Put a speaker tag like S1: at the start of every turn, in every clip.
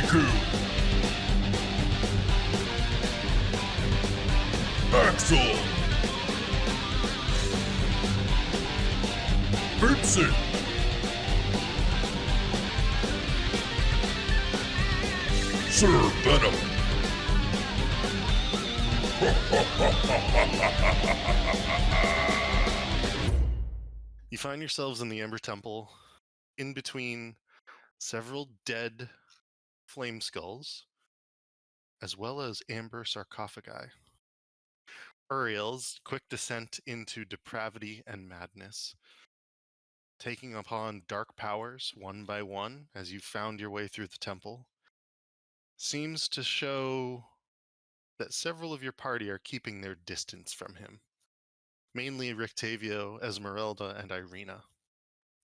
S1: Riku! Axel! Vincent! Sir Venom!
S2: You find yourselves in the Ember Temple, in between several dead flame skulls, as well as amber sarcophagi. Uriel's quick descent into depravity and madness, taking upon dark powers one by one as you found your way through the temple, seems to show that several of your party are keeping their distance from him. Mainly Rictavio, Esmeralda, and Irina.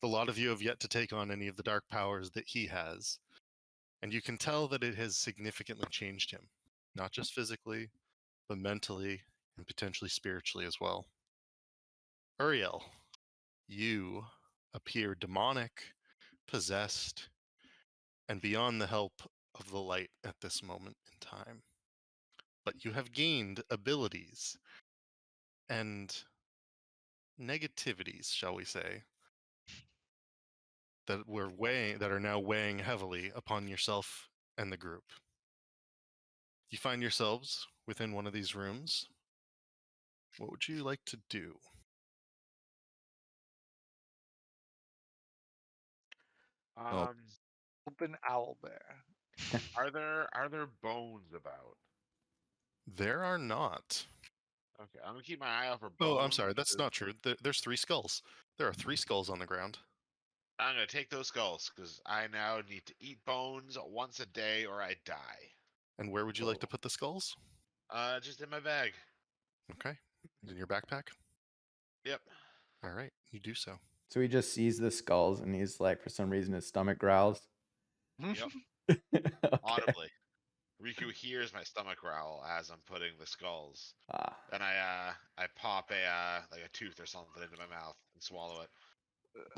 S2: A lot of you have yet to take on any of the dark powers that he has, and you can tell that it has significantly changed him, not just physically, but mentally and potentially spiritually as well. Uriel, you appear demonic, possessed, and beyond the help of the light at this moment in time. But you have gained abilities and negativities, shall we say, that are now weighing heavily upon yourself and the group. You find yourselves within one of these rooms. What would you like to do?
S3: Open owlbear.
S4: Are there bones about?
S2: There are not.
S4: Okay, I'm gonna keep my eye out for bones.
S2: Oh, I'm sorry, that's not true. There's 3 skulls. There are 3 skulls on the ground.
S4: I'm gonna take those skulls because I now need to eat bones once a day or I die.
S2: And where would you like to put the skulls?
S4: Just in my bag.
S2: Okay. In your backpack?
S4: Yep.
S2: All right, you do so.
S5: So he just sees the skulls and he's like, for some reason, his stomach growls.
S4: Yep.
S5: Okay.
S4: Audibly. Riku hears my stomach growl as I'm putting the skulls.
S5: Ah.
S4: Then I pop a like a tooth or something into my mouth and swallow it.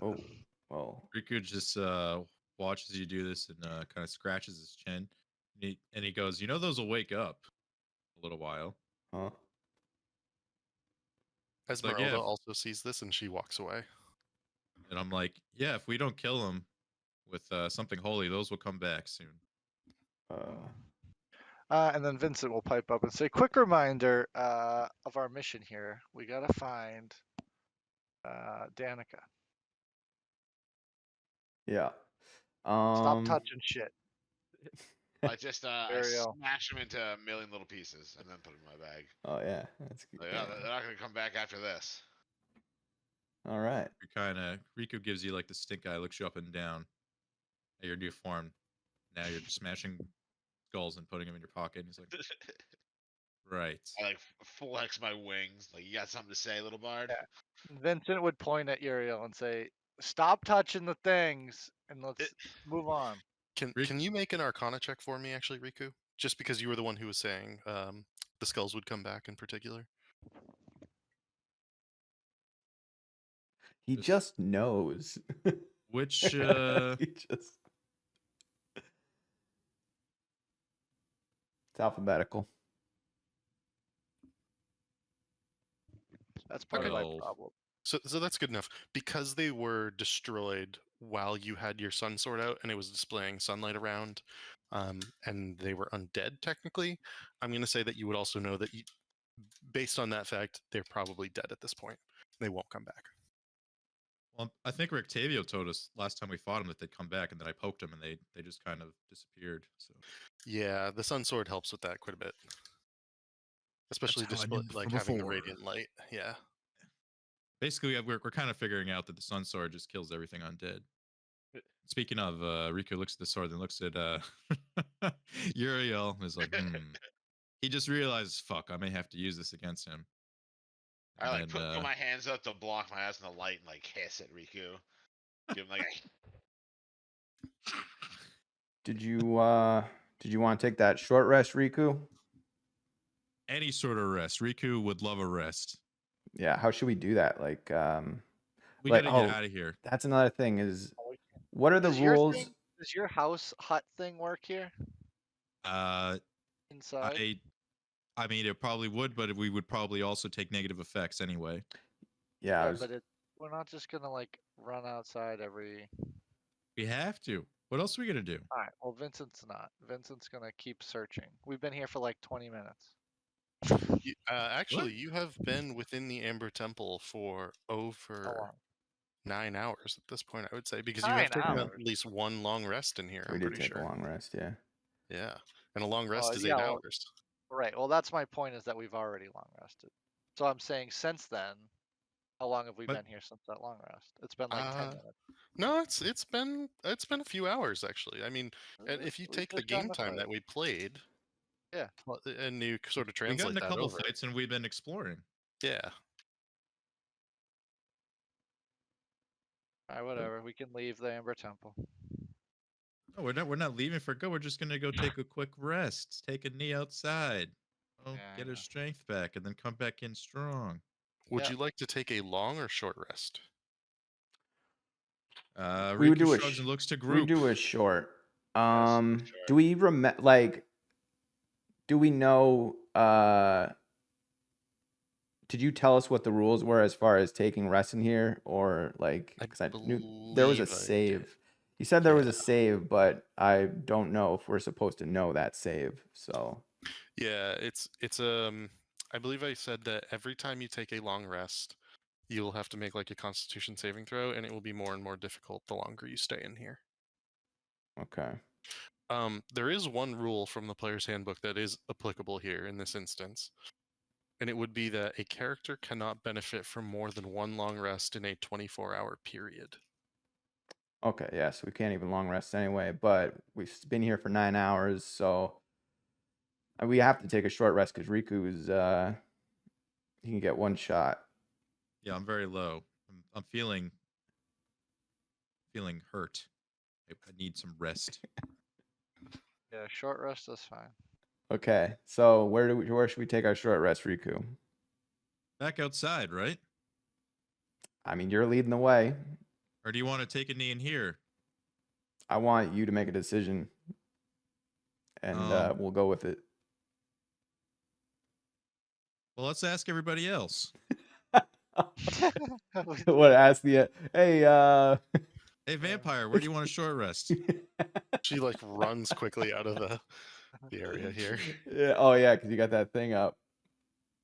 S5: Oh, well.
S6: Riku just watches you do this and kind of scratches his chin, and he goes, "You know, those will wake up a little while."
S5: Huh?
S2: Esmeralda
S6: yeah,
S2: also sees this and she walks away.
S6: And I'm like, "Yeah, if we don't kill them with something holy, those will come back soon."
S3: And then Vincent will pipe up and say, "Quick reminder of our mission here. We gotta find Danica.
S5: Yeah.
S3: Stop touching shit."
S4: I just I
S3: Ariel.
S4: smash them into a million little pieces and then put them in my bag.
S5: Oh yeah, that's good.
S4: Like, yeah, they're not gonna come back after this.
S5: All right.
S6: Riku gives you like the stink eye, looks you up and down at your new form. Now you're just smashing skulls and putting them in your pocket. And he's like, right.
S4: I like flex my wings. Like, you got something to say, little bard?
S3: Yeah. Vincent would point at Uriel and say, "Stop touching the things and let's move on."
S2: Can you make an Arcana check for me, actually, Riku? Just because you were the one who was saying the skulls would come back in particular.
S5: He just knows.
S6: Which
S5: He just... It's alphabetical.
S3: That's part of my problem.
S2: So that's good enough. Because they were destroyed while you had your sun sword out and it was displaying sunlight around, and they were undead technically, I'm going to say that you would also know that based on that fact, they're probably dead at this point. They won't come back.
S6: Well, I think Rictavio told us last time we fought him that they'd come back, and then I poked them and they just kind of disappeared. So
S2: yeah, the sun sword helps with that quite a bit, especially like having the radiant light. Yeah.
S6: Basically, we're kind of figuring out that the sun sword just kills everything undead. Speaking of, Riku looks at the sword and looks at Uriel and is like, He just realizes, fuck, I may have to use this against him.
S4: I like put my hands up to block my ass in the light and like hiss at Riku. Give him like a...
S5: Did you want to take that short rest, Riku?
S6: Any sort of rest. Riku would love a rest.
S5: Yeah, how should we do that? Like,
S6: we gotta get out of here.
S5: That's another thing. Is what are the rules?
S3: Does your house hut thing work here
S6: Uh,
S3: inside?
S6: I mean, it probably would, but we would probably also take negative effects anyway.
S5: Yeah, I
S3: Yeah,
S5: was,
S3: but we're not just gonna like run outside every.
S6: We have to. What else are we gonna do?
S3: All right. Well, Vincent's not. Vincent's gonna keep searching. We've been here for like 20 minutes.
S2: Actually, you have been within the Amber Temple for
S3: How
S2: over
S3: long?
S2: 9 hours at this point, I would say, because you have
S3: 9
S2: taken at
S3: hours.
S2: least one long rest in here,
S5: we
S2: I'm
S5: did
S2: pretty
S5: take a
S2: sure.
S5: long rest. Yeah.
S2: Yeah. And a long
S3: Well,
S2: rest is
S3: yeah.
S2: 8
S3: Well,
S2: hours.
S3: right. Well, that's my point. Is that we've already long rested. So I'm saying since then, how long have we
S6: But-
S3: been here since that long rest? It's been like 10 minutes.
S2: No, it's been a few hours actually. I mean, and if you
S3: We've
S2: take the
S3: just gotten
S2: game
S3: a
S2: time
S3: fight.
S2: that we played,
S3: Yeah.
S2: and you sort of
S6: We got in
S2: translate
S6: a
S2: that
S6: couple
S2: over,
S6: fights and we've been exploring.
S2: yeah.
S3: All right. Whatever. We can leave the Amber Temple.
S6: No, we're not leaving for good. We're just gonna go take a quick rest, take a knee outside,
S3: Yeah, I
S6: get our
S3: know.
S6: strength back, and then come back in strong.
S2: Would
S3: Yeah.
S2: you like to take a long or short rest?
S5: We would
S6: Riku
S5: do a
S6: shrugs and looks to
S5: we
S6: group.
S5: do a short.
S4: Yes,
S5: Do
S4: sure.
S5: we remember? Like, do we know? Did you tell us what the rules were as far as taking rest in here, or like?
S2: I
S5: Because I knew there was a
S2: believe I did.
S5: save. You said there was
S2: Yeah.
S5: a save, but I don't know if we're supposed to know that save. So
S2: Yeah, it's I believe I said that every time you take a long rest, you'll have to make like a Constitution saving throw, and it will be more and more difficult the longer you stay in here.
S5: okay.
S2: There is one rule from the player's handbook that is applicable here in this instance, and it would be that a character cannot benefit from more than one long rest in a 24-hour period.
S5: Okay, yeah, so we can't even long rest anyway, but we've been here for 9 hours, so we have to take a short rest because Riku's he can get one shot.
S6: Yeah, I'm very low. I'm feeling hurt. I need some rest.
S3: Yeah. Short rest is fine.
S5: Okay, so where should we take our short rest, Riku?
S6: Back outside, right?
S5: I mean, you're leading the way.
S6: Or do you want to take a knee in here?
S5: I want you to make a decision, and we'll go with it.
S6: Well, let's ask everybody else.
S5: What? Ask the hey.
S6: Hey, vampire, where do you want a short rest?
S2: She like runs quickly out of the area here.
S5: Yeah, oh yeah, because you got that thing up.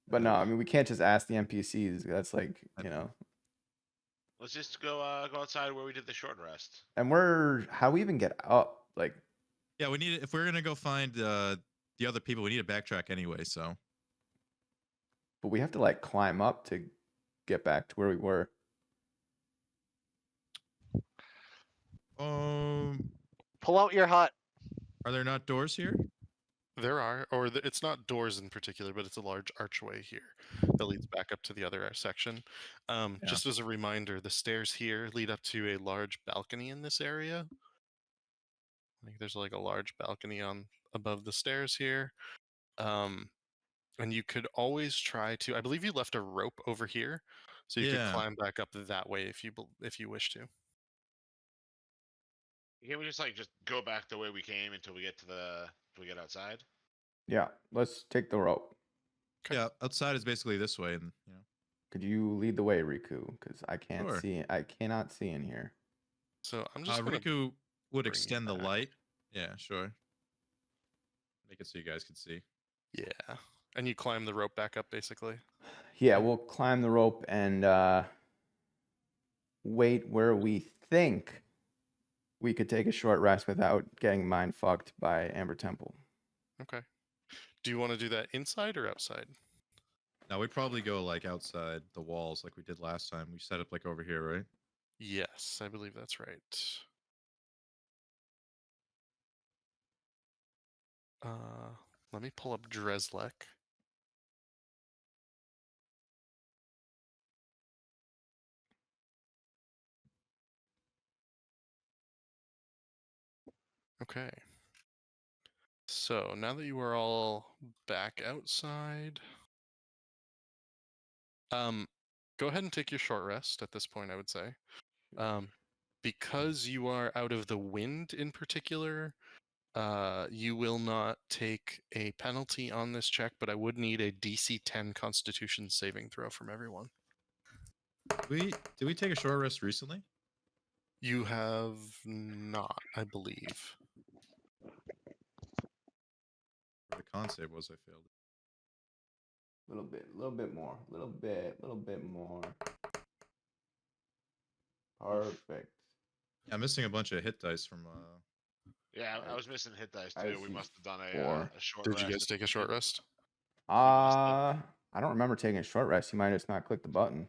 S5: But no, I mean we can't just ask the NPCs. That's like, you know.
S4: Let's just go outside where we did the short rest.
S5: And how do we even get up? Like,
S6: Yeah, we need if we're gonna go find the other people, we need to backtrack anyway. So
S5: but we have to like climb up to get back to where we were.
S3: Pull out your hut.
S6: Are there not doors here?
S2: There are, or it's not doors in particular, but it's a large archway here that leads back up to the other section. Just as a reminder, the stairs here lead up to a large balcony in this area. I think there's like a large balcony on above the stairs here. And you could always try to. I believe you left a rope over here, so you could
S6: Yeah.
S2: climb back up that way if you wish to.
S4: Can't we just go back the way we came until we get we get outside?
S5: Yeah, let's take the rope.
S2: Okay.
S6: Yeah, outside is basically this way, and you know.
S5: Could you lead the way, Riku? Because I can't
S6: Sure.
S5: see. I cannot see in here.
S2: So I'm just gonna
S6: Riku would
S2: bring you
S6: extend the
S2: back.
S6: light. Yeah, sure. Make it so you guys can see.
S2: Yeah, and you climb the rope back up basically.
S5: Yeah, we'll climb the rope and wait where we think we could take a short rest without getting mind fucked by Amber Temple.
S2: Okay. Do you want to do that inside or outside?
S6: Now we'd probably go like outside the walls, like we did last time. We set up like over here, right?
S2: Yes, I believe that's right. Let me pull up Dreslek. Okay. So now that you are all back outside, go ahead and take your short rest at this point, I would say. because you are out of the wind in particular, you will not take a penalty on this check, but I would need a DC 10 Constitution saving throw from everyone.
S6: Did we take a short rest recently?
S2: You have not, I believe.
S6: Or the con save was I failed.
S5: A little bit more. A little bit more. Perfect.
S6: Yeah, I'm missing a bunch of hit dice from.
S4: Yeah, I was missing hit dice
S5: I
S4: too. We
S5: see
S4: must have done a
S5: 4.
S4: short
S2: Did
S4: rest.
S2: you guys take a short rest?
S5: I don't remember taking a short rest. You might just not click the button.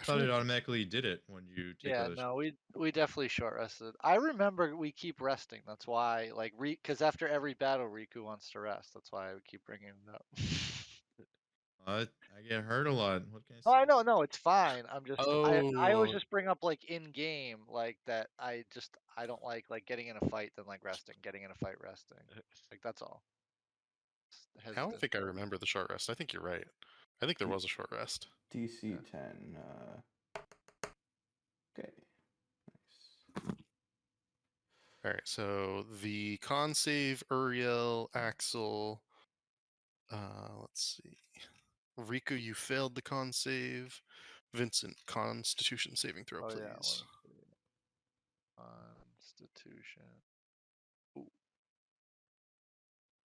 S6: I thought it automatically did it when you take
S3: Yeah,
S6: a.
S3: no, we definitely short rested. I remember we keep resting. That's why, like, because after every battle, Riku wants to rest. That's why I would keep bringing it up.
S6: I get hurt a lot. What can I say?
S3: No, I know, no, it's fine. I'm just, I always
S2: Oh.
S3: just bring up like in game, like that. I don't like getting in a fight then like resting, getting in a fight resting. Like that's all.
S2: Now I
S3: Hesitant.
S2: think I remember the short rest. I think you're right. I think there was a short rest.
S5: DC 10. Okay. Nice.
S2: All right, so the con save, Uriel, Axel. Let's see. Riku, you failed the con save. Vincent, Constitution saving throw,
S3: Oh
S2: please.
S3: yeah, let me see. Constitution. Ooh.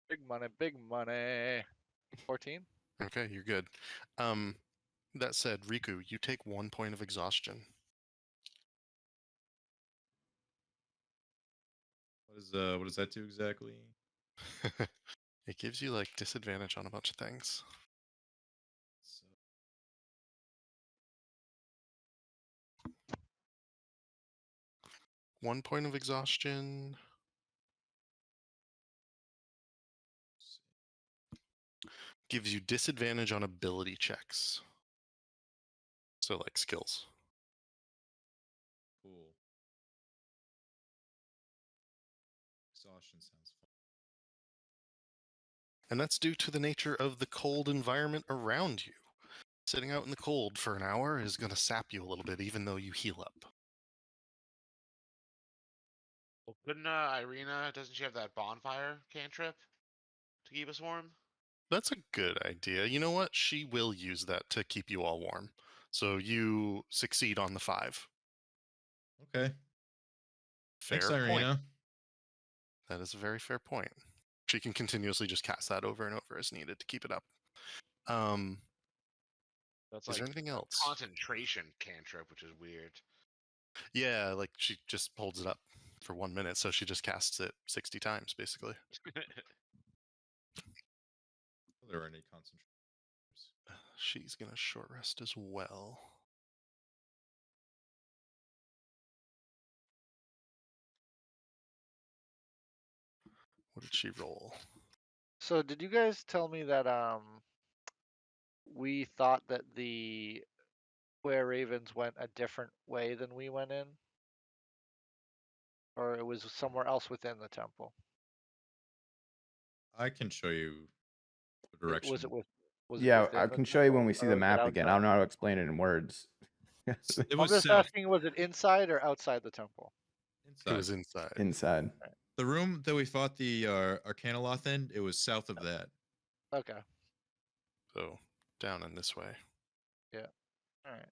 S3: Big money, big money. 14.
S2: Okay, you're good. That said, Riku, you take 1 point of exhaustion.
S6: What does that do exactly?
S2: It gives you like disadvantage on a bunch of things.
S6: So,
S2: 1 point of exhaustion. Gives you disadvantage on ability checks. So like skills.
S6: cool. Exhaustion sounds fun.
S2: And that's due to the nature of the cold environment around you. Sitting out in the cold for an hour is going to sap you a little bit, even though you heal up.
S4: Well, couldn't Irina? Doesn't she have that bonfire cantrip to keep us warm?
S2: That's a good idea. You know what? She will use that to keep you all warm. So you succeed on the 5.
S6: Okay.
S2: Fair
S6: Thanks,
S2: point.
S6: Irina.
S2: That is a very fair point. She can continuously just cast that over and over as needed to keep it up.
S4: That's
S2: Is
S4: like
S2: there anything else?
S4: concentration cantrip, which is weird.
S2: Yeah, like she just holds it up for 1 minute, so she just casts it 60 times, basically.
S6: Are there any concentration?
S2: She's gonna short rest as well. What did she roll?
S3: So did you guys tell me that we thought that the Square Ravens went a different way than we went in? Or it was somewhere else within the temple?
S6: I can show you the direction.
S3: Was it
S5: Yeah,
S3: within
S5: I
S3: the
S5: can show you when
S3: temple,
S5: we see
S3: or
S5: the
S3: was it
S5: map again. I don't
S3: outside?
S5: know how to explain it in words.
S6: It
S3: I'm
S6: was
S3: just
S6: south.
S3: asking, was it inside or outside the temple?
S2: It
S6: Inside.
S2: was inside.
S5: Inside.
S6: The room that we fought the Arcanoloth in, it was south of that.
S3: Okay.
S2: So down in this way.
S3: Yeah. All right.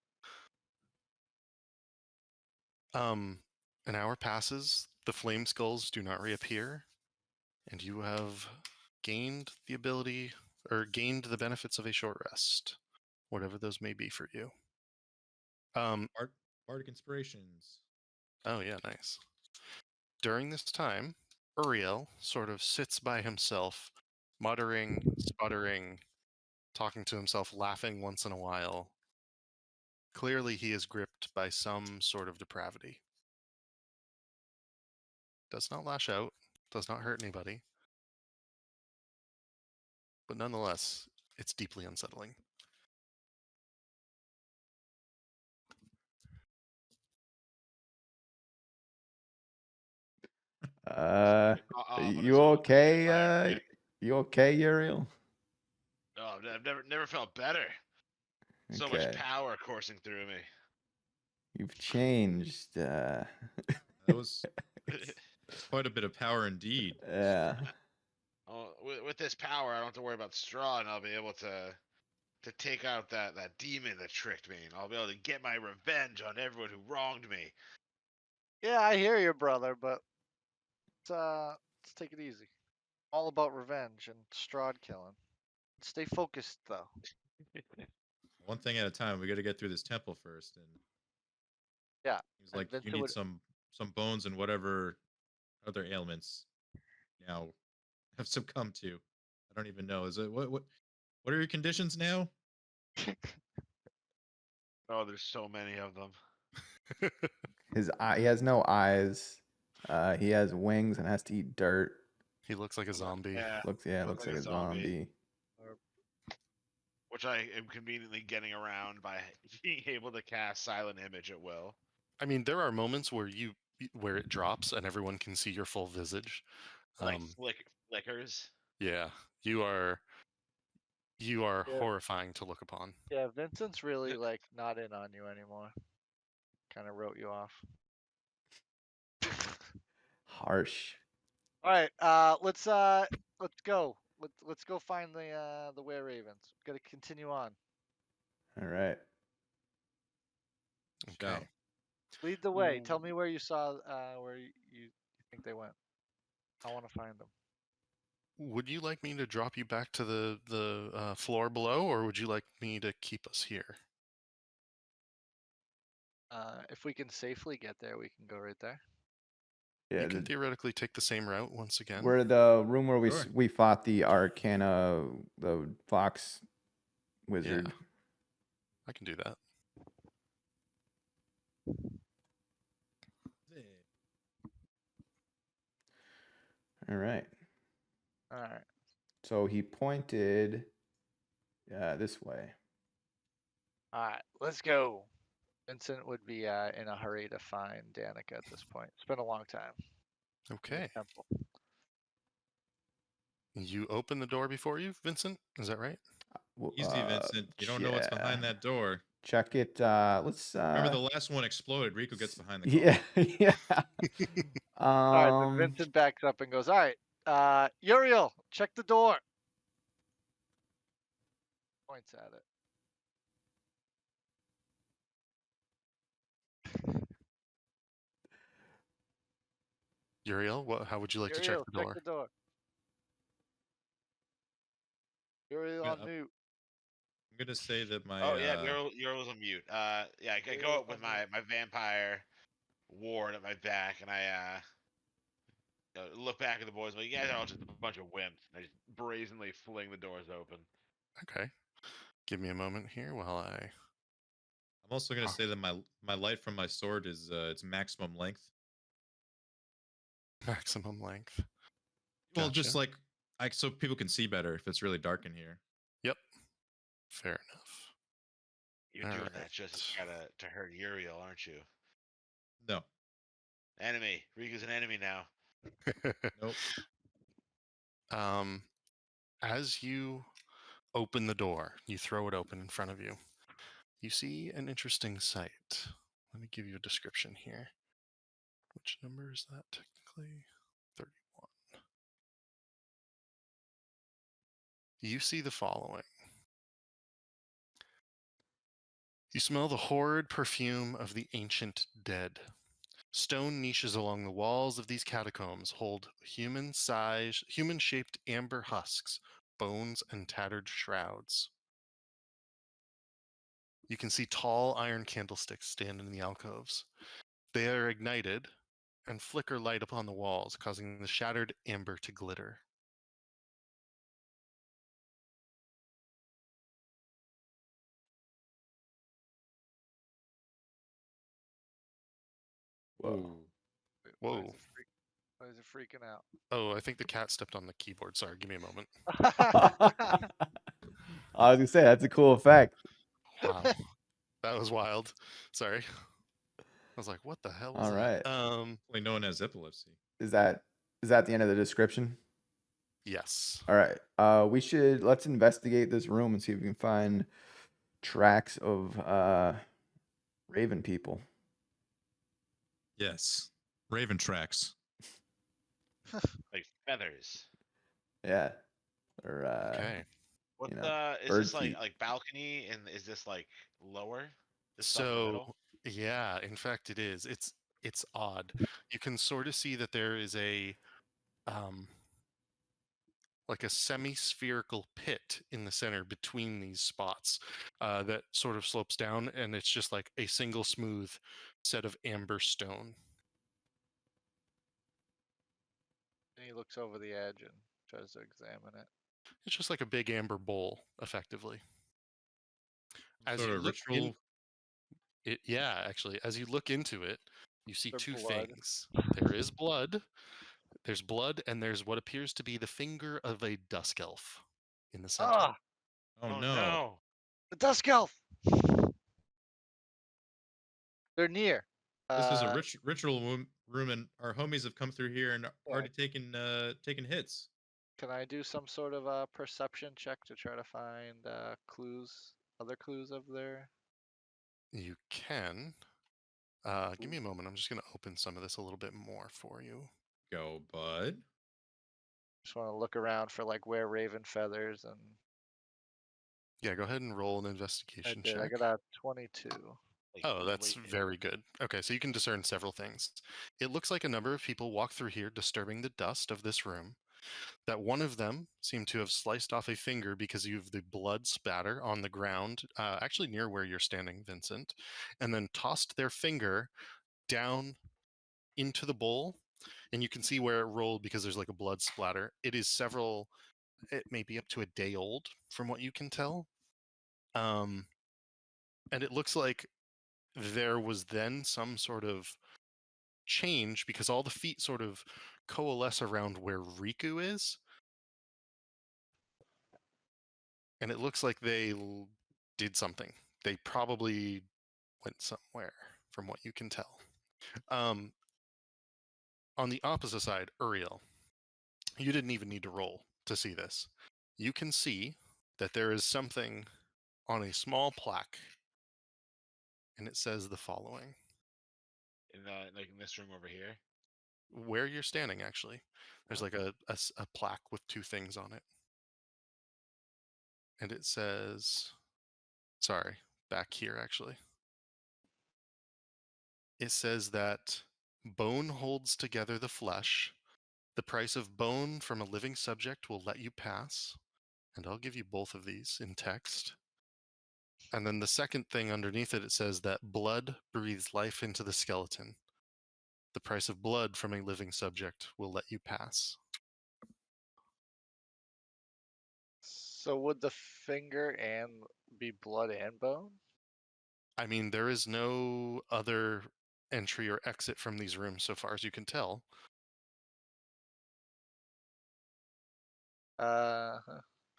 S2: An hour passes, the flame skulls do not reappear, and you have gained the ability or gained the benefits of a short rest, whatever those may be for you.
S6: Bardic Inspirations.
S2: Oh yeah, nice. During this time, Uriel sort of sits by himself, muttering, sputtering, talking to himself, laughing once in a while. Clearly he is gripped by some sort of depravity. Does not lash out, does not hurt anybody. But nonetheless, it's deeply unsettling.
S5: You okay? You okay, Uriel?
S4: Oh, I've never felt better. So much
S5: Okay.
S4: power coursing through me.
S5: You've changed.
S6: That was that's quite a bit of power indeed.
S5: Yeah.
S4: Oh, with this power, I don't have to worry about straw, and I'll be able to take out that demon that tricked me, and I'll be able to get my revenge on everyone who wronged me.
S3: Yeah, I hear you, brother, but let's take it easy. All about revenge and Strahd killing. Stay focused, though.
S6: One thing at a time. We got to get through this temple first, and
S3: Yeah.
S6: seems
S3: And
S6: like you
S3: Vincent
S6: need
S3: would.
S6: some bones and whatever other ailments now have succumbed to. I don't even know. Is it what are your conditions now?
S4: Oh, there's so many of them.
S5: He has no eyes. He has wings and has to eat dirt.
S2: He looks like a zombie.
S4: Yeah,
S5: Looks
S4: looks
S5: like a zombie.
S4: which I am conveniently getting around by being able to cast Silent Image at will.
S2: I mean, there are moments where it drops and everyone can see your full visage.
S4: Like flickers.
S2: Yeah, you are
S3: Yeah.
S2: horrifying to look upon.
S3: Yeah, Vincent's really like not in on you anymore. Kind of wrote you off.
S5: Harsh.
S3: All right, let's go. Let's go find the were ravens. Got to continue on.
S5: All right.
S2: Okay.
S6: So,
S3: Lead the way. Tell me where you saw where you think they went. I want to find them.
S2: Would you like me to drop you back to the floor below, or would you like me to keep us here?
S3: If we can safely get there, we can go right there.
S5: Yeah.
S2: You can theoretically take the same route once again.
S5: We're the room where
S6: Sure.
S5: we fought the Arcana, the fox wizard.
S2: Yeah. I can do that.
S5: All right.
S3: All right.
S5: So he pointed this way.
S3: All right. Let's go. Vincent would be in a hurry to find Danica at this point. It's been a long time. in the
S2: Okay.
S3: temple.
S2: You open the door before you, Vincent? Is that right?
S6: easy, Vincent. You don't know what's behind that door.
S5: Check it. Let's.
S6: Remember, the last one exploded. Rico gets behind the
S5: Yeah. Yeah.
S3: All right. Then Vincent backs up and goes, "All right, Uriel, check the door." Points at it.
S2: Uriel, how would you like to check
S3: Uriel,
S2: the door?
S3: check the door. Uriel on mute.
S6: I'm gonna say that my
S4: Oh yeah, Uriel's on mute. Yeah, I go up with my vampire ward at my back, and I look back at the boys. Like, you guys are all just a bunch of wimps. And I just brazenly fling the doors open.
S2: Okay. Give me a moment here while I.
S6: I'm also gonna say that my light from my sword is its maximum length.
S2: Maximum length.
S6: Well, just
S2: Gotcha.
S6: like so people can see better if it's really dark in here.
S2: Yep. Fair enough.
S4: You're doing that just to hurt Uriel, aren't you?
S6: No.
S4: Enemy. Rika's an enemy now.
S6: Nope.
S2: As you open the door, you throw it open in front of you. You see an interesting sight. Let me give you a description here. Which number is that technically? 31. You see the following. You smell the horrid perfume of the ancient dead. Stone niches along the walls of these catacombs hold human-shaped amber husks, bones, and tattered shrouds. You can see tall iron candlesticks stand in the alcoves. They are ignited and flicker light upon the walls, causing the shattered amber to glitter.
S5: Whoa.
S2: Whoa.
S3: Why is it freaking out?
S2: Oh, I think the cat stepped on the keyboard. Sorry, give me a moment.
S5: I was gonna say that's a cool effect.
S2: Wow. That was wild. Sorry. I was like, what the hell was
S5: All right.
S6: Only known as epilepsy.
S5: Is that the end of the description?
S2: Yes.
S5: All right. Let's investigate this room and see if we can find tracks of Raven people.
S6: Yes. Raven tracks.
S4: Like feathers.
S5: Yeah. Or
S2: Okay.
S4: What
S5: you know,
S4: the is
S5: bird
S4: this like
S5: feet.
S4: balcony and is this like lower? This stuff in the
S2: So
S4: middle?
S2: yeah, in fact it is. It's odd. You can sort of see that there is a like a semi-spherical pit in the center between these spots that sort of slopes down, and it's just like a single smooth set of amber stone.
S3: And he looks over the edge and tries to examine it.
S2: It's just like a big amber bowl, effectively. As
S6: Sort
S2: you
S6: of
S2: look in
S6: ritual.
S2: it, yeah, actually, as you look into it, you see
S3: Or
S2: two
S3: blood.
S2: things. There is blood. There's blood, and there's what appears to be the finger of a dusk elf in the center.
S3: Ah,
S6: Oh,
S4: Oh
S6: no.
S4: no.
S3: the Dusk Elf. They're near.
S6: This is a ritual room, and our homies have come through here and
S3: Yeah.
S6: already taken hits.
S3: Can I do some sort of a perception check to try to find clues, other clues of their?
S2: You can. Give me a moment. I'm just going to open some of this a little bit more for you.
S6: Go, bud.
S3: Just want to look around for like where Raven feathers and.
S2: Yeah, go ahead and roll an
S3: I
S2: investigation
S3: did. I
S2: check.
S3: got a 22.
S4: Like
S2: Oh, that's
S4: late-
S2: very good. Okay, so you can discern several things. It looks like a number of people walk through here, disturbing the dust of this room. That one of them seemed to have sliced off a finger because you have the blood spatter on the ground, actually near where you're standing, Vincent, and then tossed their finger down into the bowl. And you can see where it rolled because there's like a blood splatter. It is several, it may be up to a day old from what you can tell. And it looks like there was then some sort of change because all the feet sort of coalesce around where Riku is. And it looks like they did something. They probably went somewhere from what you can tell. On the opposite side, Uriel, you didn't even need to roll to see this. You can see that there is something on a small plaque, and it says the following.
S4: in like in this room over here.
S2: Where you're standing, actually, there's like a plaque with two things on it. And it says, sorry, back here, actually. It says that bone holds together the flesh. The price of bone from a living subject will let you pass. And I'll give you both of these in text. And then the second thing underneath it, it says that blood breathes life into the skeleton. The price of blood from a living subject will let you pass.
S3: So would the finger and be blood and bone?
S2: I mean, there is no other entry or exit from these rooms so far as you can tell.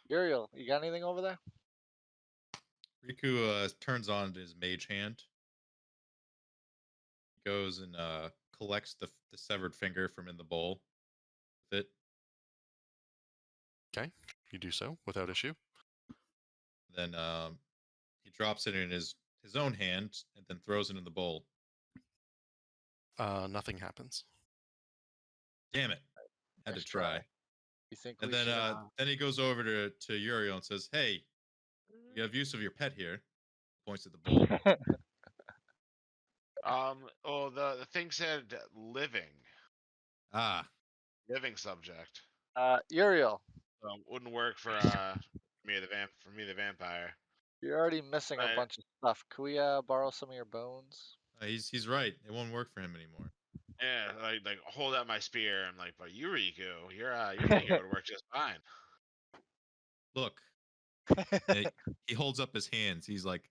S3: Uriel, you got anything over there?
S6: Riku turns on his mage hand. He goes and collects the severed finger from in the bowl. With it.
S2: Okay, you do so without issue.
S6: Then he drops it in his own hand and then throws it in the bowl.
S2: Nothing happens.
S6: Damn it! Had
S3: Nice
S6: to try.
S3: You think
S6: And
S3: we
S6: then
S3: should?
S6: then he goes over to Uriel and says, "Hey, you have use of your pet here." Points at the bowl.
S4: Oh, the thing said living
S6: Ah,
S4: subject.
S3: Uriel,
S4: So wouldn't work for me the vampire.
S3: you're already missing a
S4: Right.
S3: bunch of stuff. Can we borrow some of your bones?
S6: he's right. It won't work for him anymore.
S4: Yeah, like hold out my spear. I'm like, but Yuriku, your finger would work just fine.
S6: Look, he holds up his hands. He's like,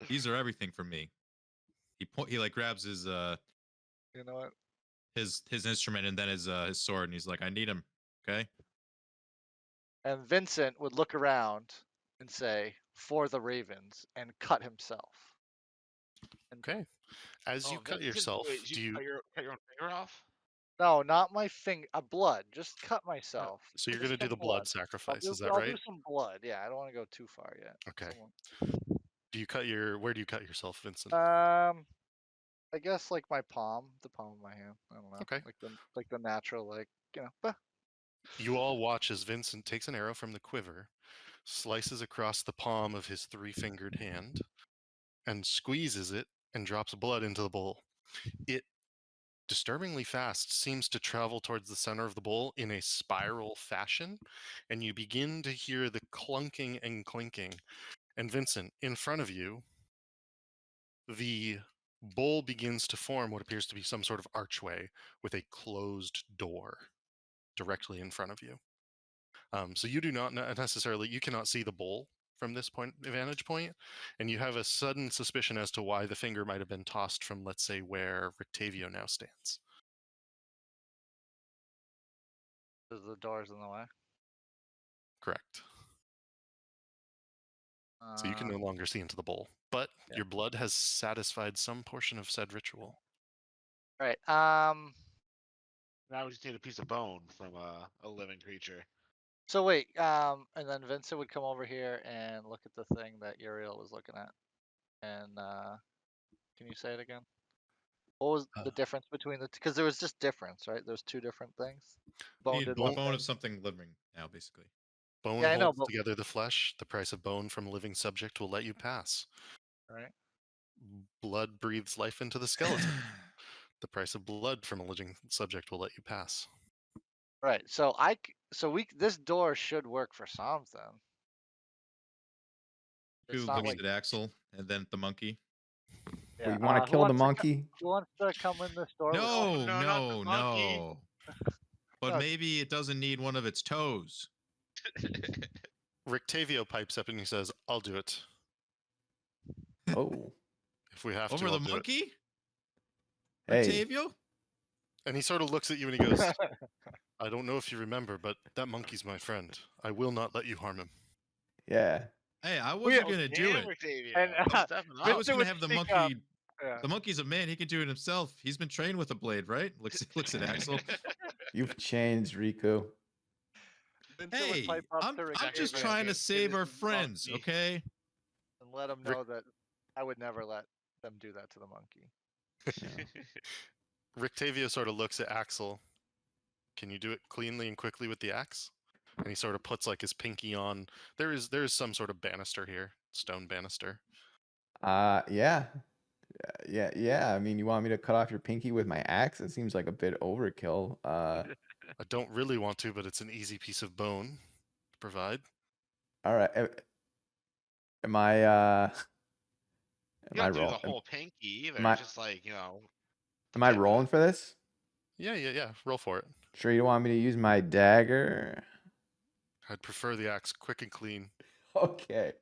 S6: "These are everything for me." He like grabs his
S3: You know what?
S6: his instrument and then his sword, and he's like, "I need him." Okay.
S3: And Vincent would look around and say, "For the Ravens," and cut himself.
S2: Okay. As you cut yourself,
S4: Wait, did
S2: do
S4: you
S2: you?
S4: cut your own finger off?
S3: No, not my finger. Blood. Just cut myself.
S2: So you're
S3: Just
S2: going to do
S3: some
S2: the blood sacrifice, is that
S3: I'll
S2: right?
S3: do some blood. Yeah, I don't want to go too far yet.
S2: Okay.
S3: Someone-
S2: Do you cut your? Where do you cut yourself, Vincent?
S3: I guess like my palm, the palm of my hand. I don't know.
S2: Okay.
S3: Like the natural, like bah.
S2: You all watch as Vincent takes an arrow from the quiver, slices across the palm of his 3-fingered hand, and squeezes it and drops blood into the bowl. It disturbingly fast seems to travel towards the center of the bowl in a spiral fashion, and you begin to hear the clunking and clinking. And Vincent, in front of you, the bowl begins to form what appears to be some sort of archway with a closed door directly in front of you. So you do not necessarily, you cannot see the bowl from this vantage point, and you have a sudden suspicion as to why the finger might have been tossed from, let's say, where Rictavio now stands.
S3: The door's in the way.
S2: Correct. So you can
S3: Uh,
S2: no longer see into the bowl, but
S3: yeah.
S2: your blood has satisfied some portion of said ritual.
S3: Right.
S4: Now we just need a piece of bone from a living creature.
S3: So wait. And then Vincent would come over here and look at the thing that Uriel was looking at. And can you say it again? What was the difference between the? Because there was just difference, right? There's two different things.
S6: You
S3: Bone
S6: need
S3: did
S6: the
S3: one
S6: bone
S3: thing.
S6: of something living now, basically.
S2: Bone
S3: Yeah, I know,
S2: holds
S3: but
S2: together the flesh. The price of bone from a living subject will let you pass.
S3: right.
S2: Blood breathes life into the skeleton. The price of blood from a living subject will let you pass.
S3: Right. So this door should work for something.
S6: Who
S3: It's not
S6: looks
S3: like
S6: at Axel and then at the monkey?
S3: yeah.
S5: you want to kill the monkey?
S3: Who wants to come in this door? with
S6: No,
S4: no, not the
S6: no,
S4: monkey.
S6: no. But
S3: No.
S6: maybe it doesn't need one of its toes.
S2: Rictavio pipes up and he says, "I'll do it.
S5: Oh,
S2: If we have
S6: Over
S2: to,
S6: the
S2: I'll do it."
S6: monkey?
S5: hey,
S6: Rictavio?
S2: And he sort of looks at you and he goes, "I don't know if you remember, but that monkey's my friend. I will not let you harm him."
S5: yeah.
S6: Hey, I wasn't
S3: We-
S6: gonna do
S3: And
S6: it.
S3: Vincent
S6: I was gonna
S3: would
S6: have the
S3: speak
S6: monkey.
S3: up. Yeah.
S6: The monkey's a man. He can do it himself. He's been trained with a blade, right? Looks at Axel.
S5: You've changed, Riku.
S3: Vincent would
S6: Hey,
S3: pipe up
S6: I'm
S3: to
S6: just
S3: Rictavio
S6: trying to
S4: It
S6: save
S4: is
S6: our
S4: the
S6: friends,
S4: monkey.
S6: okay?
S3: and let him
S2: Rick-
S3: know that I would never let them do that to the monkey.
S5: Yeah.
S2: Rictavio sort of looks at Axel. "Can you do it cleanly and quickly with the axe?" And he sort of puts like his pinky on. There is some sort of banister here, stone banister.
S5: Yeah. Yeah. I mean, you want me to cut off your pinky with my axe? It seems like a bit overkill.
S2: I don't really want to, but it's an easy piece of bone to provide.
S5: All right. Am I
S4: You
S5: am I
S4: don't do the
S5: roll?
S4: whole pinky either.
S5: am I-
S4: Just like
S5: Am I
S4: tip of
S5: rolling
S4: it.
S5: for this?
S2: Yeah. Roll for it.
S5: Sure, you don't want me to use my dagger?
S2: I'd prefer the axe quick and clean.
S5: Okay.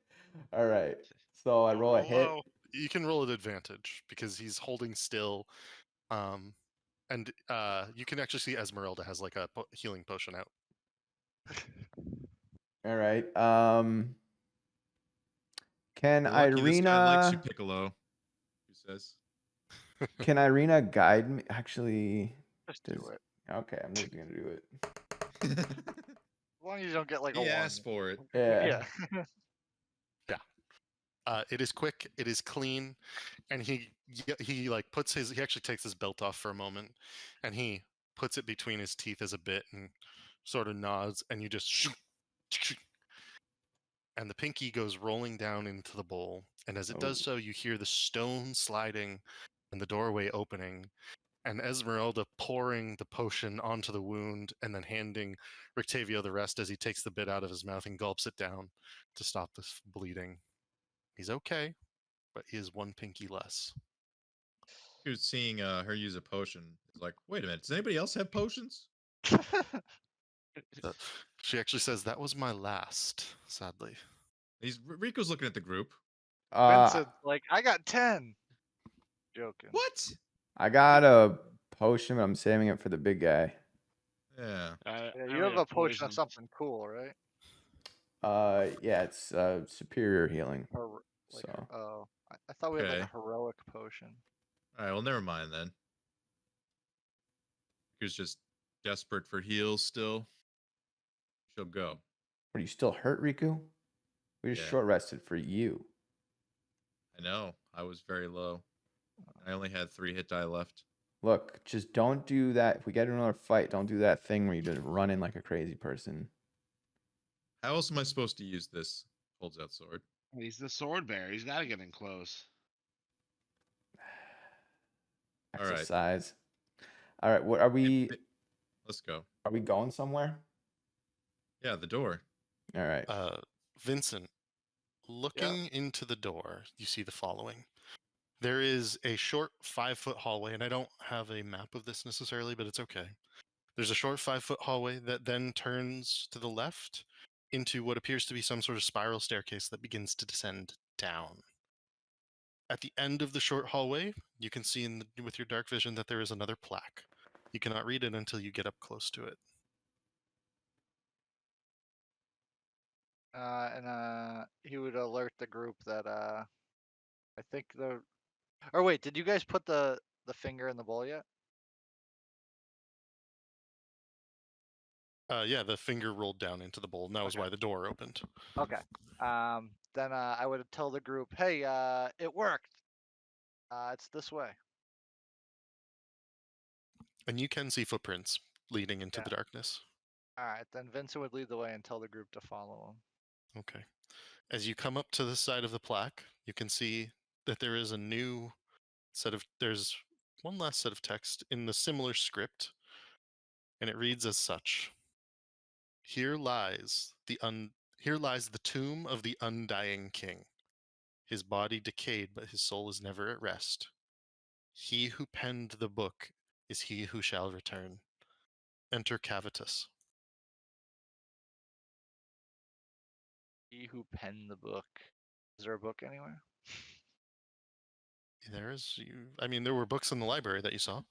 S5: All right. So I
S4: Don't
S5: roll a
S4: roll
S5: hit.
S4: low.
S2: You can roll at advantage because he's holding still. And you can actually see Esmeralda has like a healing potion out.
S5: All right. Can
S6: You're lucky this guy likes you,
S5: Irina
S6: Piccolo. He says.
S5: can Irina guide me? Actually,
S3: Just do
S5: does-
S3: it.
S5: okay, I'm just gonna do it.
S3: As long as you don't get like
S6: He
S3: a
S6: asked
S3: one.
S6: for it.
S5: Yeah.
S2: It is quick, it is clean, and he like puts his he actually takes his belt off for a moment, and he puts it between his teeth as a bit and sort of nods, and you just and the pinky goes rolling down into the bowl, and as it does
S5: Oh.
S2: so, you hear the stone sliding and the doorway opening, and Esmeralda pouring the potion onto the wound and then handing Rictavio the rest as he takes the bit out of his mouth and gulps it down to stop the bleeding. He's okay, but he is one pinky less.
S6: Who's seeing her use a potion is like, wait a minute, does anybody else have potions?
S2: She actually says, "That was my last," sadly.
S6: Rico's looking at the group.
S3: Vincent's like, I got 10. Joking.
S6: What?
S5: I got a potion, but I'm saving it for the big guy.
S6: Yeah.
S3: Yeah,
S4: I
S3: you
S4: only
S3: have a potion
S4: poison.
S3: of something cool, right?
S5: Yeah, it's superior healing.
S3: Or like,
S5: So
S3: oh, I thought we had like
S6: Okay.
S3: a heroic potion.
S6: All right. Well, never mind then. Rico's just desperate for heals still. She'll go.
S5: are you still hurt, Riku? We just
S6: Yeah.
S5: short rested for you.
S6: I know. I was very low. I only had 3 hit die left.
S5: Look, just don't do that. If we get in another fight, don't do that thing where you just run in like a crazy person.
S6: How else am I supposed to use this? Holds out sword.
S4: He's the sword bearer. He's got to get in close.
S6: All right.
S5: Exercise. All right, what are we?
S6: Let's go.
S5: Are we going somewhere?
S6: Yeah, the door.
S5: All right.
S2: Vincent, looking into the door, you see the following. There is a short 5-foot hallway, and I don't have a map of this necessarily, but it's okay. There's a short 5-foot hallway that then turns to the left into what appears to be some sort of spiral staircase that begins to descend down. At the end of the short hallway, you can see with your dark vision that there is another plaque. You cannot read it until you get up close to it.
S3: He would alert the group that I think the. Or wait, did you guys put the finger in the bowl yet?
S2: Yeah, the finger rolled down into the bowl, and that was
S3: Okay.
S2: why the door opened.
S3: Okay. Then I would tell the group, hey, it worked. It's this way.
S2: And you can see footprints leading into the darkness.
S3: All right. Then Vincent would lead the way and tell the group to follow him.
S2: Okay. As you come up to the side of the plaque, you can see that there is a new there's one last set of text in the similar script, and it reads as such. Here lies the tomb of the undying king. His body decayed, but his soul is never at rest. He who penned the book is he who shall return. Enter Cavitus.
S3: He who penned the book. Is there a book anywhere?
S2: There were books in the library that you saw.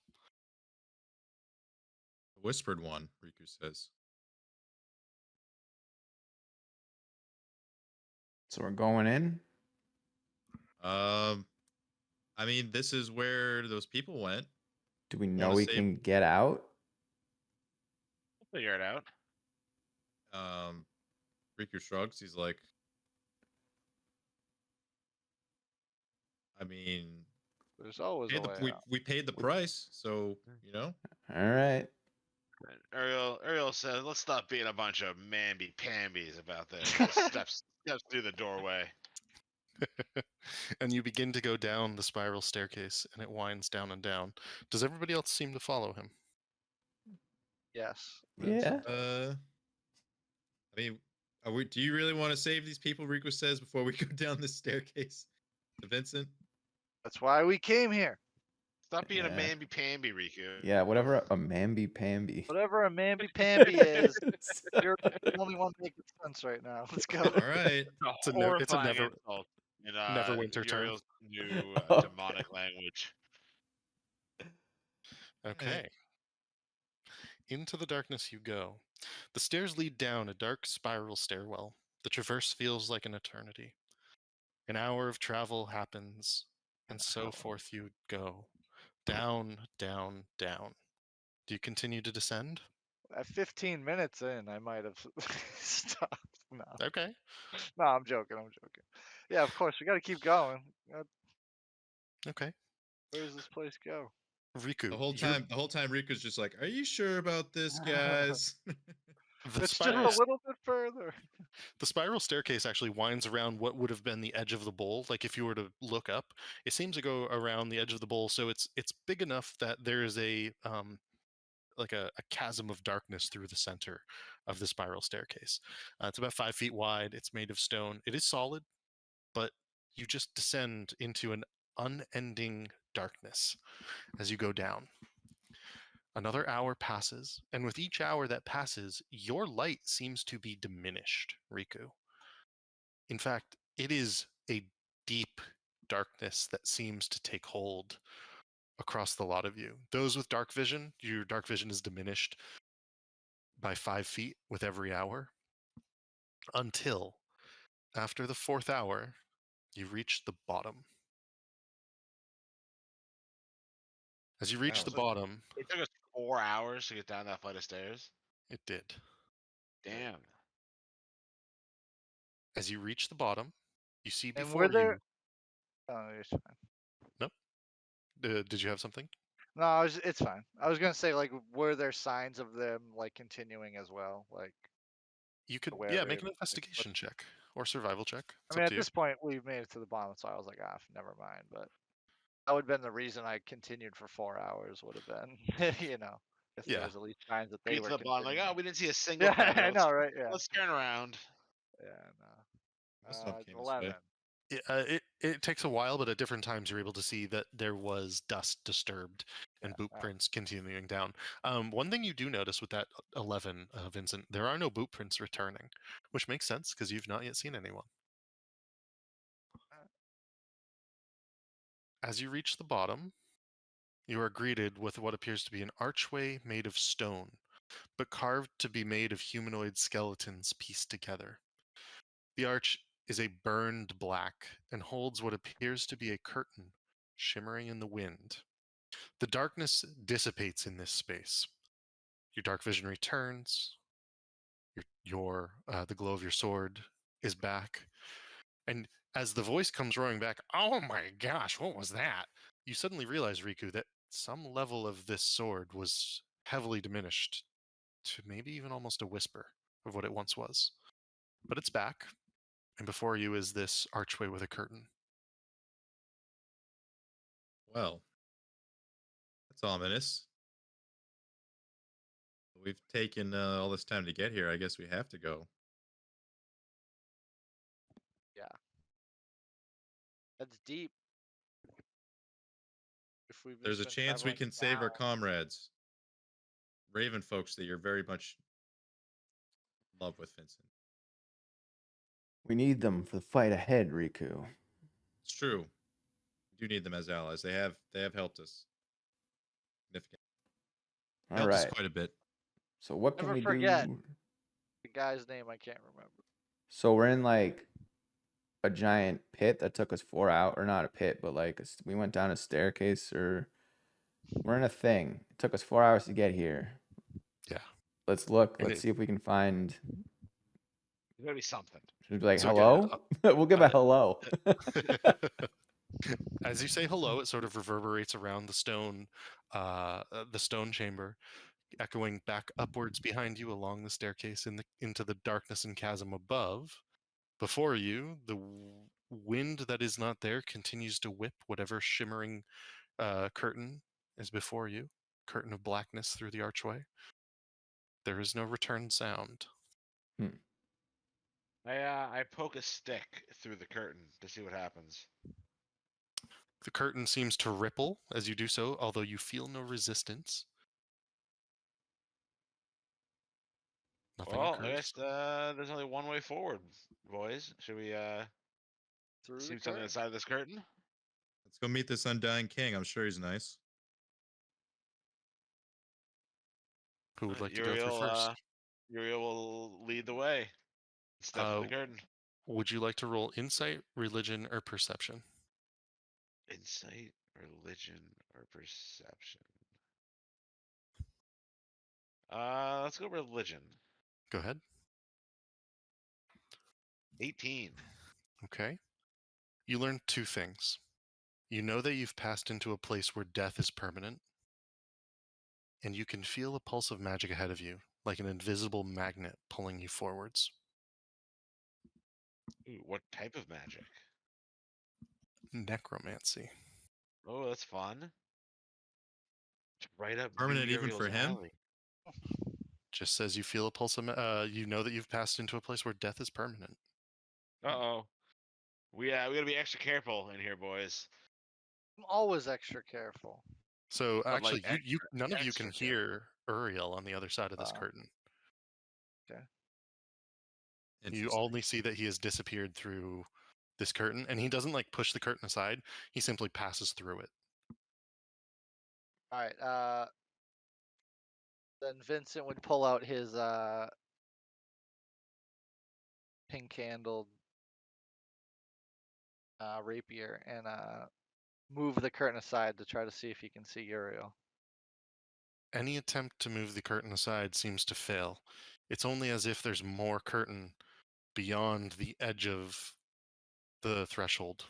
S6: The whispered one, Riku says.
S5: So we're going in.
S6: I mean, this is where those people went.
S5: Do we know
S6: Wanna
S5: we
S6: save-
S5: can get out?
S4: We'll figure it out.
S6: Riku shrugs. He's like, I mean,
S3: There's always a way out.
S6: we paid the price, so you know.
S5: All right.
S4: Ariel says, "Let's stop being a bunch of mamby-pambies about this." steps through the doorway.
S2: And you begin to go down the spiral staircase, and it winds down and down. Does everybody else seem to follow him?
S3: Yes.
S5: Yeah.
S6: I mean, do you really want to save these people? Riku says before we go down the staircase to Vincent.
S3: That's why we came here.
S4: Stop being a
S5: Yeah.
S4: mamby-pamby, Riku.
S5: Yeah, whatever a mamby-pamby.
S3: Whatever a mamby-pamby is, you're the only one making sense right now. Let's go.
S6: All right.
S4: It's a
S2: It's a
S4: horrifying
S2: never-
S4: insult in
S2: Neverwinter term.
S4: Uriel's new
S5: Okay.
S4: demonic language.
S2: Okay. Into the darkness you go. The stairs lead down a dark spiral stairwell. The traverse feels like an eternity. An hour of travel happens, and so forth you go. Down, down, down. Do you continue to descend?
S3: At 15 minutes in, I might have stopped. No,
S2: Okay.
S3: no, I'm joking. Yeah, of course, we got to keep going.
S2: Okay.
S3: Where does this place go?
S2: Riku.
S6: The whole time, Riku's just like, "Are you sure about this, guys?"
S2: The
S3: It's just
S2: spiral,
S3: a little bit further.
S2: the spiral staircase actually winds around what would have been the edge of the bowl. Like if you were to look up, it seems to go around the edge of the bowl. So it's big enough that there is a chasm of darkness through the center of the spiral staircase. It's about 5 feet wide. It's made of stone. It is solid, but you just descend into an unending darkness as you go down. Another hour passes, and with each hour that passes, your light seems to be diminished, Riku. In fact, it is a deep darkness that seems to take hold across the lot of you. Those with dark vision, your dark vision is diminished by 5 feet with every hour until after the 4th hour, you reach the bottom. As you reach the bottom,
S4: It took us 4 hours to get down that flight of stairs.
S2: it did.
S4: Damn.
S2: As you reach the bottom, you see
S3: And
S2: before
S3: were there?
S2: you.
S3: Oh, it's fine.
S2: Nope. Did you have something?
S3: No, it's fine. I was gonna say, like, were there signs of them like continuing as well? Like,
S2: You could,
S3: where
S2: yeah,
S3: we,
S2: make an
S3: like,
S2: investigation check or survival check.
S3: I
S2: It's
S3: mean,
S2: up
S3: at
S2: to you.
S3: this point, we've made it to the bottom, so I was like, ah, never mind. But that would have been the reason I continued for 4 hours. Would have been, if there
S2: Yeah.
S3: was at least signs that
S4: We
S3: they
S4: get
S3: were
S4: to the bottom, like, oh,
S3: continuing.
S4: we didn't see a single
S3: Yeah,
S4: predator.
S3: I know, right? Yeah,
S4: Let's turn around.
S3: yeah, no.
S6: Most of them came this
S3: 11.
S6: way.
S2: It takes a while, but at different times you're able to see that there was dust disturbed and boot
S3: alright.
S2: prints continuing down. One thing you do notice with that 11, Vincent, there are no boot prints returning, which makes sense because you've not yet seen anyone. As you reach the bottom, you are greeted with what appears to be an archway made of stone, but carved to be made of humanoid skeletons pieced together. The arch is a burned black and holds what appears to be a curtain shimmering in the wind. The darkness dissipates in this space. Your dark vision returns. The glow of your sword is back, and as the voice comes roaring back, "Oh my gosh, what was that?" You suddenly realize, Riku, that some level of this sword was heavily diminished to maybe even almost a whisper of what it once was. But it's back, and before you is this archway with a curtain.
S6: Well, that's ominous. We've taken all this time to get here. I guess we have to go.
S3: That's deep. If we've
S6: There's a
S3: just been
S6: chance we
S3: traveling
S6: can save our
S3: down.
S6: comrades, Raven folks that you're very much in love with, Vincent.
S5: We need them for the fight ahead, Riku.
S6: It's true. We do need them as allies. They have helped us significantly.
S5: All
S6: Helped us
S5: right.
S6: quite a bit.
S5: So what can
S3: Never
S5: we
S3: forget.
S5: do?
S3: The guy's name I can't remember.
S5: So we're in like a giant pit that took us 4 hours, or not a pit, but like we went down a staircase, or we're in a thing. It took us 4 hours to get here.
S2: Yeah.
S5: Let's look.
S2: And
S5: Let's see if we can find.
S4: There's gotta be something.
S5: Should we be like,
S2: So again,
S5: hello? We'll give a hello.
S2: As you say hello, it sort of reverberates around the stone chamber, echoing back upwards behind you along the staircase into the darkness and chasm above. Before you, the wind that is not there continues to whip whatever shimmering curtain is before you, curtain of blackness through the archway. There is no return sound.
S4: I poke a stick through the curtain to see what happens.
S2: The curtain seems to ripple as you do so, although you feel no resistance. Nothing
S4: Well, I
S2: occurs.
S4: guess there's only one way forward, boys. Should we
S3: Through
S4: see
S3: the
S4: something
S3: curtain.
S4: inside this curtain?
S6: Let's go meet this undying king. I'm sure he's nice.
S2: Who would like to go through first?
S4: Uriel will lead the way. Step through the curtain.
S2: Would you like to roll insight, religion, or perception?
S4: Insight, religion, or perception? Let's go religion.
S2: Go ahead.
S4: 18.
S2: Okay. You learn two things. You know that you've passed into a place where death is permanent, and you can feel a pulse of magic ahead of you, like an invisible magnet pulling you forwards.
S4: Ooh, what type of magic?
S2: Necromancy.
S4: Oh, that's fun. It's right up
S6: Permanent even
S4: Uriel's
S6: for him?
S4: alley.
S2: Just says you feel a pulse of, you know that you've passed into a place where death is permanent.
S4: Uh-oh. We gotta be extra careful in here, boys.
S3: I'm always extra careful.
S2: So
S4: But,
S2: actually,
S4: like,
S2: none of you can
S4: extra
S2: hear Uriel on the other side of this curtain. You only see that he has disappeared through this curtain, and he doesn't like push the curtain aside. He simply passes through it.
S3: All right. Then Vincent would pull out his pink-handled rapier and move the curtain aside to try to see if he can see Uriel.
S2: Any attempt to move the curtain aside seems to fail. It's only as if there's more curtain beyond the edge of the threshold.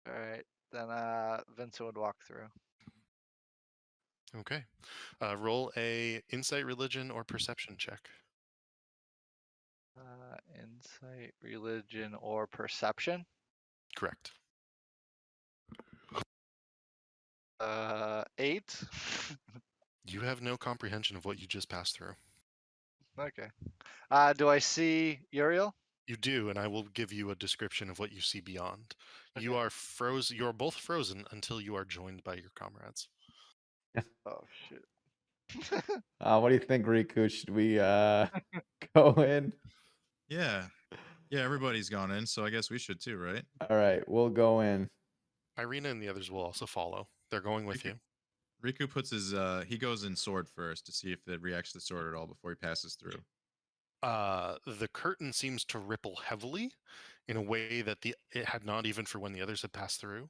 S3: All right. Then Vincent would walk through.
S2: Okay. Roll a insight, religion, or perception check.
S3: Insight, religion, or perception.
S2: Correct.
S3: 8.
S2: You have no comprehension of what you just passed through.
S3: Okay. Do I see Uriel?
S2: You do, and I will give you a description of what you see beyond. You
S3: Okay.
S2: are frozen. You are both frozen until you are joined by your comrades.
S3: Oh shit.
S5: What do you think, Riku? Should we go in?
S6: Yeah. Yeah, everybody's gone in, so I guess we should too, right?
S5: All right, we'll go in.
S2: Irina and the others will also follow. They're going with you.
S6: Riku puts his he goes in sword first to see if it reacts to the sword at all before he passes through.
S2: The curtain seems to ripple heavily in a way that it had not even for when the others had passed through,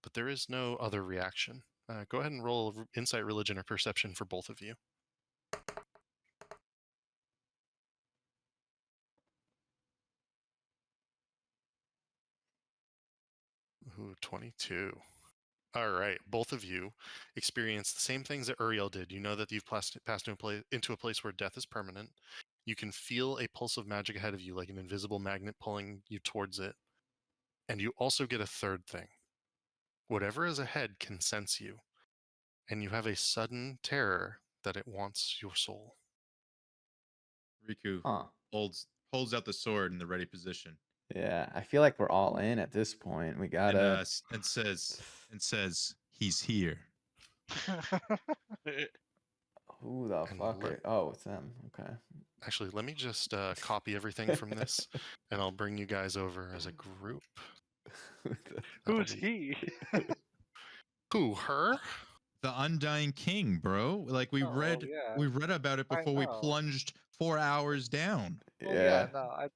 S2: but there is no other reaction. Go ahead and roll insight, religion, or perception for both of you. Ooh, 22. All right, both of you experience the same things that Uriel did. You know that you've passed into a place where death is permanent. You can feel a pulse of magic ahead of you, like an invisible magnet pulling you towards it. And you also get a third thing. Whatever is ahead can sense you, and you have a sudden terror that it wants your soul.
S6: Riku
S5: Huh.
S6: holds out the sword in the ready position
S5: Yeah, I feel like we're all in at this point. We
S6: and
S5: gotta.
S6: and says he's here.
S5: Who the
S2: And
S5: fuck? Oh, it's them. Okay.
S2: Actually, let me just copy everything from this, and I'll bring you guys over as a group. That'll
S3: Who's
S2: be-
S3: he?
S2: Who, her?
S6: The Undying King, bro. Like
S3: Oh, yeah.
S6: we read about it
S3: I
S6: before we
S3: know.
S6: plunged 4 hours down.
S3: Oh yeah, no,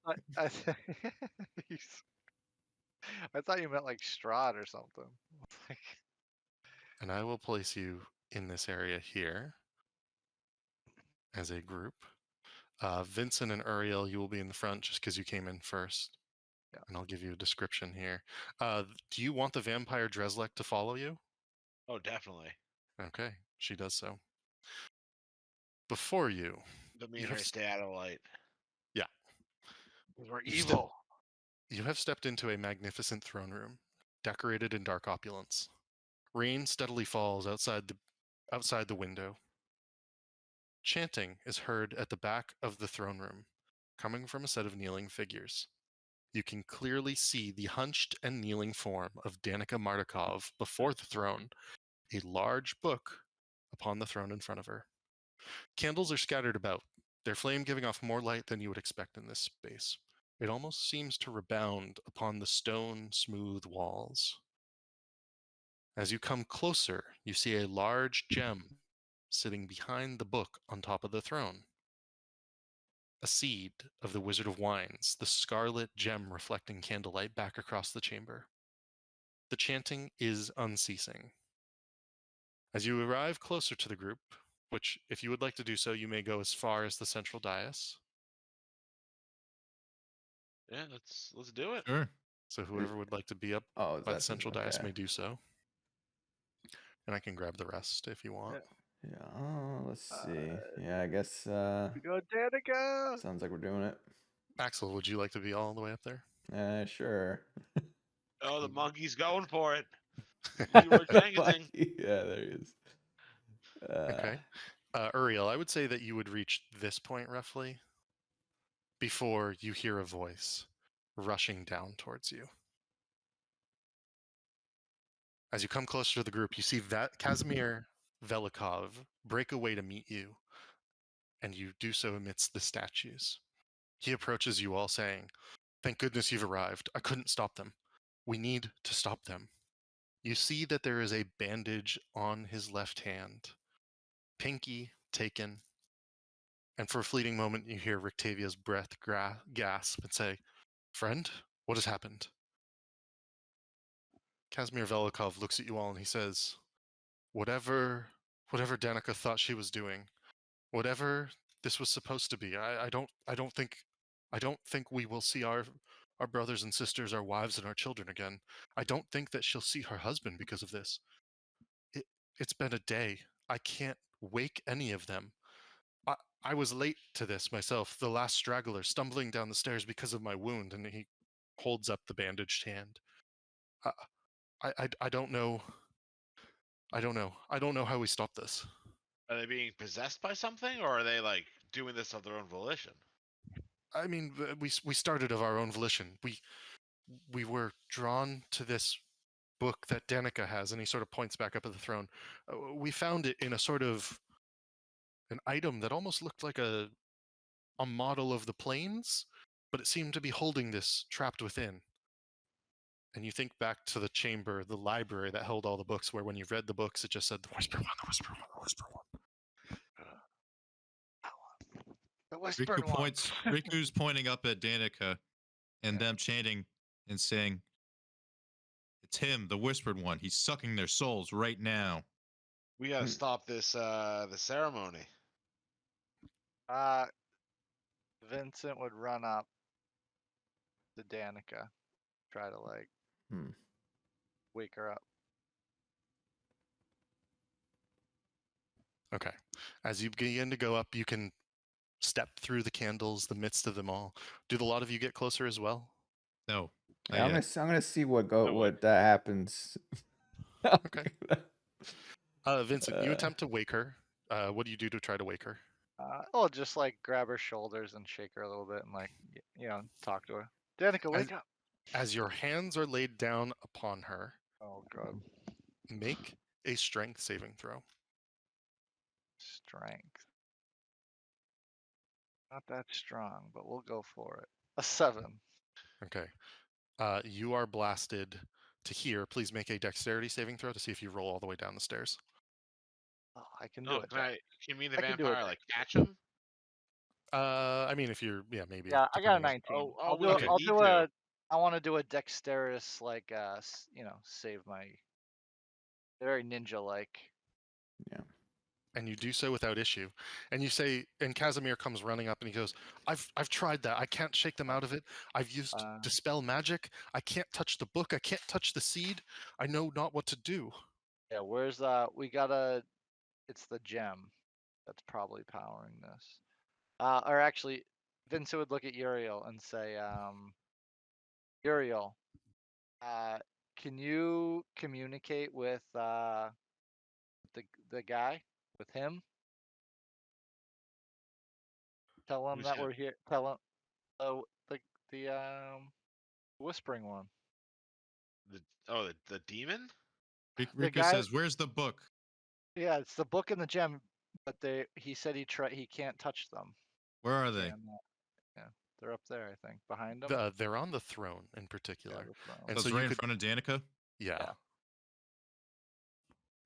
S3: he's- I thought you meant like Strahd or something. Like,
S2: And I will place you in this area here as a group. Vincent and Uriel, you will be in the front just because you came in first.
S3: Yeah.
S2: And I'll give you a description here. Do you want the vampire Dreslek to follow you?
S4: Oh, definitely.
S2: Okay, she does so. Before you,
S4: But me
S2: You
S4: and her
S2: have s-
S4: stay out of light.
S2: Yeah.
S4: 'Cause we're
S2: You step-
S4: evil.
S2: you have stepped into a magnificent throne room, decorated in dark opulence. Rain steadily falls outside the window. Chanting is heard at the back of the throne room, coming from a set of kneeling figures. You can clearly see the hunched and kneeling form of Danica Mardukov before the throne, a large book upon the throne in front of her. Candles are scattered about, their flame giving off more light than you would expect in this space. It almost seems to rebound upon the stone smooth walls. As you come closer, you see a large gem sitting behind the book on top of the throne. A seed of the Wizard of Wines, the scarlet gem reflecting candlelight back across the chamber. The chanting is unceasing. As you arrive closer to the group, which, if you would like to do so, you may go as far as the central dais.
S4: Yeah, let's do it.
S6: Sure.
S2: So whoever would like to be up
S5: Oh, is
S2: by the
S5: that
S2: central dais
S5: okay.
S2: may do so. And I can grab the rest if you want.
S5: Yeah. Let's see. Yeah, I guess.
S3: we go Danica.
S5: Sounds like we're doing it.
S2: Axel, would you like to be all the way up there?
S5: Sure.
S4: Oh, the monkey's going for it. Leroy Jenkins.
S5: Yeah, there he is.
S2: Okay. Uriel, I would say that you would reach this point roughly before you hear a voice rushing down towards you. As you come closer to the group, you see that Kazimir Velikov break away to meet you, and you do so amidst the statues. He approaches you all saying, "Thank goodness you've arrived. I couldn't stop them. We need to stop them." You see that there is a bandage on his left hand, pinky taken, and for a fleeting moment you hear Rictavia's breath gasp and say, "Friend, what has happened?" Kazimir Velikov looks at you all and he says, whatever Danica thought she was doing, whatever this was supposed to be, I don't think we will see our our brothers and sisters, our wives and our children again. I don't think that she'll see her husband because of this. It's been a day. I can't wake any of them. I was late to this myself, the last straggler, stumbling down the stairs because of my wound, and he holds up the bandaged hand. I don't know. I don't know. I don't know how we stop this.
S4: Are they being possessed by something, or are they like doing this of their own volition?
S2: I mean, we started of our own volition. We were drawn to this book that Danica has, and he sort of points back up at the throne. We found it in a sort of an item that almost looked like a model of the planes, but it seemed to be holding this trapped within. And you think back to the chamber, the library that held all the books, where when you read the books, it just said the whisper one, the whisper one, the whisper one.
S3: The whispered
S6: Riku
S3: one.
S6: points. Riku's pointing up at Danica, and them chanting and saying, "It's him, the whispered one. He's sucking their souls right now."
S4: We gotta
S5: Hmm.
S4: stop this the ceremony.
S3: Vincent would run up to Danica, try to like
S5: Hmm.
S3: wake her up.
S2: Okay. As you begin to go up, you can step through the candles, the midst of them all. Do the lot of you get closer as well?
S6: No.
S5: Yeah,
S6: not
S5: I'm
S6: yet.
S5: gonna see what
S4: I would.
S5: what happens.
S2: Okay. Vincent, you
S5: Uh,
S2: attempt to wake her. What do you do to try to wake her?
S3: I'll just like grab her shoulders and shake her a little bit and like talk to her. Danica, wake up.
S2: As your hands are laid down upon her,
S3: Oh god.
S2: make a strength saving throw.
S3: Strength. Not that strong, but we'll go for it. A 7.
S2: Okay. You are blasted to here. Please make a dexterity saving throw to see if you roll all the way down the stairs.
S3: Oh, I can do
S4: Oh,
S3: it.
S4: can you mean the
S3: I can do it.
S4: vampire like catch him?
S2: I mean, if you're, maybe.
S3: Yeah, I got a
S2: depending on-
S3: 19.
S4: Oh,
S3: I'll
S4: we
S3: do.
S4: don't
S3: I'll
S4: need
S3: do
S4: to.
S3: I want to do a dexterous like save my very ninja like.
S2: And you do so without issue. And you say, and Casimir comes running up and he goes, I've tried that. I can't shake them out of it. I've used dispel magic. I can't touch the book. I can't touch the seed. I know not what to do.
S3: Yeah, where's we gotta it's the gem that's probably powering this. Or actually Vincent would look at Uriel and say, Uriel, can you communicate with the guy, with him? Tell him
S4: Who's
S3: that
S4: him?
S3: we're here. Tell him the whispering one.
S4: The demon?
S3: The
S6: Riku
S3: guy-
S6: says, "Where's the book?"
S3: Yeah, it's the book and the gem, but he said he can't touch them.
S6: Where are they?
S3: And, yeah, they're up there, I think, behind him.
S2: They're on the throne in particular.
S3: the throne.
S2: And
S6: So
S2: so
S6: it's
S2: you
S6: right in
S2: could,
S6: front of Danica.
S2: yeah.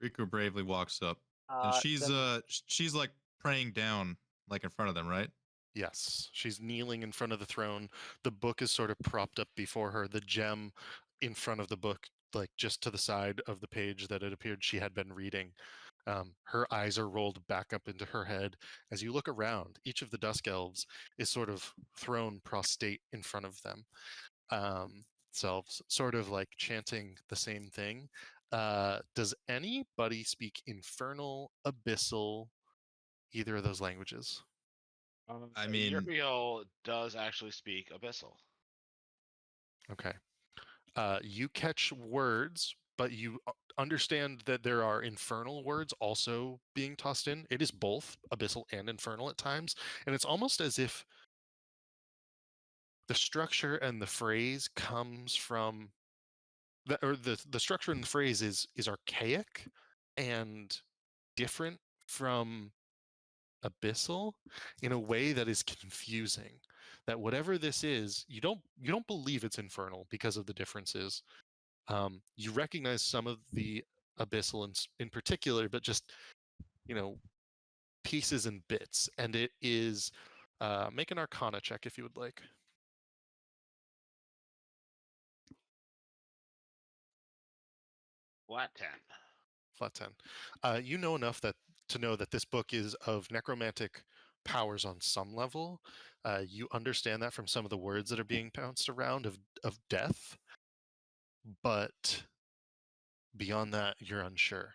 S6: Riku bravely walks up, and she's like praying down, like in front of them, right?
S2: Yes, she's kneeling in front of the throne. The book is sort of propped up before her, the gem in front of the book, like just to the side of the page that it appeared she had been reading. Her eyes are rolled back up into her head. As you look around, each of the Dusk Elves is sort of thrown prostrate in front of them. Selves, sort of like chanting the same thing. Does anybody speak Infernal, Abyssal, either of those languages?
S6: I mean,
S4: Uriel does actually speak Abyssal.
S2: Okay. You catch words, but you understand that there are infernal words also being tossed in. It is both abyssal and infernal at times, and it's almost as if the structure and the phrase comes from the structure and the phrase is archaic and different from abyssal in a way that is confusing. That whatever this is, you don't believe it's infernal because of the differences. You recognize some of the abyssal in particular, but just pieces and bits. And it is make an Arcana check if you would like.
S4: Flat 10.
S2: Flat 10. You know enough to know that this book is of necromantic powers on some level. You understand that from some of the words that are being bounced around of death, but beyond that, you're unsure.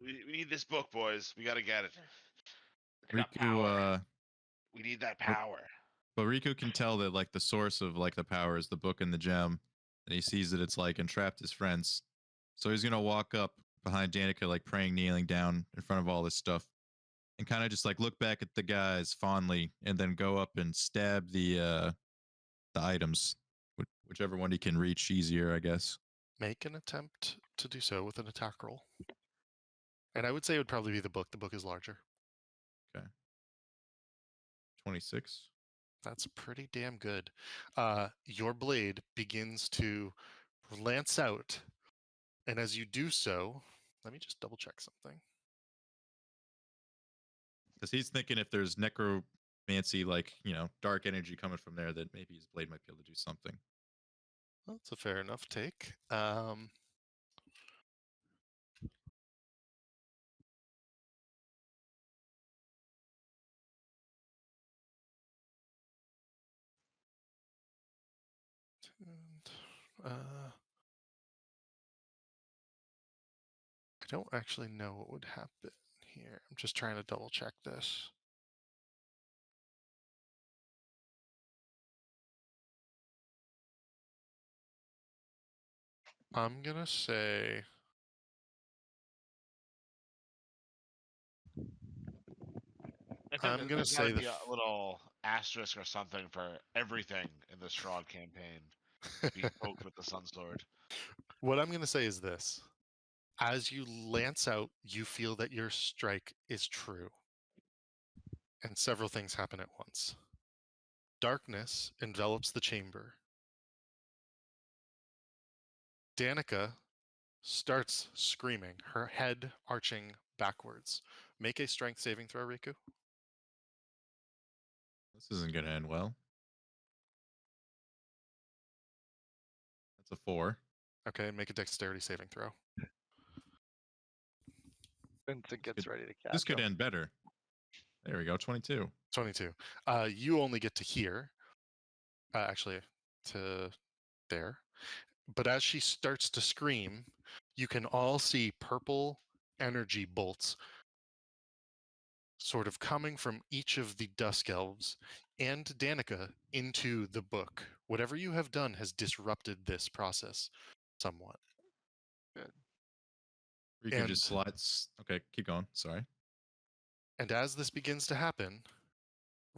S4: We need this book, boys. We gotta get it. It's got
S6: Riku,
S4: power. We need that power.
S6: but Riku can tell that like the source of like the power is the book and the gem, and he sees that it's like entrapped his friends. So he's gonna walk up behind Danica, like praying, kneeling down in front of all this stuff, and kind of just like look back at the guys fondly, and then go up and stab the items, whichever one he can reach easier, I guess.
S2: Make an attempt to do so with an attack roll. And I would say it would probably be the book. The book is larger.
S6: 26.
S2: That's pretty damn good. Your blade begins to lance out, and as you do so, let me just double check something.
S6: Because he's thinking if there's necromancy, like, dark energy coming from there, that maybe his blade might be able to do something.
S2: That's a fair enough take. And, I don't actually know what would happen here. I'm just trying to double check this. I'm gonna say
S4: I think
S2: I'm gonna
S4: there's gotta
S2: say the
S4: be a little asterisk or something for everything in the Strahd campaign being poked with the Sun Sword.
S2: what I'm gonna say is this. As you lance out, you feel that your strike is true. And several things happen at once. Darkness envelops the chamber. Danica starts screaming, her head arching backwards. Make a strength saving throw, Riku.
S6: This isn't going to end well. That's a 4.
S2: Okay, make a dexterity saving throw.
S3: Vincent gets ready to catch
S6: This could
S3: him.
S6: end better. There we go, 22.
S2: 22. You only get to hear, actually, to there. But as she starts to scream, you can all see purple energy bolts sort of coming from each of the Dusk Elves and Danica into the book. Whatever you have done has disrupted this process somewhat.
S6: Riku
S2: And-
S6: just slides. Okay, keep going. Sorry.
S2: And as this begins to happen,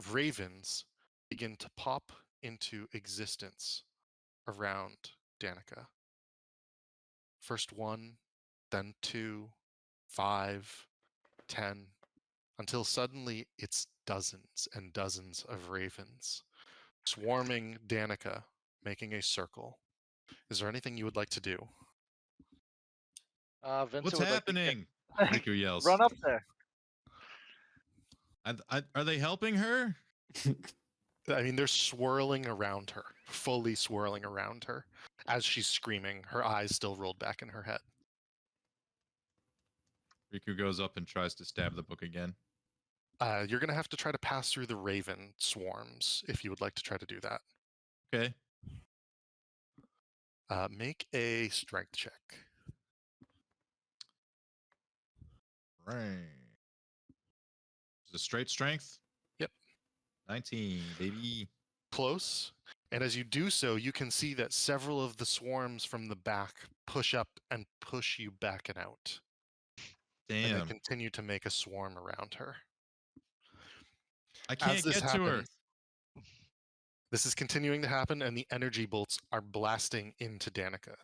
S2: ravens begin to pop into existence around Danica. First 1, then 2, 5, 10, until suddenly it's dozens and dozens of ravens swarming Danica, making a circle. Is there anything you would like to do?
S3: Vincent
S6: What's
S3: would
S6: happening?
S3: Like to
S6: Riku yells.
S3: run up there.
S6: Are they helping her?
S2: I mean, they're swirling around her, fully swirling around her as she's screaming, her eyes still rolled back in her head.
S6: Riku goes up and tries to stab the book again.
S2: You're going to have to try to pass through the raven swarms if you would like to try to do that.
S6: Okay.
S2: Make a strength check.
S6: Right. Is it straight strength?
S2: Yep.
S6: 19, baby.
S2: Close. And as you do so, you can see that several of the swarms from the back push up and push you back and out. And they
S6: Damn.
S2: continue to make a swarm around her.
S6: I can't
S2: this
S6: get to her.
S2: happens, this is continuing to happen, and the energy bolts are blasting into Danica,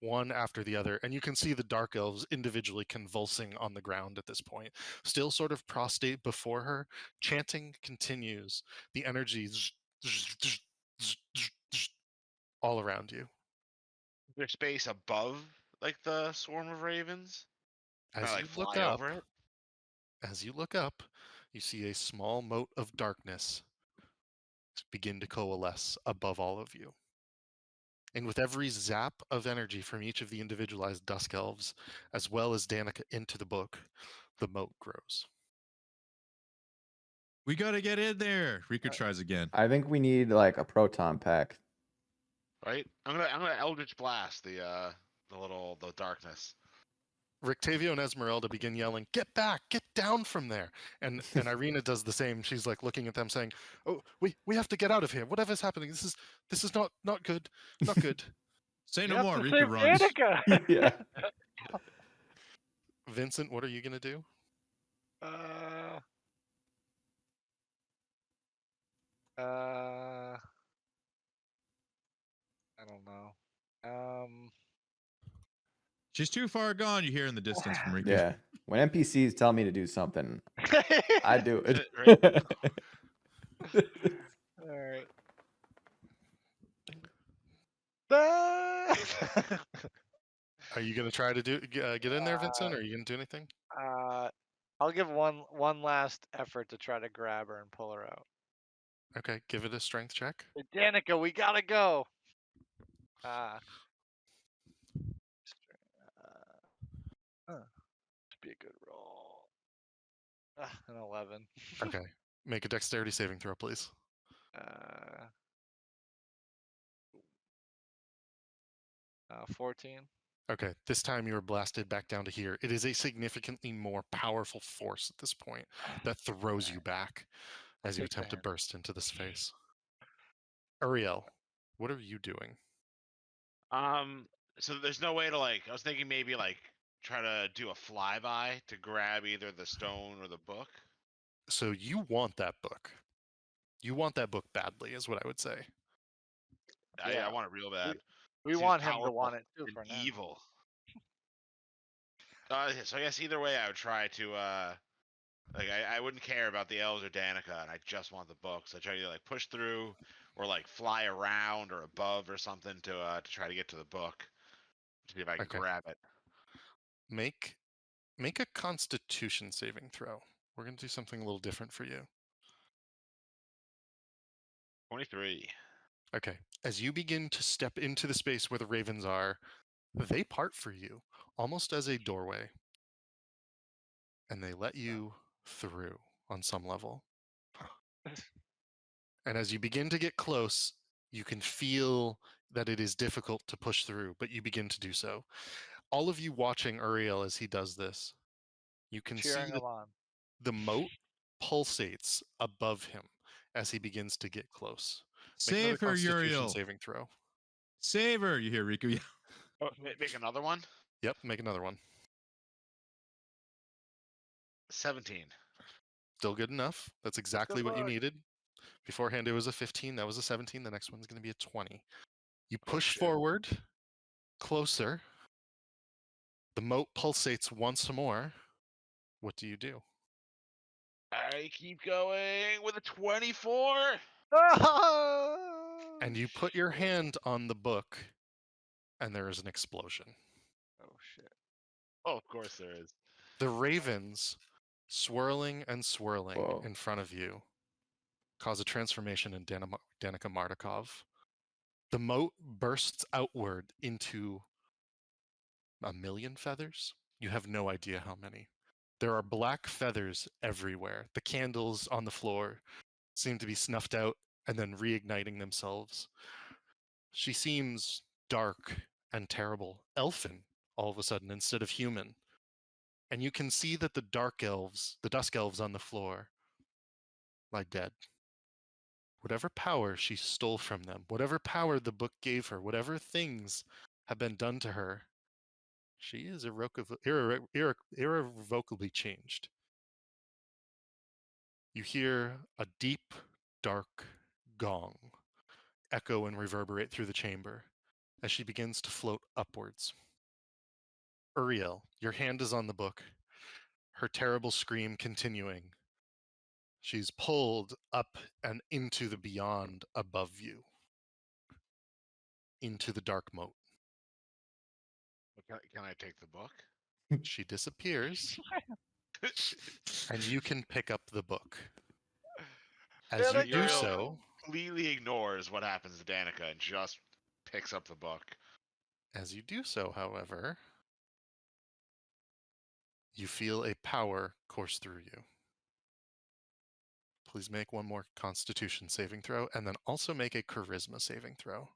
S2: one after the other. And you can see the Dark Elves individually convulsing on the ground at this point, still sort of prostrate before her. Chanting continues. The energy all around you.
S4: Is there space above like the swarm of ravens? Can
S2: As
S4: I
S2: you
S4: like
S2: look
S4: fly
S2: up,
S4: over it?
S2: as you look up, you see a small mote of darkness begin to coalesce above all of you. And with every zap of energy from each of the individualized Dusk Elves, as well as Danica into the book, the moat grows.
S6: We gotta get in there. Riku tries again.
S5: I think we need like a proton pack.
S4: Right? I'm gonna Eldritch Blast the darkness.
S2: Rictavio and Esmeralda begin yelling, "Get back! Get down from there!" And Irina does the same. She's like looking at them, saying, "Oh, we have to get out of here. Whatever's happening, this is not good, not good."
S6: Say
S3: You
S6: no
S3: have
S6: more.
S3: to
S6: Riku
S3: save
S6: runs.
S3: Danica!
S5: Yeah.
S2: Vincent, what are you gonna do?
S3: Uh, I don't know.
S6: She's too far gone. You hear in the distance from Riku.
S5: Yeah. When NPCs tell me to do something, I do it.
S4: Right?
S3: All right. Ah!
S2: Are you gonna try to get in there, Vincent? Or are you gonna do anything?
S3: I'll give one last effort to try to grab her and pull her out.
S2: Okay, give it a strength check.
S3: Hey, Danica, we gotta go. Ah. Be a good roll. An 11.
S2: Okay, make a dexterity saving throw, please.
S3: 14.
S2: Okay, this time you are blasted back down to here. It is a significantly more powerful force at this point that throws you back as you
S3: take the
S2: attempt to
S3: hint.
S2: burst into the space. Uriel, what are you doing?
S4: So there's no way to like. I was thinking maybe like try to do a flyby to grab either the stone or the book.
S2: So you want that book. You want that book badly, is what I would say.
S3: Yeah.
S4: I want it real bad.
S3: We
S4: Seems
S3: want him to
S4: powerful
S3: want it too
S4: and
S3: for now.
S4: evil. So I guess either way, I would try to like I wouldn't care about the elves or Danica, and I just want the book. So I try to like push through or like fly around or above or something to try to get to the book. See if I can
S2: Okay.
S4: grab it.
S2: Make a Constitution saving throw. We're gonna do something a little different for you.
S4: 23.
S2: Okay. As you begin to step into the space where the ravens are, they part for you, almost as a doorway, and they let you through on some level. And as you begin to get close, you can feel that it is difficult to push through, but you begin to do so. All of you watching Uriel as he does this, you can see
S3: Cheering
S2: that
S3: him on.
S2: the moat pulsates above him as he begins to get close. Make another
S6: Save her,
S2: Constitution
S6: Uriel.
S2: saving throw.
S6: Save her. You hear Riku.
S4: Oh, make another one.
S2: Yep, make another one.
S4: 17.
S2: Still good enough. That's exactly what you
S3: luck.
S2: needed. Beforehand, it was a 15. That was a 17. The next one's going to be a 20. You
S4: Oh,
S2: push
S4: shit.
S2: forward, closer. The moat pulsates once more. What do you do?
S4: I keep going with a 24.
S2: And you put your hand on the book, and there is an explosion.
S3: Oh shit.
S4: Oh, of course there is.
S2: The ravens, swirling and swirling
S5: Whoa.
S2: in front of you, cause a transformation in Danica Mardukov. The moat bursts outward into 1,000,000 feathers. You have no idea how many. There are black feathers everywhere. The candles on the floor seem to be snuffed out and then reigniting themselves. She seems dark and terrible, elfin all of a sudden instead of human. And you can see that the dusk elves on the floor lie dead. Whatever power she stole from them, whatever power the book gave her, whatever things have been done to her, she is irrevocably changed. You hear a deep, dark gong echo and reverberate through the chamber as she begins to float upwards. Uriel, your hand is on the book, her terrible scream continuing. She's pulled up and into the beyond above you, into the dark moat.
S4: Can I take the book?
S2: She disappears, and you can pick up the book. As you do
S4: Uriel
S2: so,
S4: completely ignores what happens to Danica and just picks up the book.
S2: however, you feel a power course through you, please make one more Constitution saving throw, and then also make a Charisma saving throw.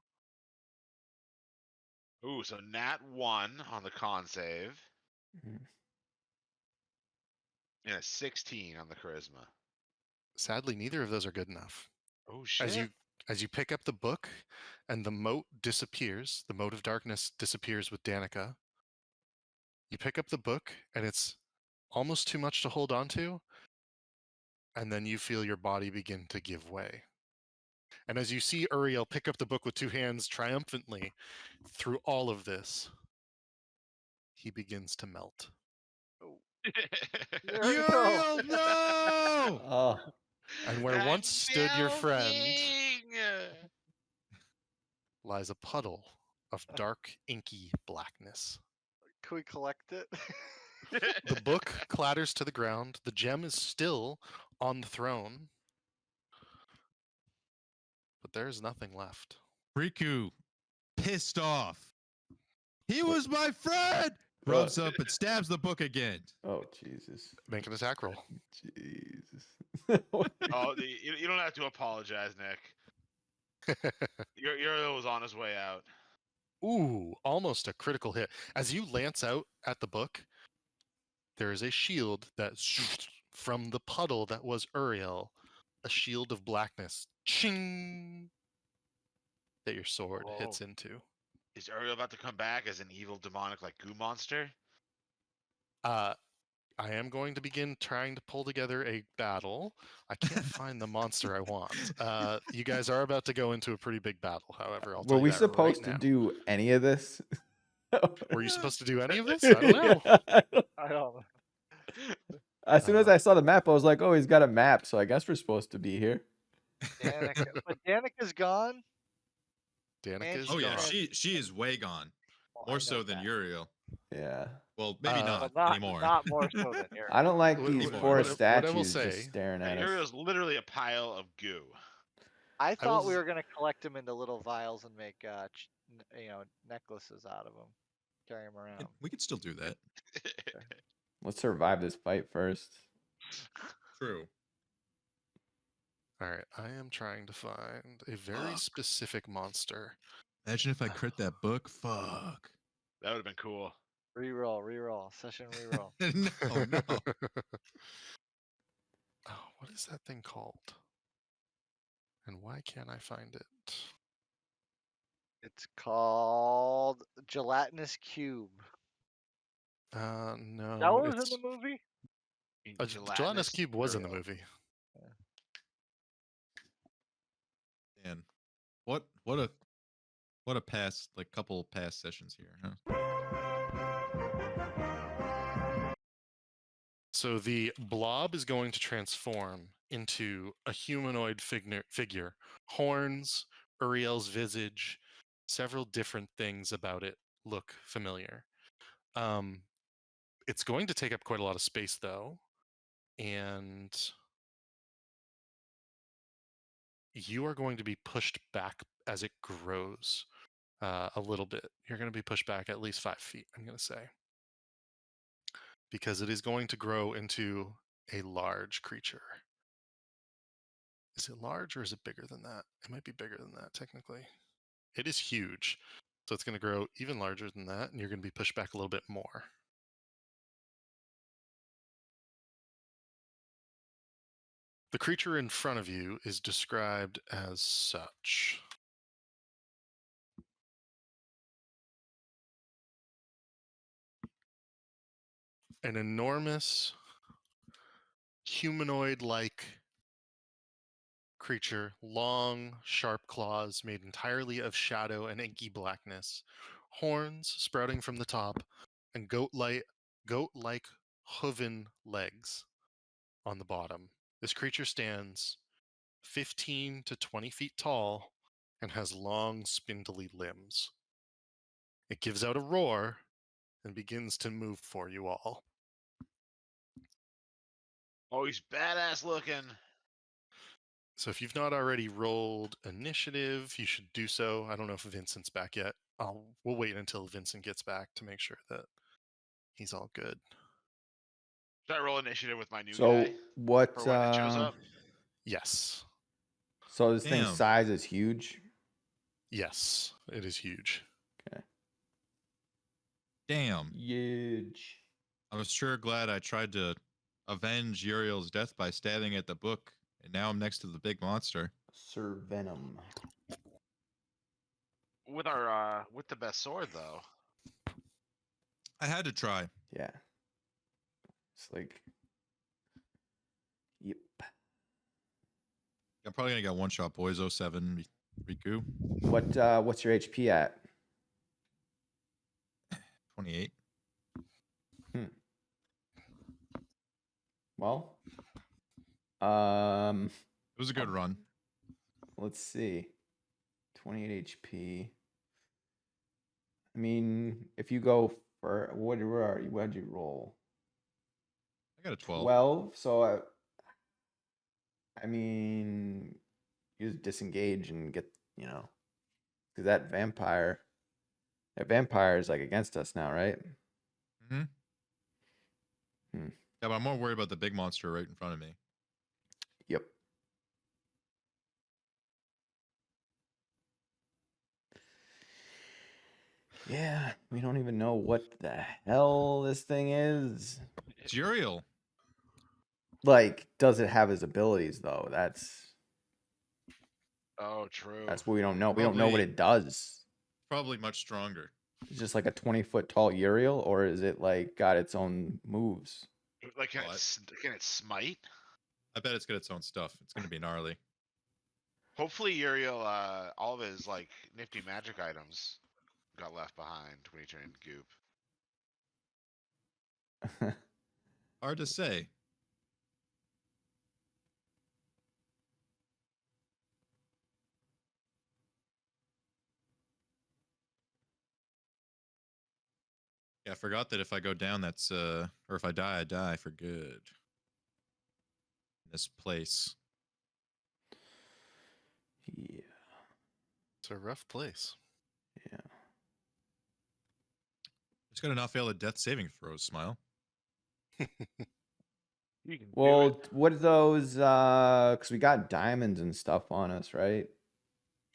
S4: Ooh, so nat 1 on the con save.
S5: Mhm.
S4: And a 16 on the charisma.
S2: Sadly, neither of those are good enough.
S4: Oh shit.
S2: As you pick up the book, and the moat disappears, the moat of darkness disappears with Danica. You pick up the book, and it's almost too much to hold on to, and then you feel your body begin to give way. And as you see Uriel pick up the book with two hands triumphantly through all of this, he begins to melt.
S6: Uriel, no!
S5: Oh,
S2: And where
S4: I'm
S2: once stood your friend
S4: melting!
S2: lies a puddle of dark, inky blackness.
S3: Can we collect it?
S2: The book clatters to the ground. The gem is still on the throne, but there's nothing left.
S6: Riku, pissed off. He was my friend! Rubs up and stabs the book again.
S5: oh, Jesus.
S2: Make an attack roll.
S5: Jesus.
S4: Oh, you don't have to apologize, Nick. Uriel was on his way out.
S2: Ooh, almost a critical hit. As you lance out at the book, there is a shield that from the puddle that was Uriel, a shield of blackness, ching, that your sword hits into.
S4: Is Uriel about to come back as an evil demonic like goo monster?
S2: I am going to begin trying to pull together a battle. I can't find the monster I want. You guys are about to go into a pretty big battle, however. I'll tell
S5: Were
S2: you
S5: we
S2: that
S5: supposed
S2: right
S5: to
S2: now.
S5: do any of this?
S2: Were you supposed to do any of this? I don't know.
S3: I don't know.
S5: As soon as I saw the map, I was like, oh, he's got a map, so I guess we're supposed to be here.
S3: Danica. But Danica's gone.
S2: Danica's
S6: Oh yeah,
S2: gone.
S6: she is way gone.
S3: Well, I
S6: More
S3: know
S6: so than
S3: that.
S6: Uriel.
S5: Yeah.
S6: Well, maybe
S2: Well,
S6: not anymore.
S3: Not more so than yours.
S5: I don't like
S2: What-
S5: these
S2: what-
S5: four
S2: what I will
S5: statues
S2: say-
S5: just staring at us.
S4: Uriel's literally a pile of goo.
S3: I thought we
S2: was-
S3: were gonna collect them into little vials and make necklaces out of them, carry them around.
S6: We could still do that.
S5: Let's survive this fight first.
S6: True.
S2: All right, I am trying to find a very
S6: Fuck.
S2: specific monster.
S6: Imagine if I crit that book. Fuck.
S4: That would have been cool.
S3: Reroll, session reroll.
S6: no.
S2: Oh, what is that thing called? And why can't I find it?
S3: It's called Gelatinous Cube.
S2: No.
S3: That was
S2: it's-
S3: in the movie?
S2: Gelatinous Cube was in the
S4: Uriel.
S2: movie.
S6: Man, what a past couple past sessions here, huh?
S2: So the blob is going to transform into a humanoid figure. Horns, Uriel's visage, several different things about it look familiar. It's going to take up quite a lot of space though, and you are going to be pushed back as it grows a little bit. You're going to be pushed back at least 5 feet, I'm going to say. Because it is going to grow into a large creature. Is it large or is it bigger than that? It might be bigger than that, technically. It is huge. So it's going to grow even larger than that, and you're going to be pushed back a little bit more. The creature in front of you is described as such. An enormous humanoid-like creature, long, sharp claws made entirely of shadow and inky blackness, horns sprouting from the top, and goat-like hooven legs on the bottom. This creature stands 15 to 20 feet tall and has long, spindly limbs. It gives out a roar and begins to move for you all.
S4: Oh, he's badass looking.
S2: So if you've not already rolled initiative, you should do so. I don't know if Vincent's back yet. We'll wait until Vincent gets back to make sure that he's all good.
S4: Should I roll initiative with my new
S5: So
S4: guy
S5: what?
S4: for when it shows up?
S2: Yes.
S5: So this thing's
S6: Damn.
S5: size is huge.
S2: Yes, it is huge.
S6: Damn.
S5: Huge.
S6: I was sure glad I tried to avenge Uriel's death by stabbing at the book, and now I'm next to the big monster.
S5: Sir Venom.
S4: With our with the best sword though.
S6: I had to try.
S5: Yeah. It's like. Yep.
S6: I'm probably gonna get one shot, boys. 07 Riku.
S5: What's your HP at?
S6: 28.
S5: Well.
S6: It was a good run.
S5: Let's see. 28 HP. I mean, if you go for where are you? What'd you roll?
S6: I got a 12.
S5: 12. So I mean, you just disengage and get, because that vampire is like against us now, right?
S6: Mm-hmm.
S5: Hmm.
S6: Yeah, but I'm more worried about the big monster right in front of me.
S5: Yep. Yeah, we don't even know what the hell this thing is.
S6: It's Uriel.
S5: Like, does it have his abilities though? That's
S4: Oh, true.
S5: what we don't know. We don't know what
S6: Probably-
S5: it does.
S6: Probably much stronger.
S5: It's just like a 20-foot tall Uriel, or is it like got its own moves?
S4: Like can,
S6: What?
S4: can it smite?
S6: I bet it's got its own stuff. It's gonna be gnarly.
S4: Hopefully Uriel, all of his like nifty magic items got left behind when he turned goop.
S6: Hard to say. Yeah, I forgot that if I go down, that's or if I die for good. In this place.
S5: Yeah.
S2: It's a rough place.
S5: Yeah.
S6: Just gotta not fail at death saving throws, Smile.
S4: You can do it.
S5: Well, what are those? Because we got diamonds and stuff on us, right?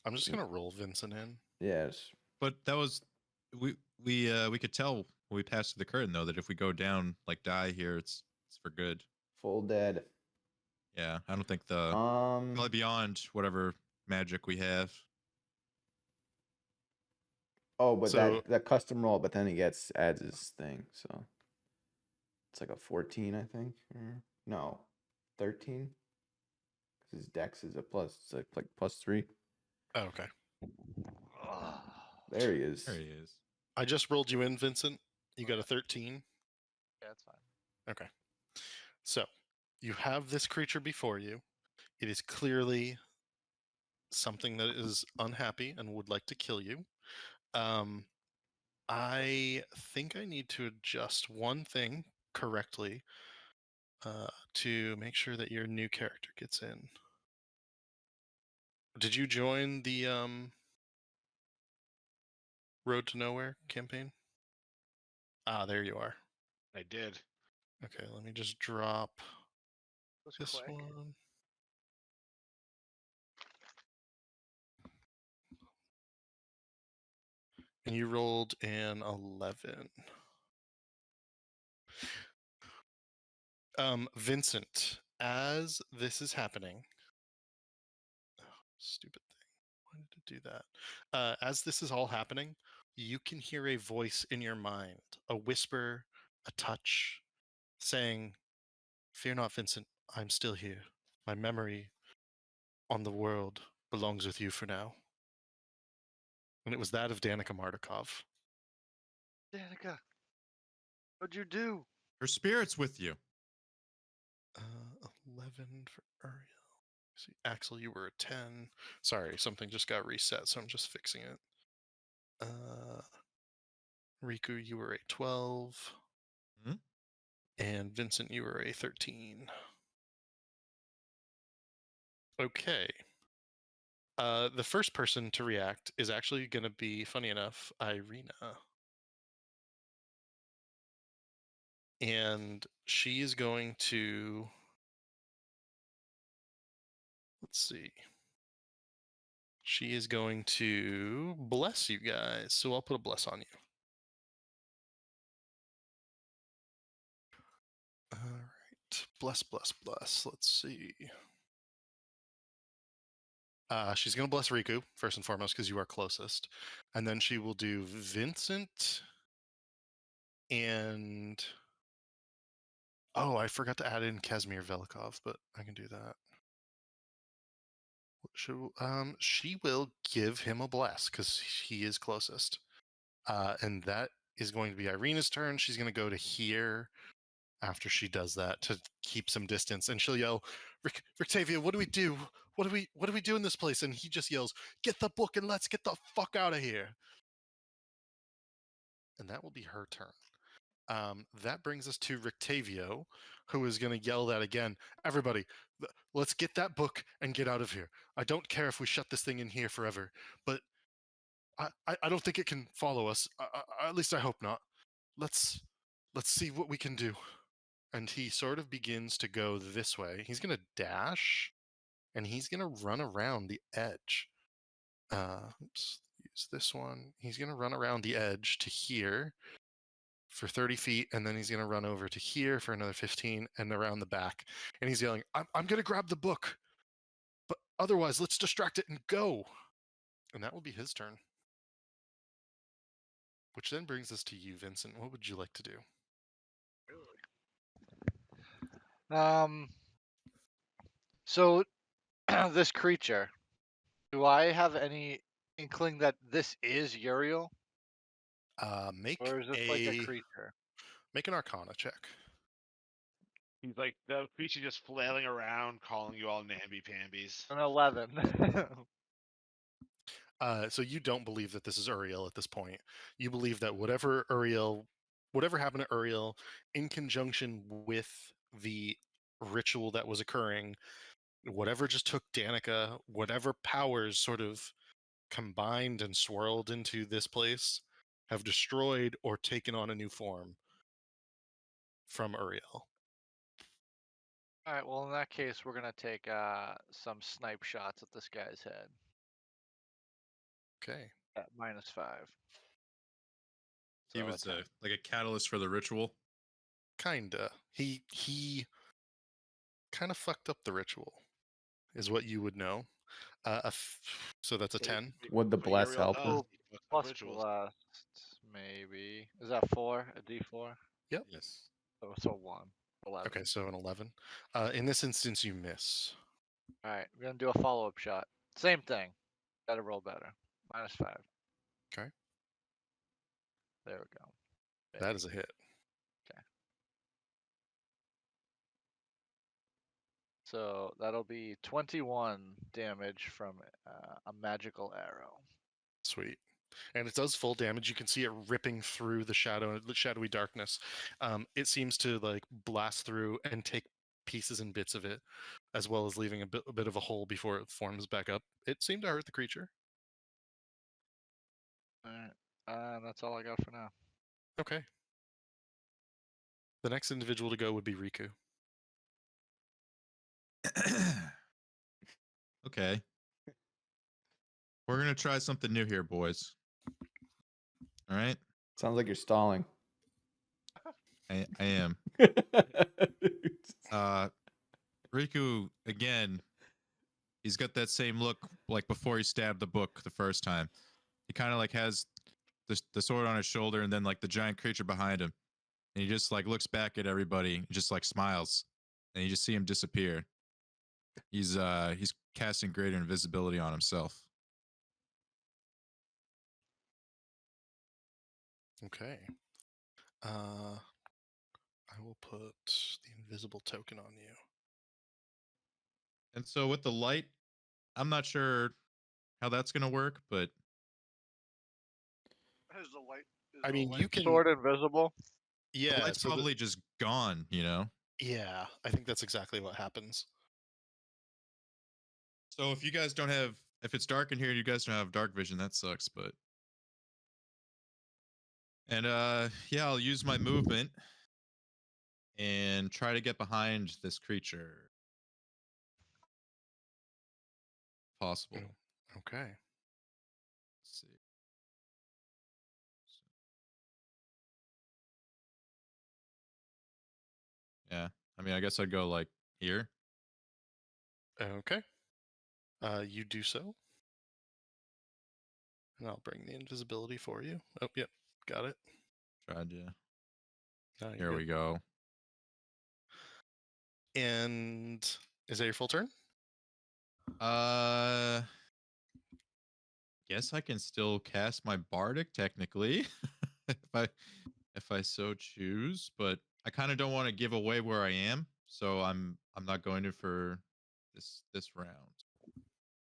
S2: I'm just gonna roll Vincent in.
S5: Yes.
S6: But that was we could tell when we passed through the curtain though that if we go down, like die here, it's for good.
S5: Full dead.
S6: Yeah, I don't think the probably beyond whatever magic we have.
S5: Oh, but
S2: So-
S5: that custom roll, but then he adds his thing, so it's like a 14, I think. Or, no, 13. Because his dex is a plus, it's like +3.
S2: Oh, okay.
S5: There he is.
S6: There he is.
S2: I just rolled you in, Vincent. You got a 13.
S3: Yeah, that's fine.
S2: Okay. So you have this creature before you. It is clearly something that is unhappy and would like to kill you. I think I need to adjust one thing correctly to make sure that your new character gets in. Did you join the Road to Nowhere campaign? Ah, there you are.
S4: I did.
S2: Okay, let me just drop
S3: That was
S2: this
S3: quick.
S2: one. And you rolled an 11. Vincent, as this is happening, stupid thing. Why did it do that? As this is all happening, you can hear a voice in your mind, a whisper, a touch, saying, "Fear not, Vincent. I'm still here. My memory on the world belongs with you for now." And it was that of Danica Mardukov.
S3: Danica, what'd you do?
S6: Her spirit's with you.
S2: 11 for Uriel. See, Axel, you were a 10. Sorry, something just got reset, so I'm just fixing it. Riku, you were a 12.
S6: Hmm?
S2: And Vincent, you were a 13. Okay. The first person to react is actually going to be, funny enough, Irina. And she is going to Let's see. She is going to bless you guys, so I'll put a bless on you. All right, bless, bless, bless. Let's see. She's going to bless Riku, first and foremost, because you are closest. And then she will do Vincent and... Oh, I forgot to add in Kazmir Velikov, but I can do that. She will give him a bless, because he is closest. And that is going to be Irina's turn. She's going to go to here after she does that to keep some distance. And she'll yell, Rictavio, what do we do? What do we do in this place? And he just yells, get the book and let's get the fuck out of here. And that will be her turn. That brings us to Rictavio, who is going to yell that again. Everybody, let's get that book and get out of here. I don't care if we shut this thing in here forever, but I don't think it can follow us. At least I hope not. Let's see what we can do. And he sort of begins to go this way. He's going to dash, and he's going to run around the edge. Oops, use this one. He's going to run around the edge to here for 30 feet, and then he's going to run over to here for another 15 and around the back. And he's yelling, I'm going to grab the book, but otherwise let's distract it and go. And that will be his turn. Which then brings us to you, Vincent. What would you like to do?
S3: So this creature, do I have any inkling that this is Uriel,
S2: Make
S3: or is this like a creature?
S2: Make an Arcana check.
S4: He's like the creature just flailing around, calling you all namby-pambies.
S3: An 11.
S2: So you don't believe that this is Uriel at this point. You believe that whatever happened to Uriel, in conjunction with the ritual that was occurring, whatever just took Danica, whatever powers sort of combined and swirled into this place, have destroyed or taken on a new form from Uriel.
S3: All right. Well, in that case, we're gonna take some snipe shots at this guy's head
S2: Okay.
S3: at -5.
S6: He
S3: So
S6: was
S3: that's
S6: like a catalyst for the ritual.
S2: Kinda. He kind of fucked up the ritual, is what you would know. So that's a 10.
S5: Would the
S4: What
S5: bless
S4: Uriel
S5: help
S4: does,
S5: him?
S4: he fucks up
S3: plus
S4: rituals.
S3: blast, maybe. Is that 4? A D4?
S6: Yes.
S3: So 1. 11.
S2: Okay, so an 11. In this instance, you miss.
S3: All right. We're gonna do a follow-up shot. Same thing. Gotta roll better. -5.
S2: Okay.
S3: There we go.
S2: That is a hit.
S3: So that'll be 21 damage from a magical arrow.
S2: Sweet. And it does full damage. You can see it ripping through the shadowy darkness. It seems to like blast through and take pieces and bits of it, as well as leaving a bit of a hole before it forms back up. It seemed to hurt the creature.
S3: All right. That's all I got for now.
S2: Okay. The next individual to go would be Riku.
S6: Okay. We're gonna try something new here, boys. All right.
S5: Sounds like you're stalling.
S6: I am. Riku again. He's got that same look like before he stabbed the book the first time. He kind of like has the sword on his shoulder and then like the giant creature behind him, and he just like looks back at everybody and just like smiles, and you just see him disappear. He's casting greater invisibility on himself.
S2: Okay. I will put the invisible token on you.
S6: And so with the light, I'm not sure how that's gonna work, but
S3: Is the light?
S2: I mean, you can.
S3: Sword invisible.
S6: the
S2: Yeah.
S6: light's probably just gone, you know?
S2: Yeah, I think that's exactly what happens.
S6: So if you guys don't have, if it's dark in here, you guys don't have dark vision, that sucks, but. And yeah, I'll use my movement and try to get behind this creature. possible.
S2: Okay.
S6: Let's see. Yeah. I mean, I guess I'd go like here.
S2: Okay. You do so. And I'll bring the invisibility for you. Oh, yep. Got it.
S6: Tried you.
S2: No, you're
S6: Here
S2: good.
S6: we go.
S2: And is that your full turn?
S6: Guess I can still cast my bardic technically, if I so choose, but I kind of don't want to give away where I am, so I'm not going to for this round.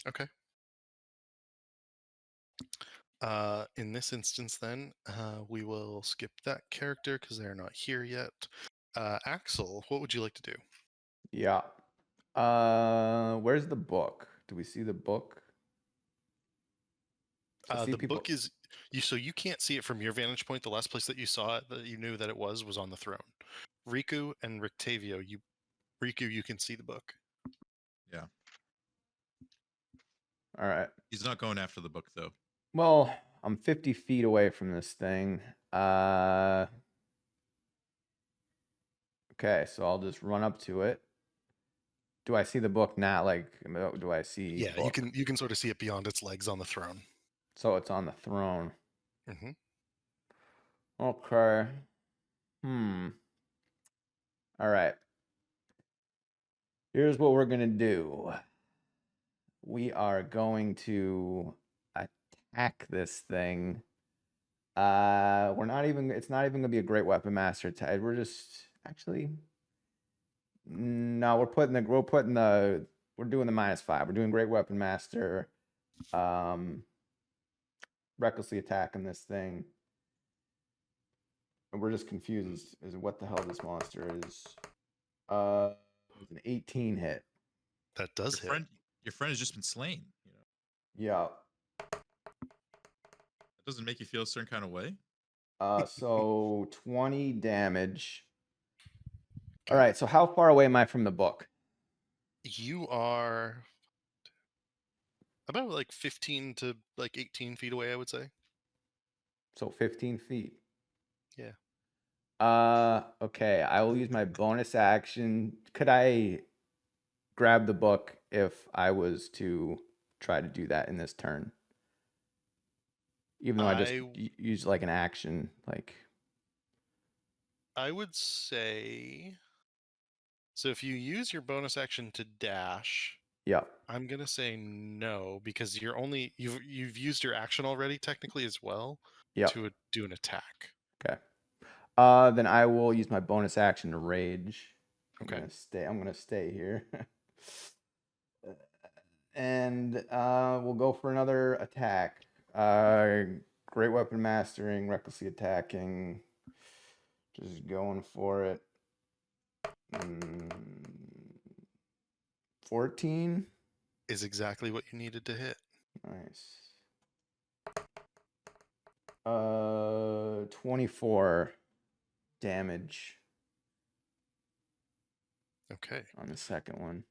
S2: Okay. In this instance, then, we will skip that character because they're not here yet. Axel, what would you like to do?
S5: Yeah. Where's the book? Do we see the book? I see
S2: The
S5: people.
S2: book is so you can't see it from your vantage point. The last place that you saw it, that you knew that it was on the throne. Riku and Rictavio, Riku, you can see the book.
S6: Yeah.
S5: All right.
S6: He's not going after the book though.
S5: Well, I'm 50 feet away from this thing. Okay, so I'll just run up to it. Do I see the book now? Like, do I see?
S2: Yeah,
S5: book?
S2: you can sort of see it beyond its legs on the throne.
S5: So it's on the throne.
S2: Mm-hmm.
S5: Okay. All right. Here's what we're gonna do. We are going to attack this thing. We're not even. It's not even gonna be a great weapon master attack. We're just actually. No, we're doing the -5. We're doing great weapon master. Recklessly attacking this thing. And we're just confused as what the hell this monster is. It's an 18 hit.
S2: That does hit.
S6: Your friend has just been slain. You know,
S5: Yeah.
S6: that doesn't make you feel a certain kind of way.
S5: So 20 damage.
S2: Okay.
S5: All right. So how far away am I from the book?
S2: You are about like 15 to like 18 feet away, I would say.
S5: So 15 feet.
S2: Yeah.
S5: Okay. I will use my bonus action. Could I grab the book if I was to try to do that in this turn? Even though I just use like an action, like.
S2: I would say. So if you use your bonus action to dash,
S5: Yeah.
S2: I'm gonna say no because you've used your action already technically as well
S5: Yeah.
S2: to do an attack.
S5: Okay. Then I will use my bonus action to rage.
S2: Okay.
S5: I'm gonna stay here. And we'll go for another attack. Great weapon mastering, recklessly attacking. Just going for it. 14
S2: is exactly what you needed to hit.
S5: Nice. 24 damage.
S2: Okay.
S5: On the second one.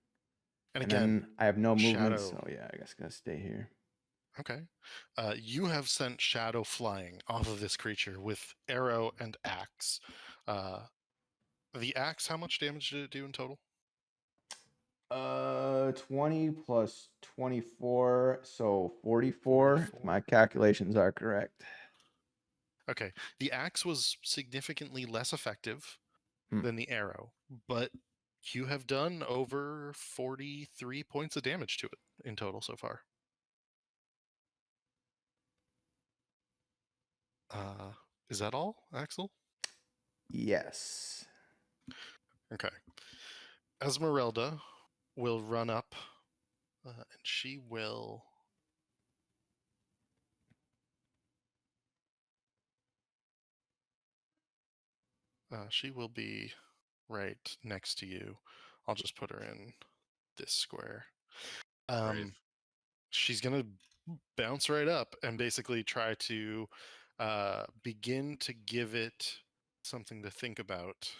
S2: And
S5: then
S2: again,
S5: I have no movement,
S2: Shadow.
S5: so yeah, I guess I gotta stay here.
S2: Okay. You have sent Shadow flying off of this creature with arrow and axe. The axe, how much damage did it do in total?
S5: 20 plus 24, so 44, if my calculations are correct.
S2: Okay. The axe was significantly less effective than the arrow, but you have done over 43 points of damage to it in total so far. Is that all, Axel?
S5: Yes.
S2: Okay. Esmeralda will run up, and she will. She will be right next to you. I'll just put her in this square. She's gonna bounce right up and basically try to begin to give it something to think about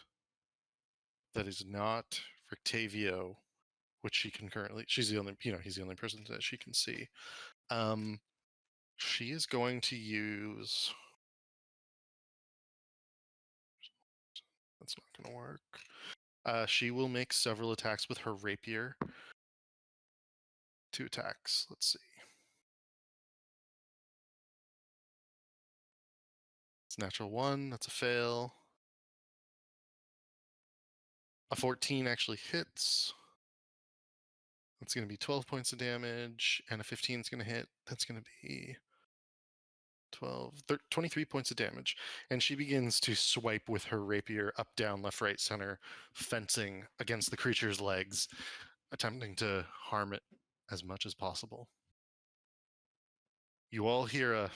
S2: that is not Rictavio which she can currently. She's the only, he's the only person that she can see. She is going to use. That's not going to work. She will make several attacks with her rapier. 2 attacks. Let's see. It's natural 1. That's a fail. A 14 actually hits. That's going to be 12 points of damage, and a 15 is going to hit. That's going to be 23 points of damage. And she begins to swipe with her rapier up, down, left, right, center, fencing against the creature's legs, attempting to harm it as much as possible. You all hear a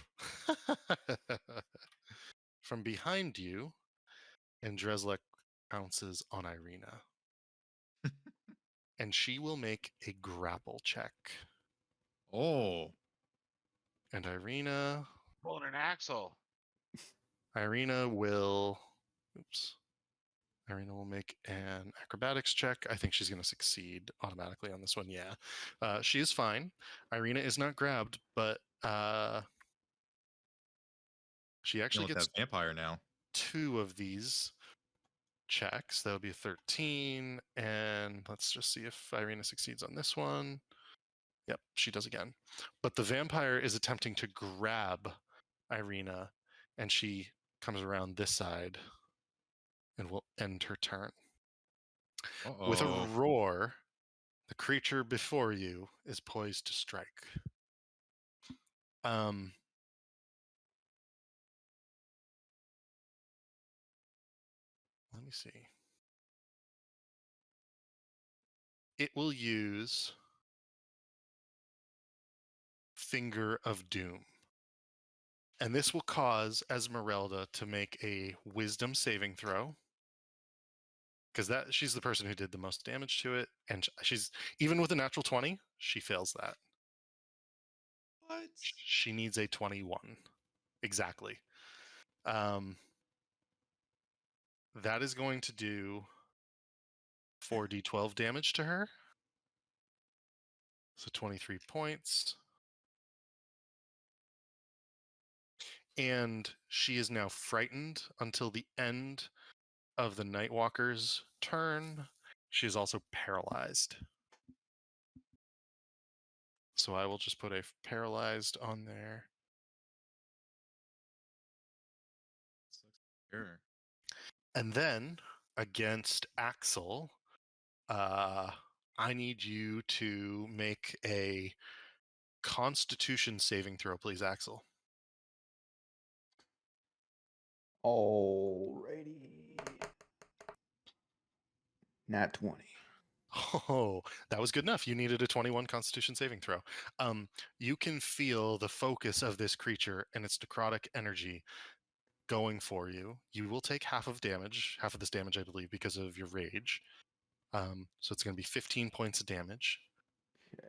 S2: from behind you, and Dreslek pounces on Irina. And she will make a grapple check.
S6: Oh.
S2: And Irina
S4: Pulling an axle.
S2: will. Oops. Irina will make an acrobatics check. I think she's going to succeed automatically on this one. Yeah. She is fine. Irina is not grabbed, but she actually
S6: Dealing with
S2: gets
S6: that vampire now.
S2: 2 of these checks. That would be a 13. And let's just see if Irina succeeds on this one. Yep, she does again. But the vampire is attempting to grab Irina, and she comes around this side and will end her turn.
S6: Uh-oh.
S2: With a roar, the creature before you is poised to strike. Let me see. It will use Finger of Doom. And this will cause Esmeralda to make a wisdom saving throw. Because she's the person who did the most damage to it. And she's, even with a natural 20, she fails that.
S6: What?
S2: She needs a 21. Exactly. That is going to do 4d12 damage to her. So 23 points. And she is now frightened until the end of the Nightwalker's turn. She is also paralyzed. So I will just put a paralyzed on there.
S6: Sure.
S2: And then against Axel, I need you to make a Constitution saving throw, please, Axel.
S5: Alrighty. Nat 20.
S2: Oh, that was good enough. You needed a 21 Constitution saving throw. You can feel the focus of this creature and its necrotic energy going for you. You will take half of this damage, I believe, because of your rage. So it's going to be 15 points of damage.
S5: Okay.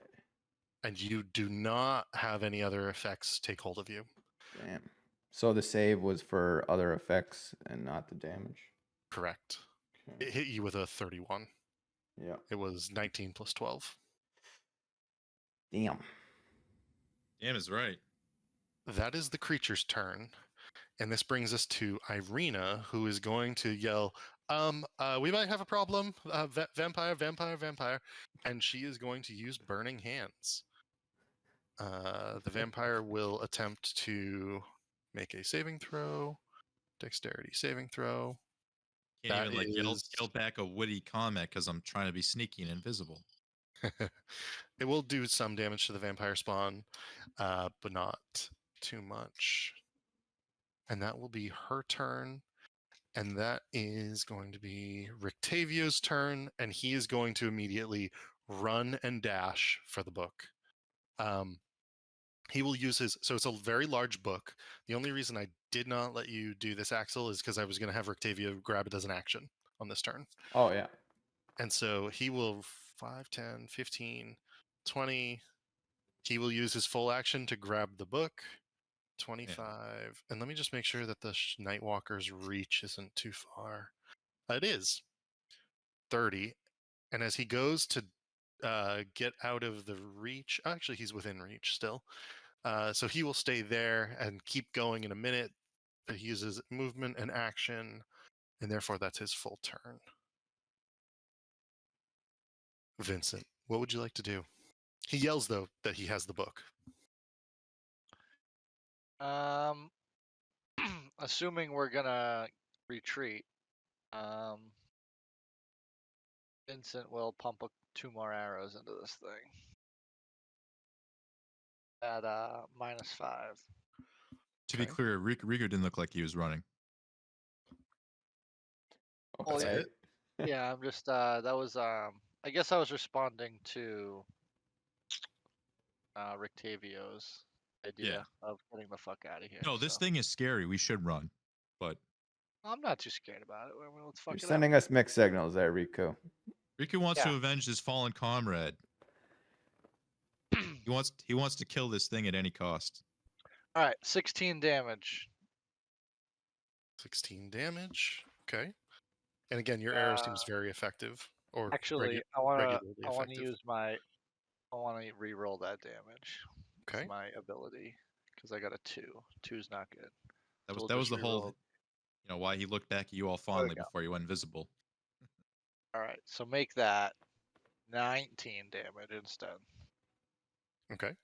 S2: And you do not have any other effects take hold of you.
S5: Damn. So the save was for other effects and not the damage.
S2: Correct.
S5: Okay.
S2: It hit you with a 31.
S5: Yeah.
S2: It was 19 plus 12.
S5: Damn.
S6: Damn is right.
S2: That is the creature's turn. And this brings us to Irina, who is going to yell, we might have a problem. Vampire, vampire, vampire. And she is going to use Burning Hands. The vampire will attempt to make a saving throw. Dexterity saving throw.
S6: Can't
S2: That
S6: even like
S2: is-
S6: yell back a witty comment because I'm trying to be sneaky and invisible.
S2: It will do some damage to the vampire spawn, but not too much. And that will be her turn. And that is going to be Rictavio's turn. And he is going to immediately run and dash for the book. He will use so it's a very large book. The only reason I did not let you do this, Axel, is because I was going to have Rictavio grab it as an action on this turn.
S5: Oh, yeah.
S2: And so he will 5, 10, 15, 20. He will use his full action to grab the book. 25. Yeah. And let me just make sure that the Nightwalker's reach isn't too far. It is 30. And as he goes to get out of the reach. Actually, he's within reach still. So he will stay there and keep going in a minute. But he uses movement and action, and therefore that's his full turn. Vincent, what would you like to do? He yells, though, that he has the book.
S3: Assuming we're gonna retreat, Vincent will pump 2 more arrows into this thing at -5.
S6: To be
S2: Okay.
S6: clear, Rico didn't look like he was running.
S3: Oh, yeah.
S5: Okay.
S3: Yeah, I'm just that was I guess I was responding to Rictavio's idea of getting the fuck out of here.
S6: No, this
S3: so.
S6: thing is scary. We should run. But
S3: I'm not too scared about it. I mean, let's fuck
S5: You're
S3: it
S5: sending us mixed signals there, Riku.
S6: Rico wants to
S3: Yeah.
S6: avenge his fallen comrade.
S3: up.
S6: He wants to kill this thing at any cost.
S3: All right, 16 damage.
S2: 16 damage. Okay. And again, your arrow seems very effective. Or
S3: Actually, I want
S2: regularly
S3: to
S2: effective.
S3: use my I want to re-roll that damage.
S2: Okay.
S3: It's my ability because I got a 2. 2's not good.
S6: That
S3: So
S6: was
S3: we'll
S6: that was
S3: just
S6: the whole,
S3: re-roll.
S6: why he looked back at you all
S3: we
S6: fondly
S3: go.
S6: before you went invisible.
S3: All right, so make that 19 damage instead.
S2: Okay.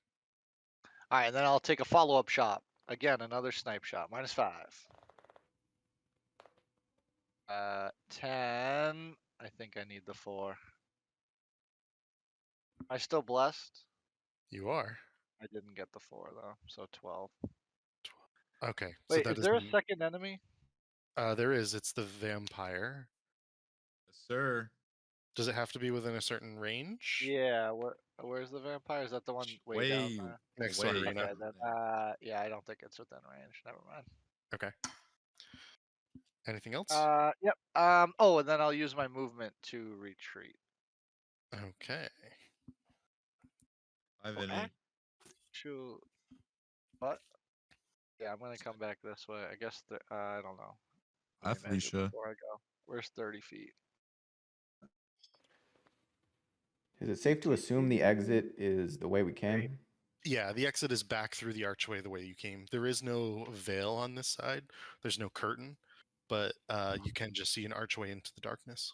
S3: All right, and then I'll take a follow-up shot. Again, another snipe shot. -5. 10. I think I need the 4. Am I still blessed?
S2: You are.
S3: I didn't get the 4 though, so 12.
S2: Okay.
S3: Wait,
S2: so
S3: is there a second enemy?
S2: There is. It's the vampire.
S6: Yes, sir.
S2: Does it have to be within a certain range?
S3: Yeah, where's the vampire? Is that the one way down
S6: Way
S3: there?
S2: Next to
S6: way
S2: Arena.
S3: Okay,
S6: down
S3: then,
S6: there.
S3: yeah, I don't think it's within range. Never mind.
S2: Okay. Anything else?
S3: Yep. Oh, and then I'll use my movement to retreat.
S2: Okay.
S6: I've
S3: Well,
S6: any.
S3: Shoot. What? Yeah, I'm gonna come back this way. I guess I don't know.
S6: Hi,
S3: Let me measure
S6: Felicia.
S3: before I go. Where's 30 feet?
S5: Is it safe to assume the exit is the way we came?
S2: Yeah, the exit is back through the archway the way you came. There is no veil on this side. There's no curtain, but you can just see an archway into the darkness.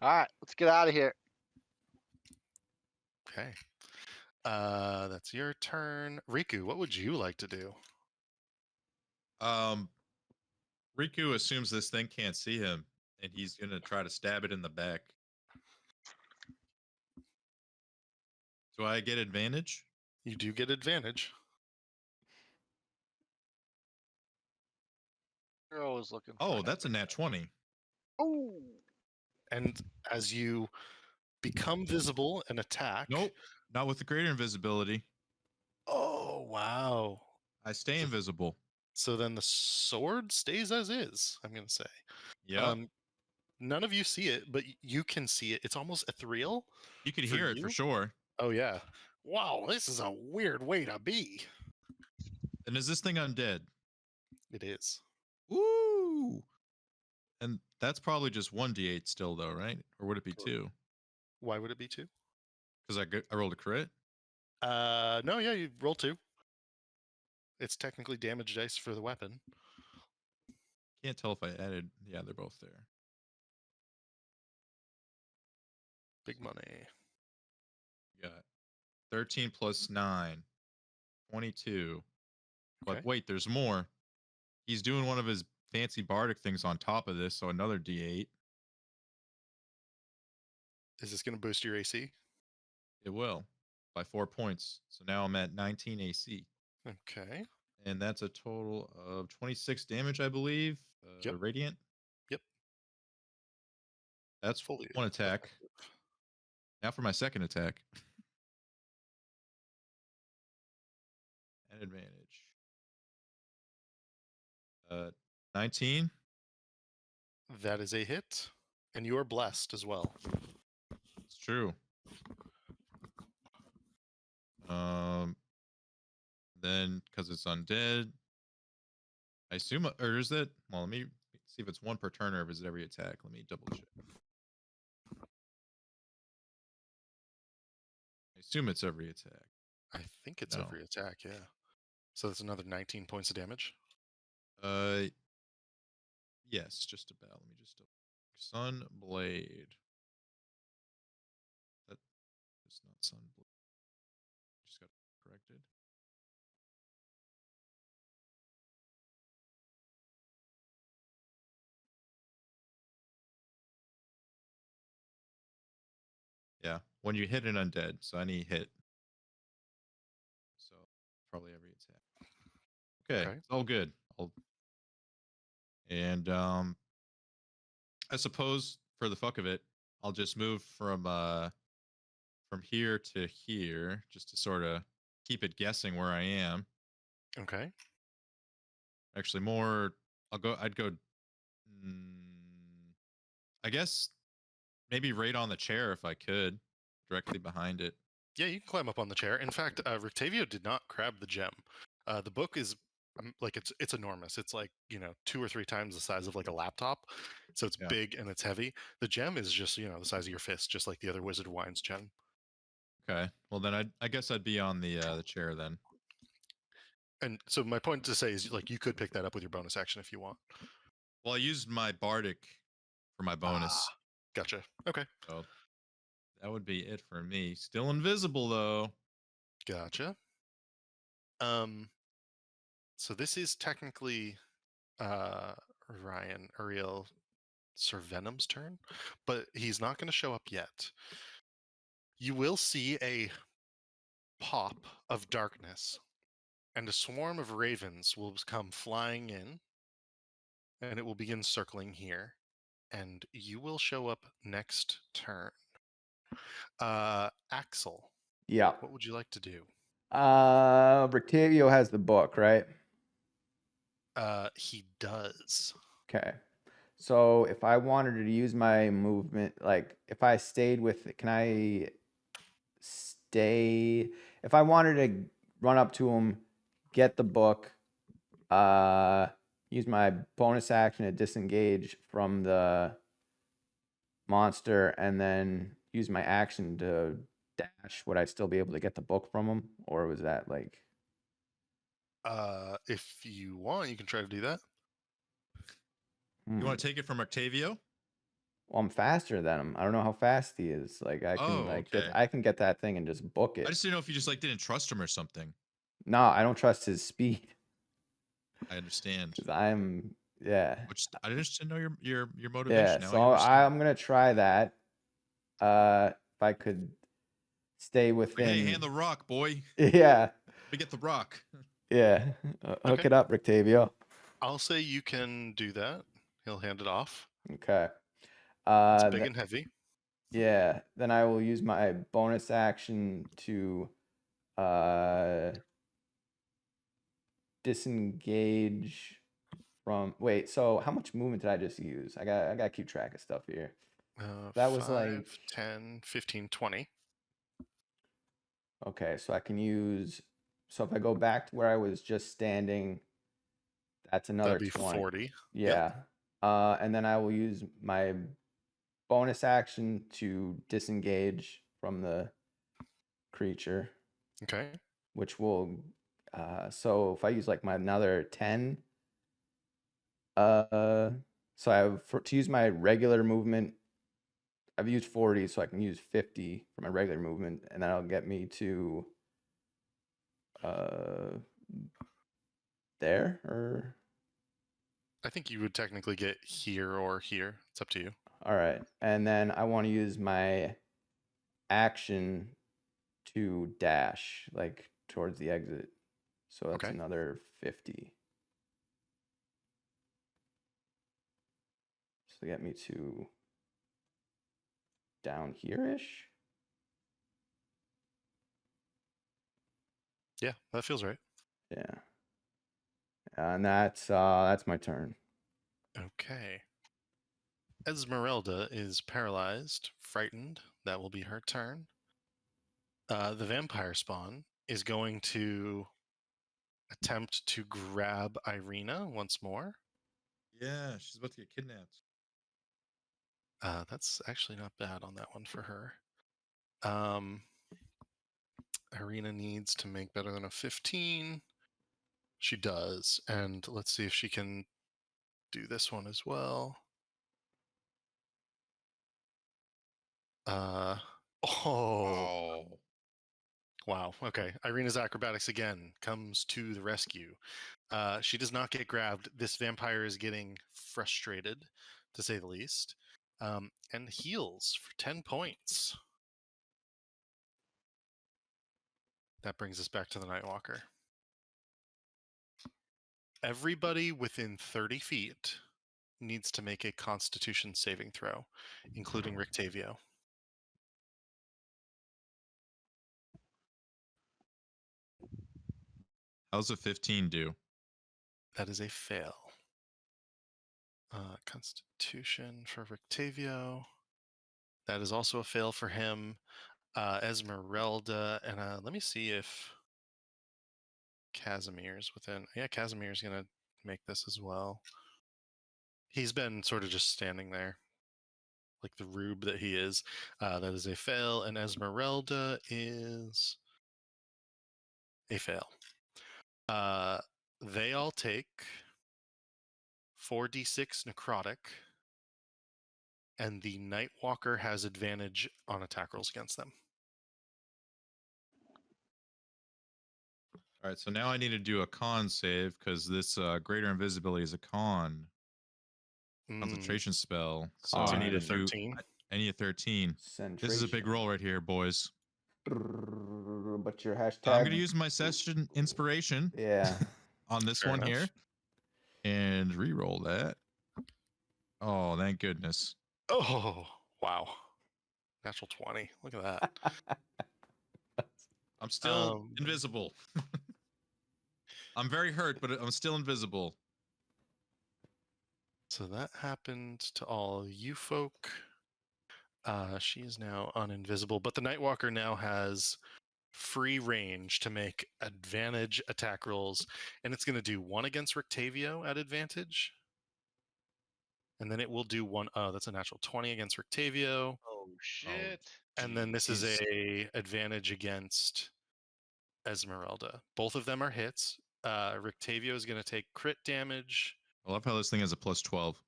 S3: All right, let's get out of here.
S2: Okay. That's your turn. Riku, what would you like to do?
S6: Riku assumes this thing can't see him, and he's gonna try to stab it in the back. Do I get advantage?
S2: You do get advantage.
S3: You're always looking for
S6: Oh,
S3: an
S6: that's a nat 20.
S3: Oh.
S2: And as you become visible and attack.
S6: Nope, not with the greater invisibility.
S2: Oh, wow.
S6: I stay invisible.
S2: So then the sword stays as is, I'm going to say.
S6: Yeah.
S2: None of you see it, but you can see it. It's almost ethereal.
S6: You could
S2: for
S6: hear it for
S2: you?
S6: sure.
S2: Oh, yeah. Wow, this is a weird way to be.
S6: And is this thing undead?
S2: It is.
S6: Woo! And that's probably just 1d8 still, though, right? Or would it be 2?
S2: Why would it be 2?
S6: Because I rolled a crit?
S2: No, yeah, you roll 2. It's technically damage dice for the weapon.
S6: Can't tell if I added. Yeah, they're both there.
S2: Big money.
S6: We got 13 plus 9, 22. But
S2: Okay.
S6: wait, there's more. He's doing one of his fancy bardic things on top of this, so another d8.
S2: Is this going to boost your AC?
S6: It will by 4 points. So now I'm at 19 AC.
S2: Okay.
S6: And that's a total of 26 damage, I believe.
S2: Yep.
S6: Radiant.
S2: Yep.
S6: That's
S2: Fully
S6: one attack.
S2: effective.
S6: Now for my second attack. And advantage. 19.
S2: That is a hit. And you are blessed as well.
S6: It's true. Then because it's undead, I assume, or is that? Well, let me see if it's 1 per turn or if it's every attack. Let me double check. assume it's every attack.
S2: I think it's
S6: No.
S2: every attack, yeah. So that's another 19 points of damage.
S6: Yes, just about. Let me just double. Sunblade. That is not Sunblade. Just got corrected. Yeah, when you hit an undead, so any hit. So probably every attack. Okay,
S2: Okay.
S6: it's all good. And I suppose for the fuck of it, I'll just move from here to here, just to sort of keep it guessing where I am.
S2: Okay.
S6: Actually, more. I'd go. I guess maybe right on the chair if I could, directly behind it.
S2: Yeah, you can climb up on the chair. In fact, Rictavio did not grab the gem. The book is like it's enormous. It's like 2 or 3 times the size of like a laptop, so it's
S6: Yeah.
S2: big and it's heavy. The gem is just the size of your fist, just like the other Wizard of Wines gem.
S6: Okay. Well, then I guess I'd be on the chair then.
S2: And so my point to say is like you could pick that up with your bonus action if you want.
S6: Well, I used my bardic for my bonus.
S2: Gotcha. Okay.
S6: So that would be it for me. Still invisible though.
S2: Gotcha. So this is technically Uriel Sir Venom's turn, but he's not going to show up yet. You will see a pop of darkness, and a swarm of ravens will come flying in, and it will begin circling here, and you will show up next turn. Axel,
S5: Yeah.
S2: what would you like to do?
S5: Rictavio has the book, right?
S2: He does.
S5: Okay. So if I wanted to use my movement, like if I stayed with it, can I stay? If I wanted to run up to him, get the book, use my bonus action to disengage from the monster, and then use my action to dash, would I still be able to get the book from him? Or was that like.
S2: If you want, you can try to do that.
S6: You want to take it from Rictavio?
S5: Well, I'm faster than him. I don't know how fast he is. Like I can
S6: okay.
S5: I can get that thing and just book it.
S6: I just didn't know if you just like didn't trust him or something.
S5: No, I don't trust his speed.
S6: I understand.
S5: 'Cause I'm
S6: Which I just didn't know your
S5: yeah.
S6: motivation. Now I
S5: So
S6: understand.
S5: I'm gonna try that. If I could stay
S6: Like,
S5: within.
S6: hey, hand the rock, boy.
S5: Yeah.
S6: Let me get the rock.
S5: Yeah. Hook
S2: Okay.
S5: it up, Rictavio.
S2: I'll say you can do that. He'll hand it off.
S5: Okay.
S2: It's big and heavy.
S5: Yeah. Then I will use my bonus action to disengage from. Wait. So how much movement did I just use? I gotta keep track of stuff here. That was
S2: 5,
S5: like
S2: 10, 15, 20.
S5: Okay, so I can use. So if I go back to where I was just standing, that's another
S2: That'd be
S5: 20.
S2: 40.
S5: Yeah. And then I will use my bonus action to disengage from the creature,
S2: Okay.
S5: which will. So if I use like my another 10, so I have to use my regular movement. I've used 40, so I can use 50 for my regular movement, and that'll get me to there or.
S2: I think you would technically get here or here. It's up to you.
S5: All right. And then I want to use my action to dash, like towards the exit. So that's
S2: Okay.
S5: another 50. So get me to down here-ish.
S2: Yeah, that feels right.
S5: Yeah. And that's my turn.
S2: Okay. Esmeralda is paralyzed, frightened. That will be her turn. The vampire spawn is going to attempt to grab Irina once more.
S6: Yeah, she's about to get kidnapped.
S2: That's actually not bad on that one for her. Irina needs to make better than a 15. She does. And let's see if she can do this one as well. Oh.
S4: Oh.
S2: Wow. Okay. Irina's acrobatics again comes to the rescue. She does not get grabbed. This vampire is getting frustrated, to say the least, and heals for 10 points. That brings us back to the Nightwalker. Everybody within 30 feet needs to make a Constitution saving throw, including Rictavio.
S6: How's a 15 do?
S2: That is a fail. Constitution for Rictavio. That is also a fail for him. Esmeralda, and let me see if Casimir's within. Yeah, Casimir's gonna make this as well. He's been sort of just standing there, like the rube that he is. That is a fail, and Esmeralda is a fail. They all take 4d6 necrotic, and the Nightwalker has advantage on attack rolls against them.
S6: All right, so now I need to do a con save because this greater invisibility is a con concentration spell. So
S2: So
S6: I
S2: you
S6: need
S2: need a
S6: to do.
S2: 13.
S6: I need a 13. This is a big roll right here, boys.
S5: But your hashtag.
S6: I'm gonna use my session inspiration.
S5: Yeah.
S6: On this
S2: Fair
S6: one
S2: enough.
S6: here, and re-roll that. Oh, thank goodness.
S2: Oh, wow. Natural 20. Look at that.
S6: I'm still invisible. I'm very hurt, but I'm still invisible.
S2: So that happened to all you folk. She is now uninvisible, but the Nightwalker now has free range to make advantage attack rolls, and it's going to do one against Rictavio at advantage. And then it will do one. Oh, that's a natural 20 against Rictavio.
S4: Oh shit.
S2: And then this is
S6: Jeez.
S2: a advantage against Esmeralda. Both of them are hits. Rictavio is going to take crit damage.
S6: I love how this thing has a plus 12.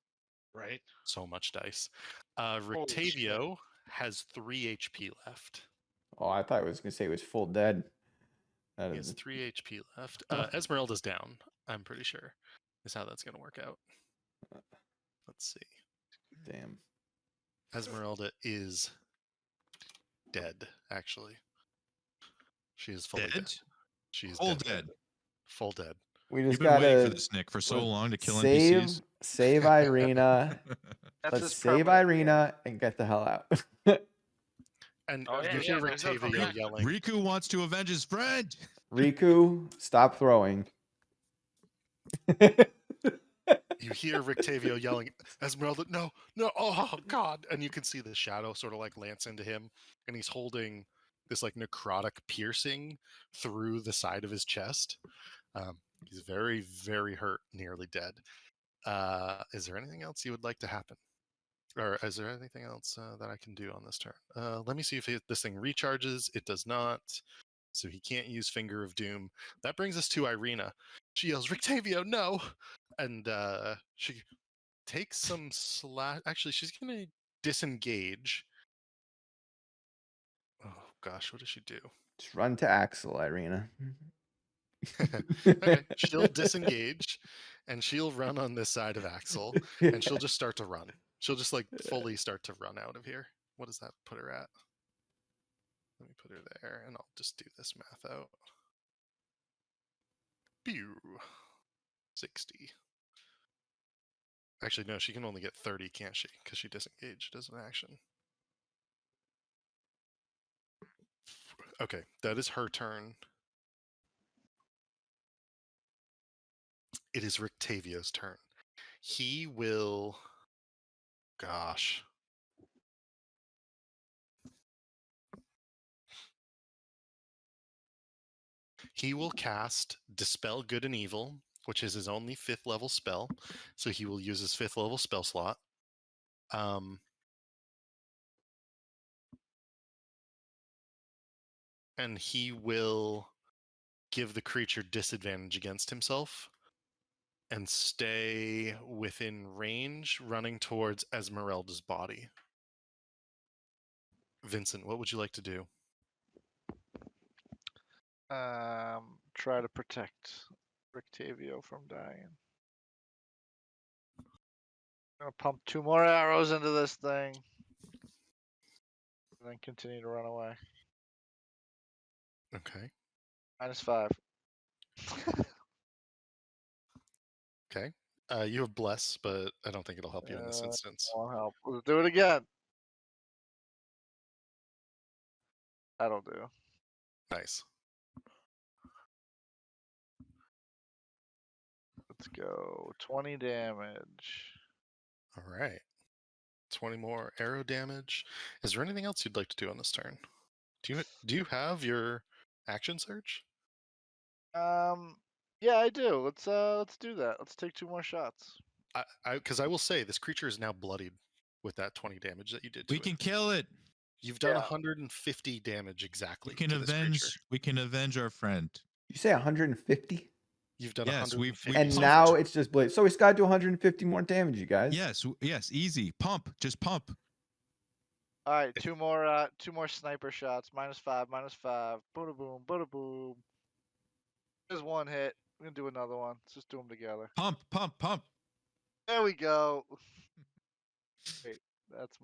S4: Right.
S2: So much dice.
S4: Holy shit.
S2: Rictavio has 3 HP left.
S5: Oh, I thought it was gonna say it was full dead. That
S2: He has
S5: is
S2: 3 HP left. Esmeralda's down, I'm pretty sure, is how that's going to work out. Let's see.
S5: damn.
S2: Esmeralda is dead, actually. She is fully dead.
S6: Dead?
S2: She is
S6: Full
S2: dead.
S6: dead.
S2: Full dead.
S5: We
S6: You've
S5: just
S6: been waiting for
S5: gotta
S6: this, Nick, for so
S5: let's
S6: long to kill
S5: save
S6: NPCs.
S5: save Irina.
S3: That's
S5: Let's
S3: his
S5: save
S3: permanent
S5: Irina and get the hell out.
S2: And
S3: Oh, yeah,
S2: you hear
S3: yeah, there's no coming
S2: Rictavio
S3: back.
S2: yelling.
S6: Riku wants to avenge his friend.
S5: Riku, stop throwing.
S2: You hear Rictavio yelling, Esmeralda, no, no, oh God. And you can see the shadow sort of like lance into him. And he's holding this like necrotic piercing through the side of his chest. He's very, very hurt, nearly dead. Is there anything else you would like to happen? Or is there anything else that I can do on this turn? Let me see if this thing recharges. It does not. So he can't use Finger of Doom. That brings us to Irina. She yells, Rictavio, no! And she takes some slash. Actually, she's going to disengage. Oh, gosh, what does she do?
S5: Just run to Axel, Irina.
S2: Okay, she'll disengage and she'll run on this side of Axel and she'll just start to run. She'll just like fully start to run out of here. What does that put her at? Let me put her there and I'll just do this math out. Pew. 60. Actually, no, she can only get 30, can't she? Because she disengaged as an action. Okay, that is her turn. It is Rictavio's turn. He will... Gosh. He will cast Dispel Good and Evil, which is his only 5th level spell. So he will use his 5th level spell slot. and he will give the creature disadvantage against himself and stay within range, running towards Esmeralda's body. Vincent, what would you like to do?
S3: Try to protect Rictavio from dying. Gonna pump 2 more arrows into this thing, and then continue to run away.
S2: Okay.
S3: -5.
S2: Okay. You have bless, but I don't think it'll help you in this instance.
S3: Won't help. Let's do it again. That'll do.
S2: Nice.
S3: Let's go. 20 damage.
S2: All right. 20 more arrow damage. Is there anything else you'd like to do on this turn? Do you have your action surge?
S3: Yeah, I do. Let's do that. Let's take 2 more shots.
S2: Because I will say this creature is now bloodied with that 20 damage that you did to
S6: We
S2: it.
S6: can kill it.
S2: You've done
S3: Yeah.
S2: 150 damage exactly.
S6: We can
S2: to this creature.
S6: avenge. We can avenge our friend.
S5: You say 150?
S2: You've done
S6: Yes,
S2: 150.
S5: And
S2: damage.
S5: now it's just blade. So he's got to do 150 more damage, you guys.
S6: Yes, yes, easy. Pump, just pump.
S3: All right, 2 more sniper shots. -5, -5. Boom, boom, boom, boom. There's 1 hit. We're gonna do another one. Let's just do them together.
S6: Pump, pump, pump.
S3: There we go. Wait, that's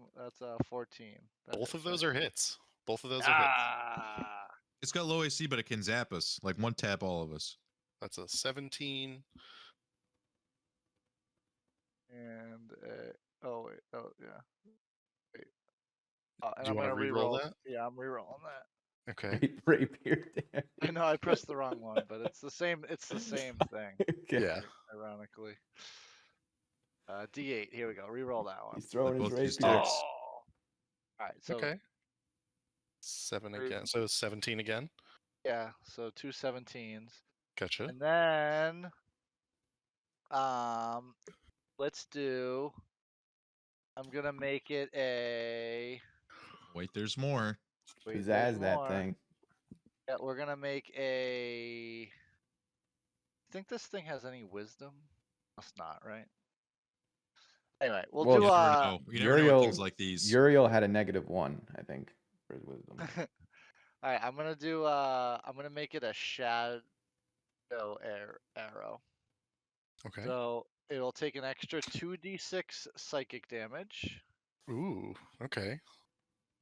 S3: 14. That
S2: Both
S3: hits,
S2: of those
S3: right?
S2: are hits. Both of those are hits.
S3: Ah.
S6: It's got low AC, but it can zap us. Like one tap all of us.
S2: That's a 17.
S3: And oh wait, oh yeah. Wait. And
S2: Do you
S3: I'm
S2: want to
S3: gonna
S2: re-roll
S3: re-roll.
S2: that?
S3: Yeah, I'm re-rolling that.
S2: Okay.
S5: Rapier damage.
S3: I know I pressed the wrong one, but it's the same. It's the same thing.
S5: Okay.
S2: Yeah.
S3: Ironically. D8. Here we go. Re-roll that one.
S5: He's throwing his
S6: both use
S5: rapier.
S6: dice.
S3: Oh. All right. So
S2: Okay. 7
S3: Three.
S2: again. So 17 again.
S3: yeah. So 2 17s,
S2: Gotcha.
S3: and then let's do. I'm gonna make it a.
S6: Wait, there's more.
S3: Wait, there's
S5: Pizzazz that
S3: more.
S5: thing.
S3: Yeah, we're gonna make a. Think this thing has any wisdom? Must not, right? Anyway, we'll
S5: Well,
S3: do
S6: You never know. You never know with things like these.
S5: Uriel had a -1, I think, for his wisdom.
S3: All right, I'm gonna do. I'm gonna make it a shadow arrow.
S2: Okay.
S3: So it'll take an extra 2d6 psychic damage,
S2: Ooh. Okay.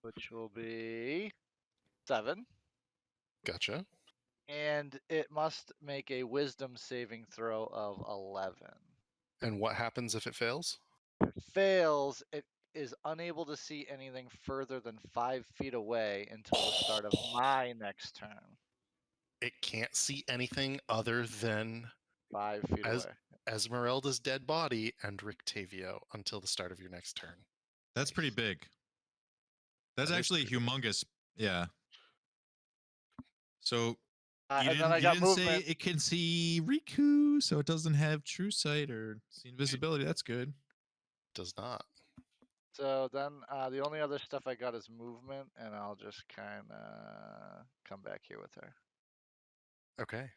S3: which will be 7,
S2: Gotcha.
S3: and it must make a wisdom saving throw of 11.
S2: And what happens if it fails?
S3: If it fails, it is unable to see anything further than 5 feet away until the start of my next turn.
S2: It can't see anything other than
S3: 5 feet
S2: As-
S3: away.
S2: Esmeralda's dead body and Rictavio until the start of your next turn.
S6: That's pretty big. That's
S2: That is
S6: actually
S2: pretty big.
S6: humongous. Yeah. So you
S3: And then I got
S6: didn't say
S3: movement.
S6: it can see Riku, so it doesn't have true sight or see invisibility. That's good.
S2: Does not.
S3: So then the only other stuff I got is movement, and I'll just kind of come back here with her.
S2: Okay.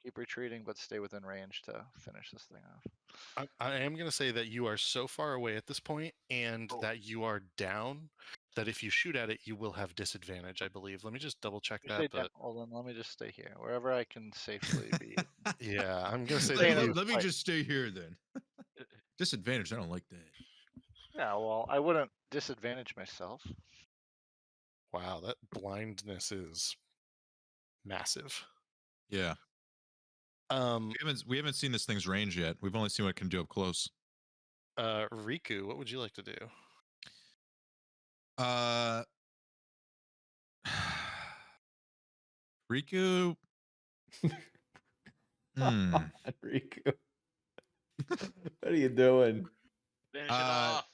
S3: Keep retreating, but stay within range to finish this thing off.
S2: I am going to say that you are so far away at this point and
S3: Oh.
S2: that you are down that if you shoot at it, you will have disadvantage, I believe. Let me just double check
S3: You stay
S2: that.
S3: down.
S2: But
S3: Hold on, let me just stay here, wherever I can safely be.
S2: yeah, I'm going to say
S3: Stay
S2: that
S3: in
S2: you.
S3: the
S6: Let me
S3: fight.
S6: just stay here then. Disadvantage. I don't like that.
S3: Yeah, well, I wouldn't disadvantage myself.
S2: Wow, that blindness is massive.
S6: Yeah. We haven't seen this thing's range yet. We've only seen what it can do up close.
S2: Riku, what would you like to do?
S6: Riku.
S5: Riku. What are you doing?
S4: Finish it off.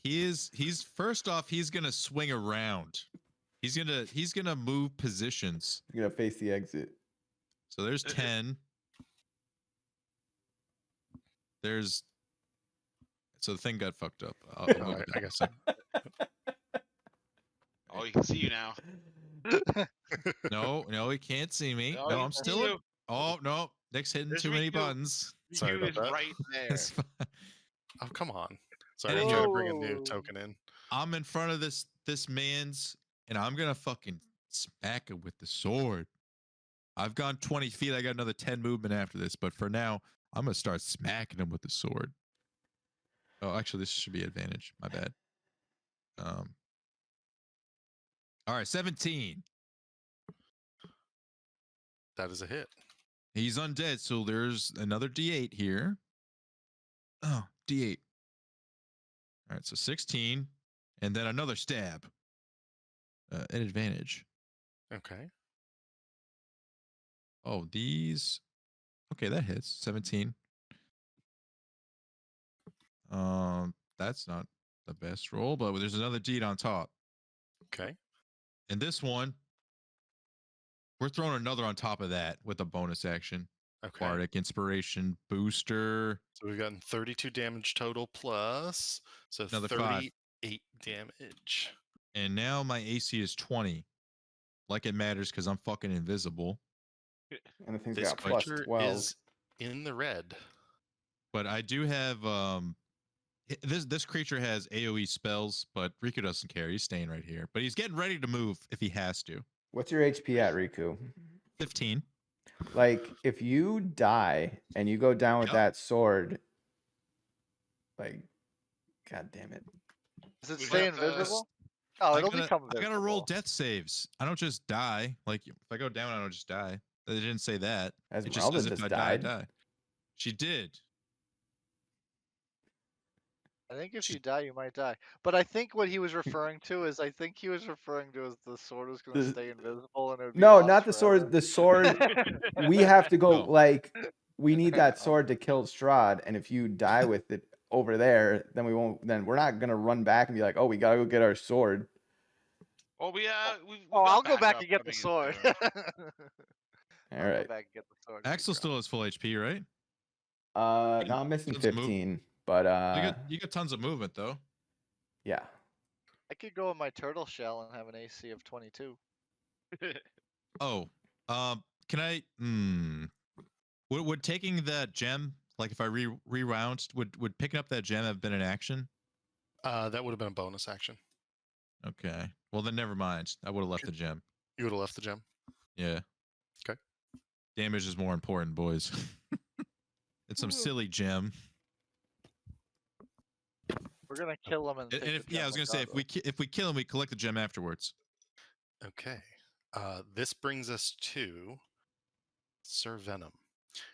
S6: He's first off, he's gonna swing around. He's gonna move positions.
S5: You're gonna face the exit.
S6: So there's 10. There's so the thing got fucked up. I'll
S2: Oh,
S6: move it
S2: I
S6: down.
S2: guess so.
S4: Oh, you can see you now.
S6: No, he can't see me.
S4: Oh,
S6: No,
S4: you
S6: I'm
S4: see
S6: still.
S4: you.
S6: Oh no, Nick's hitting
S4: There's
S6: too many
S4: Riku.
S6: buttons.
S2: Sorry
S4: Riku
S2: about
S4: is
S2: that.
S4: right there.
S6: It's fine.
S2: Oh, come on. Sorry, I'm
S6: Anywho,
S2: trying to bring a new
S3: Whoa.
S2: token in.
S6: I'm in front of this man's, and I'm gonna fucking smack him with the sword. I've gone 20 feet. I got another 10 movement after this, but for now, I'm gonna start smacking him with the sword. Oh, actually, this should be advantage. My bad. All right, 17.
S2: That is a hit.
S6: He's undead, so there's another D8 here. Oh, D8. All right, so 16, and then another stab. An advantage.
S2: Okay.
S6: Oh, these. Okay, that hits 17. That's not the best roll, but there's another D on top.
S2: Okay.
S6: And this one, we're throwing another on top of that with a bonus action.
S2: Okay.
S6: Bardic Inspiration Booster.
S2: So we've gotten 32 damage total plus. So
S6: Another 5.
S2: 38 damage.
S6: And now my AC is 20. Like it matters because I'm fucking invisible.
S5: And the thing's
S2: This
S5: got plus
S2: creature
S5: 12.
S2: is in the red.
S6: But I do have this creature has AoE spells, but Riku doesn't care. He's staying right here. But he's getting ready to move if he has to.
S5: What's your HP at, Riku?
S6: 15.
S5: Like, if you die and you go down with
S6: Yep.
S5: that sword, like, god damn it.
S3: Does it
S4: We
S3: stay
S4: have to-
S3: invisible? Oh, it'll become
S6: I
S3: visible.
S6: gotta roll death saves. I don't just die. Like if I go down, I don't just die. They didn't say that. It just
S5: Esmeralda
S6: says if
S5: just
S6: I
S5: died.
S6: die. She did.
S3: I think if you die, you might die. But I think what he was referring to is, I think he was referring to as the sword was going to
S5: The-
S3: stay invisible and it would be
S5: No,
S3: lost
S5: not the sword.
S3: forever.
S5: The sword, we have to go,
S6: No.
S5: like, we need that sword to kill Strahd. And if you die with it over there, then we're not going to run back and be like, oh, we got to go get our sword.
S4: Well, we've
S3: Oh,
S4: got
S3: I'll go back
S4: backup
S3: and get the
S4: coming in
S3: sword.
S4: soon.
S5: All
S3: I'll go
S5: right.
S3: back and get the sword. There
S6: Axel
S3: you go.
S6: still has full HP, right?
S5: No, I'm missing
S6: Tons of move-
S5: 15, but,
S6: You got tons of movement though.
S5: yeah.
S3: I could go in my turtle shell and have an AC of 22.
S6: Oh, can I? Would taking that gem, like if I rewound, would picking up that gem have been an action?
S2: That would have been a bonus action.
S6: Okay. Well, then never mind. I would have left the gem.
S2: You would have left the gem.
S6: Yeah.
S2: Okay.
S6: Damage is more important, boys. It's some silly gem.
S3: We're gonna kill him and.
S6: And
S3: take
S6: if,
S3: the
S6: yeah, I was
S3: gem
S6: gonna say if we kill him, we collect the gem afterwards.
S2: Okay. This brings us to Sir Venom.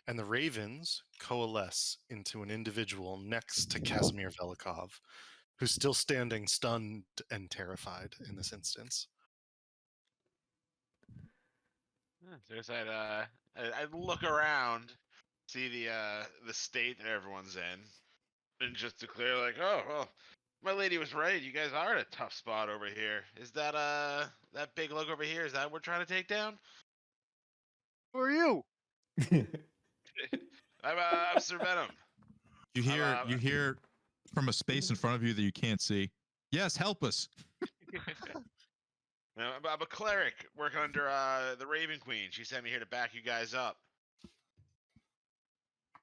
S2: And the ravens coalesce into an individual next to Casimir Velikov, who's still standing stunned and terrified in this instance.
S4: So I'd look around, see the state that everyone's in, and just declare like, oh well, my lady was right. You guys are in a tough spot over here. Is that that big lug over here? Is that what we're trying to take down?
S3: Who are you?
S4: I'm Sir Venom.
S6: You
S4: I'm,
S6: hear from a space in front of you that you can't see. Yes, help us.
S4: I'm a cleric working under the Raven Queen. She sent me here to back you guys up.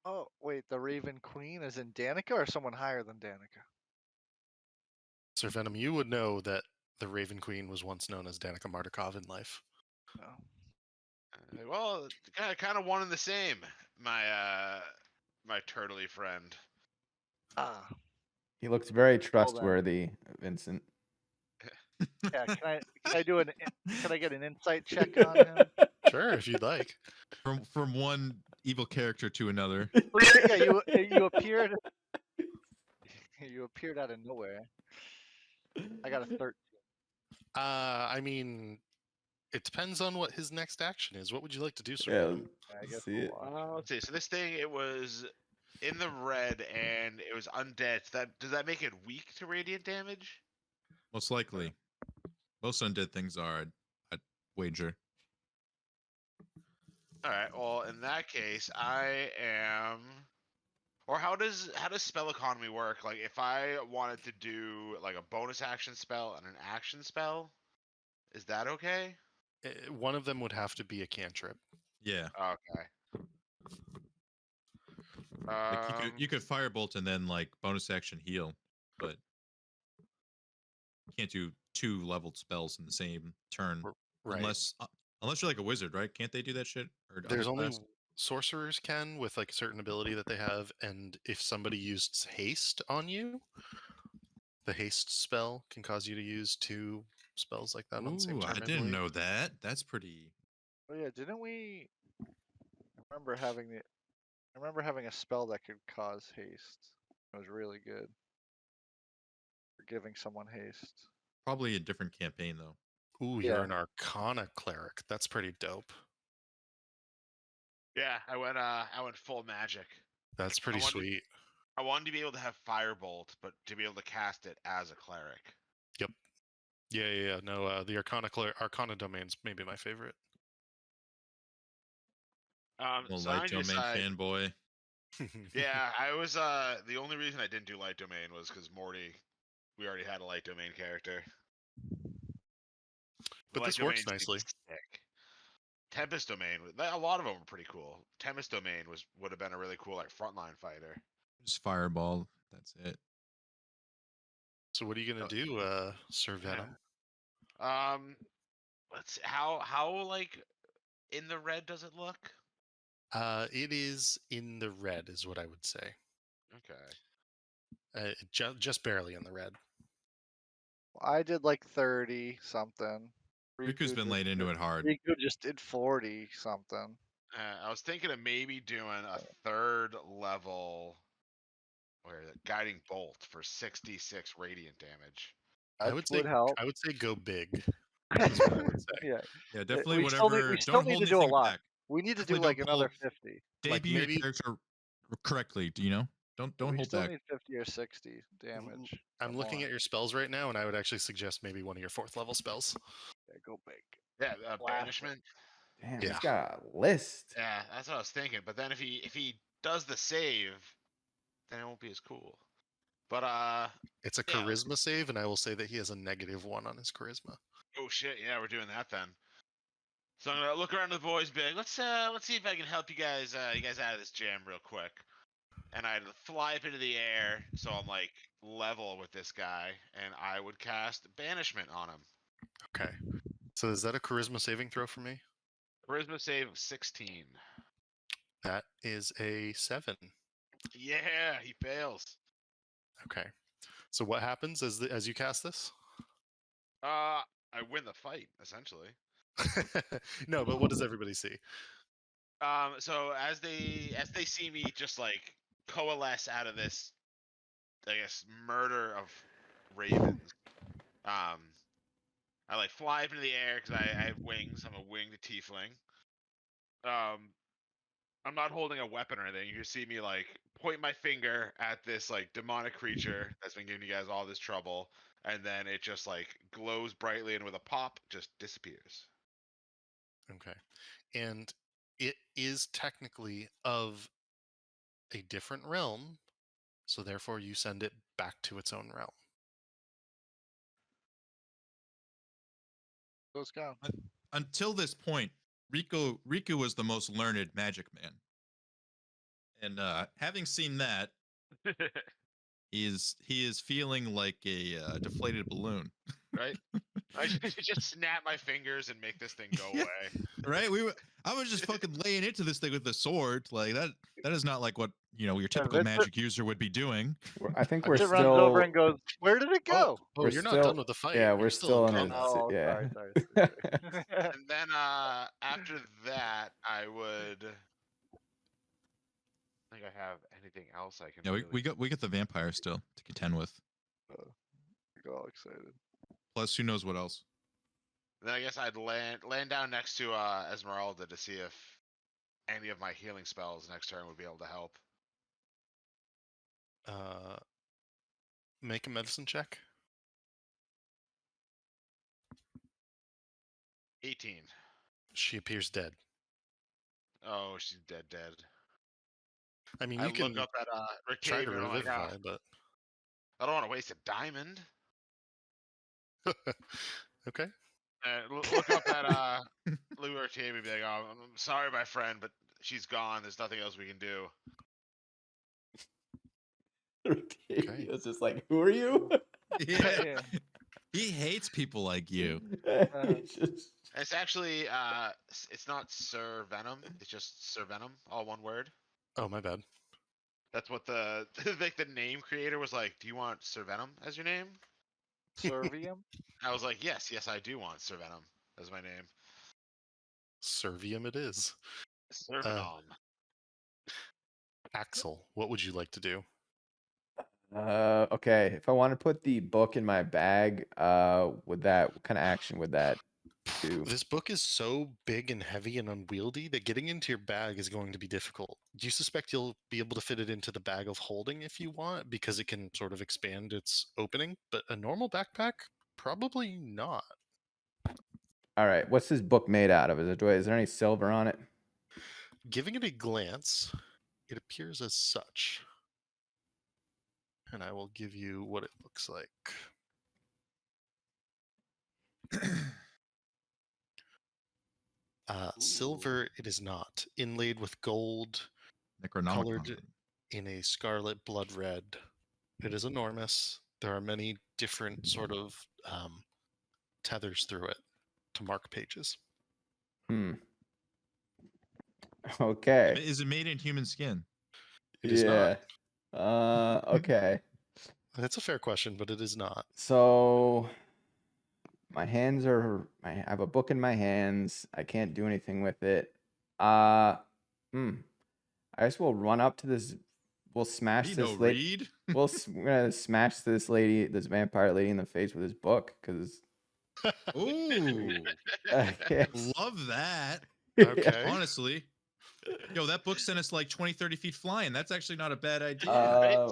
S3: Oh, wait, the Raven Queen is in Danica or someone higher than Danica?
S2: Sir Venom, you would know that the Raven Queen was once known as Danica Mardukov in life.
S3: No.
S4: Well, kind of one and the same. My turtley friend.
S3: Ah,
S5: He looks very trustworthy, Vincent.
S3: yeah. Can I do can I get an insight check on him?
S2: Sure, if you'd like.
S6: From one evil character to another.
S3: Well, yeah, you appeared. You appeared out of nowhere. I got a 13.
S2: I mean, it depends on what his next action is. What would you like to do, Sir
S5: Yeah,
S2: Venom?
S3: I guess
S5: see it.
S3: we'll watch.
S4: Let's see. So this thing, it was in the red and it was undead. Does that make it weak to radiant damage?
S6: Most likely. Most undead things are, I'd wager.
S4: All right. Well, in that case, I am. Or how does spell economy work? Like, if I wanted to do like a bonus action spell and an action spell, is that okay?
S2: One of them would have to be a cantrip.
S6: Yeah.
S4: Okay.
S6: Like you could firebolt and then like bonus action heal, but you can't do 2 leveled spells in the same turn
S2: Right.
S6: unless you're like a wizard, right? Can't they do that shit? Or
S2: There's
S6: other
S2: only
S6: class?
S2: sorcerers can with like a certain ability that they have, and if somebody used haste on you, the haste spell can cause you to use 2 spells like that on the same
S6: Ooh,
S2: turn.
S6: I didn't
S2: believe.
S6: know that. That's pretty.
S3: Oh yeah, didn't we? I remember having a spell that could cause haste. It was really good for giving someone haste.
S6: Probably a different campaign though.
S2: Ooh, you're an Arcana cleric. That's pretty dope.
S4: Yeah, I went full magic.
S2: That's pretty
S4: wanted-
S2: sweet.
S4: I wanted to be able to have firebolt, but to be able to cast it as a cleric.
S2: Yep. Yeah. No, the Arcana domain's maybe my favorite.
S6: Well,
S4: So
S6: light
S4: I
S6: domain
S4: decide,
S6: fanboy.
S4: yeah, I was the only reason I didn't do light domain was because Morty, we already had a light domain character.
S2: But
S4: Light
S2: this works
S4: domain seems
S2: nicely.
S4: sick. Tempest domain, a lot of them were pretty cool. Tempest domain would have been a really cool like frontline fighter.
S6: Just fireball. That's it.
S2: So what are you gonna do, Sir Venom?
S4: Let's see, how like in the red does it look?
S2: It is in the red, is what I would say.
S4: Okay.
S2: Just barely in the red.
S3: I did like 30 something.
S6: Riku's been laying into it hard.
S3: Riku just did 40 something.
S4: I was thinking of maybe doing a 3rd level, where is it? Guiding bolt for 66 radiant damage.
S2: I would
S3: help.
S2: I would say go big. Is what I would say.
S3: Yeah.
S6: Yeah, definitely
S3: we
S6: whatever.
S3: Still need,
S6: Don't
S3: need
S6: hold
S3: to do a
S6: anything
S3: lot.
S6: back.
S3: We need to do
S6: Definitely
S3: like
S6: don't
S3: another
S6: pull-
S3: 50.
S6: Debut
S2: maybe-
S6: your character correctly. Do you know? Don't
S3: we
S6: hold
S3: still
S6: back.
S3: need 50 or 60 damage.
S2: I'm looking at your spells right now, and I would actually suggest maybe one of your 4th level spells.
S3: Yeah, go big.
S4: Yeah,
S3: Blast it.
S4: banishment.
S5: Damn,
S2: Yeah.
S5: he's got a list.
S4: Yeah, that's what I was thinking. But then if he does the save, then it won't be as cool. But
S2: It's a
S4: Yeah.
S2: charisma save, and I will say that he has a -1 on his charisma.
S4: oh shit, yeah, we're doing that then. So I'm gonna look around to the boys, big. Let's see if I can help you guys out of this jam real quick. And I'd fly up into the air, so I'm like level with this guy, and I would cast banishment on him.
S2: Okay. So is that a charisma saving throw for me?
S4: Charisma save of 16.
S2: That is a 7.
S4: Yeah, he fails.
S2: Okay. So what happens as you cast this?
S4: I win the fight essentially.
S2: No, but what does everybody see?
S4: So as they see me just like coalesce out of this, I guess, murder of ravens, I like fly up into the air because I have wings. I'm a winged tiefling. I'm not holding a weapon or anything. You just see me like point my finger at this like demonic creature that's been giving you guys all this trouble, and then it just like glows brightly and with a pop just disappears.
S2: Okay. And it is technically of a different realm, so therefore you send it back to its own realm.
S3: Goes down.
S6: Until this point, Riku was the most learned magic man. And having seen that, he is feeling like a deflated balloon.
S4: Right? I just snap my fingers and make this thing go away.
S6: Right? I was just fucking laying into this thing with the sword. Like that is not like what, your typical
S3: Vincent-
S6: magic user would be doing.
S5: I think we're
S3: It runs over
S5: still.
S3: and goes, "Where did it go?"
S2: Oh,
S5: We're
S2: you're not
S5: still-
S2: done with the fight.
S5: Yeah,
S2: You're
S5: we're still in
S2: combat.
S3: Oh,
S5: yeah.
S3: sorry.
S4: And then after that, I think I have anything else I can.
S6: Yeah,
S4: really...
S6: we got the vampire still to contend with.
S3: Get all excited.
S6: Plus, who knows what else?
S4: Then I guess I'd land down next to Esmeralda to see if any of my healing spells next turn would be able to help.
S2: Make a medicine check.
S4: 18.
S2: She appears dead.
S4: Oh, she's dead.
S2: I mean,
S4: I
S2: you can
S4: look up at
S2: try to
S4: Rictavio and I'm like,
S2: revivify, but
S4: I don't want to waste a diamond.
S2: okay.
S4: Look up that Lou or Tammy and be like, "Oh, I'm sorry, my friend, but she's gone. There's nothing else we can do."
S2: Okay.
S5: It's just like, who are you?
S6: Yeah.
S3: Yeah.
S6: He hates people like you.
S5: It's just-
S4: It's actually it's not Sir Venom. It's just Sir Venom, all one word.
S2: Oh, my bad.
S4: That's what the like the name creator was like. Do you want Sir Venom as your name?
S3: Servium.
S4: I was like, yes, I do want Sir Venom as my name.
S2: Servium it is.
S4: Sir Venom.
S2: Axel, what would you like to do?
S5: Okay. If I want to put the book in my bag, what kind of action would that do?
S2: This book is so big and heavy and unwieldy that getting into your bag is going to be difficult. Do you suspect you'll be able to fit it into the bag of holding if you want, because it can sort of expand its opening? But a normal backpack, probably not.
S5: All right. What's this book made out of? Is there any silver on it?
S2: Giving it a glance, it appears as such. And I will give you what it looks like. Silver, it is not. Inlaid with gold, colored
S6: Necronomicon.
S2: in a scarlet blood red. It is enormous. There are many different sort of tethers through it to mark pages.
S5: Okay.
S6: Is it made in human skin?
S2: It is not.
S5: Okay.
S2: That's a fair question, but it is not.
S5: So my hands are. I have a book in my hands. I can't do anything with it. I guess we'll run up to this. We'll smash
S6: You
S5: this
S6: know,
S5: lady.
S6: read.
S5: We're gonna smash this lady, this vampire lady, in the face with his book, because.
S6: Ooh, love that.
S2: Okay.
S6: Honestly, yo, that book sent us like 20, 30 feet flying. That's actually not a bad idea.
S4: Right?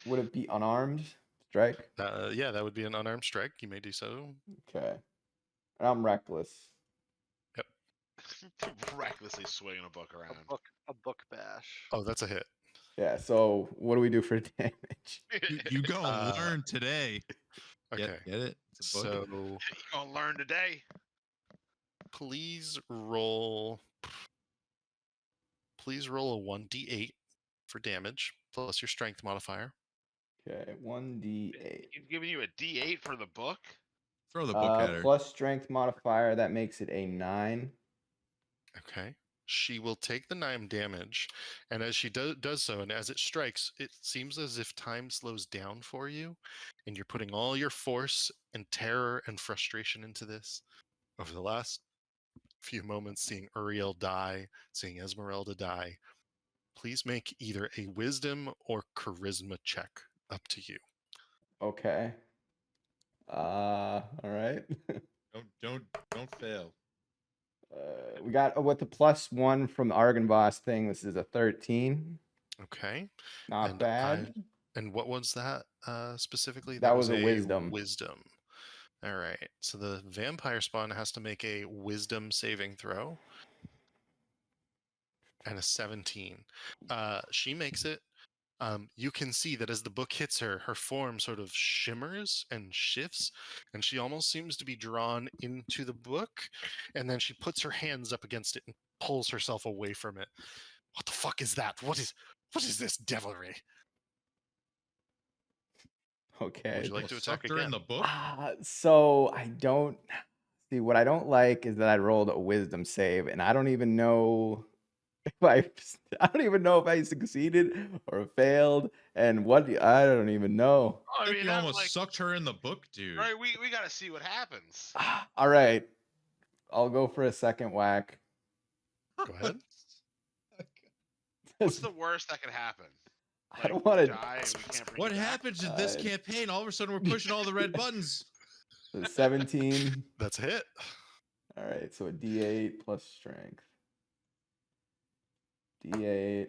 S5: Would it be unarmed strike?
S2: Yeah, that would be an unarmed strike. You may do so.
S5: Okay. I'm reckless.
S4: Recklessly swinging a book around.
S3: A book bash.
S2: Oh, that's a hit.
S5: Yeah. So what do we do for damage?
S6: You go learn today.
S2: Okay.
S6: Get it? It's a book.
S2: So
S4: You gonna learn today?
S2: please roll a 1d8 for damage plus your strength modifier.
S5: Okay, 1d8.
S4: He's giving you a D8 for the book?
S6: Throw the book at her.
S5: Plus strength modifier, that makes it a 9.
S2: Okay. She will take the 9 damage, and as she does so, and as it strikes, it seems as if time slows down for you, and you're putting all your force and terror and frustration into this. Over the last few moments, seeing Uriel die, seeing Esmeralda die, please make either a wisdom or charisma check. Up to you.
S5: Okay. All right.
S6: Don't fail.
S5: We got with the +1 from the Argon Boss thing. This is a 13.
S2: Okay.
S5: Not
S2: And
S5: bad.
S2: And what was that specifically?
S5: That was a wisdom.
S2: Wisdom. All right. So the vampire spawn has to make a wisdom saving throw. And a 17. She makes it. You can see that as the book hits her, her form sort of shimmers and shifts, and she almost seems to be drawn into the book. And then she puts her hands up against it and pulls herself away from it. What the fuck is that? What is this devilry?
S5: Okay.
S2: Would you like to attack
S6: Sucked her in
S2: again?
S6: the book.
S5: So I don't see what I don't like is that I rolled a wisdom save, and I don't even know if I don't even know if I succeeded or failed, and I don't even know.
S6: I think you
S4: that's
S6: almost
S4: like,
S6: sucked her in the book, dude.
S4: right? We gotta see what happens.
S5: All right, I'll go for a second whack.
S2: Go ahead.
S4: What's the worst that could happen?
S5: I don't
S4: we
S5: want to.
S4: die and we can't bring
S6: What
S4: you back?
S6: happens in this campaign? All of a sudden, we're pushing all the red buttons.
S5: 17.
S2: That's a hit.
S5: All right, so a D8 plus strength. D8,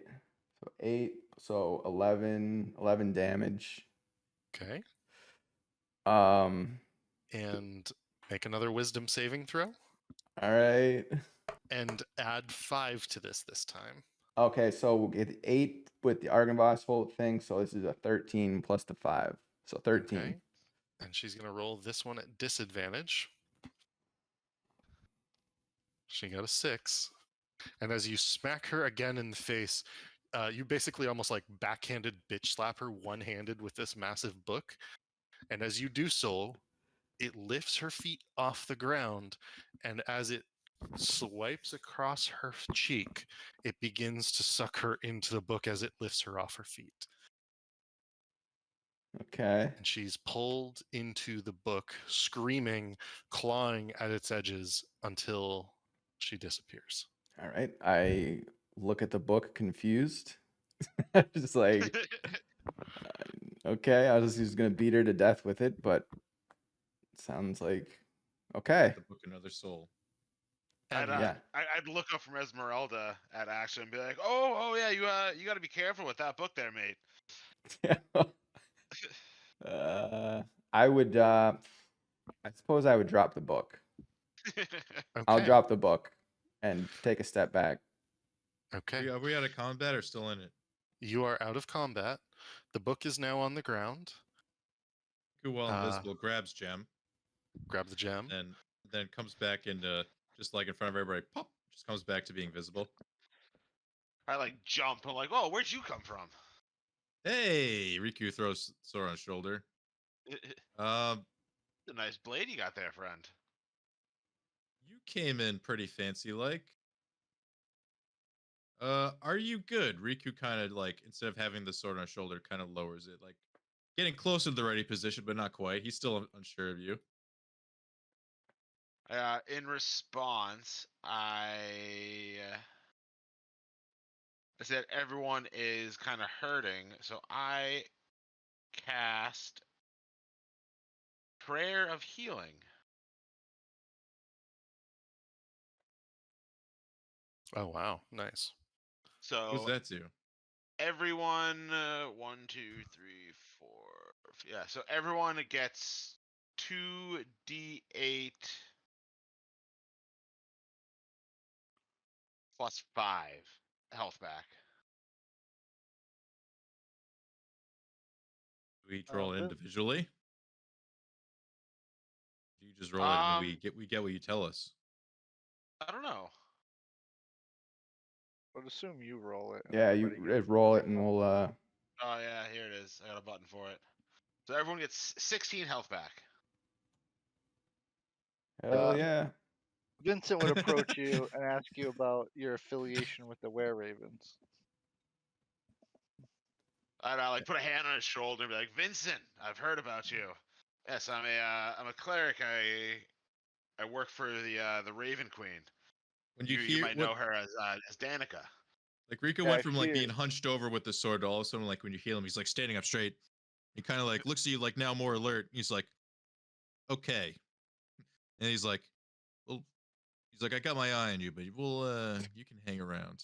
S5: so 8, so 11 damage.
S2: Okay.
S5: Um.
S2: And make another wisdom saving throw.
S5: All right.
S2: And add 5 to this time.
S5: Okay, so we'll get 8 with the Argon Boss whole thing. So this is a 13 plus the 5. So 13.
S2: Okay. And she's going to roll this one at disadvantage. She got a 6. And as you smack her again in the face, you basically almost like backhanded bitch slap her one-handed with this massive book. And as you do so, it lifts her feet off the ground, and as it swipes across her cheek, it begins to suck her into the book as it lifts her off her feet.
S5: Okay.
S2: And she's pulled into the book, screaming, clawing at its edges until she disappears.
S5: All right. I look at the book confused. Just like, okay, I was just gonna beat her to death with it, but sounds like okay.
S6: The book Another Soul.
S2: And
S5: Yeah.
S4: I'd look up from Esmeralda at action and be like, oh yeah, you got to be careful with that book there, mate.
S5: I would I suppose I would drop the book. I'll
S2: okay.
S5: drop the book and take a step back.
S2: Okay.
S6: Are we out of combat or still in it?
S2: You are out of combat. The book is now on the ground.
S6: Who, while invisible, grabs Gem
S2: Grab the gem.
S6: and then comes back into, just like in front of everybody, pop, just comes back to being visible.
S4: I like jump. I'm like, oh, where'd you come from?
S6: Hey, Riku throws Sora on his shoulder.
S4: A nice blade you got there, friend.
S6: You came in pretty fancy like. Are you good? Riku kind of like, instead of having the sword on his shoulder, kind of lowers it, like getting closer to the ready position, but not quite. He's still unsure of you.
S4: In response, I said everyone is kind of hurting, so I cast Prayer of Healing.
S2: Oh, wow. Nice.
S4: So
S6: What does that do?
S4: everyone, 1, 2, 3, 4, yeah. So everyone gets 2d8 plus 5 health back.
S6: Do we each roll it
S3: Vin-
S6: individually? Do you just roll it and we get what you tell us?
S4: I don't know.
S3: I would assume you roll it. and
S5: Yeah, you
S3: everybody gets
S5: roll it
S3: something.
S5: and we'll
S4: Oh yeah, here it is. I got a button for it. So everyone gets 16 health back.
S5: hell yeah.
S3: Vincent would approach you and ask you about your affiliation with the Were Ravens.
S4: I'd like put a hand on his shoulder and be like, "Vincent, I've heard about you. Yes, I'm a cleric. I work for the Raven Queen.
S6: When
S4: You
S6: hear
S4: might
S6: what,
S4: know her as Danica."
S6: like Riku
S3: Yeah,
S6: went
S3: I
S6: from like
S3: fear-
S6: being hunched over with the sword to all of a sudden, like when you heal him, he's like standing up straight. He kind of like looks at you like now more alert. He's like, okay, and he's like, well, he's like, I got my eye on you, but you can hang around.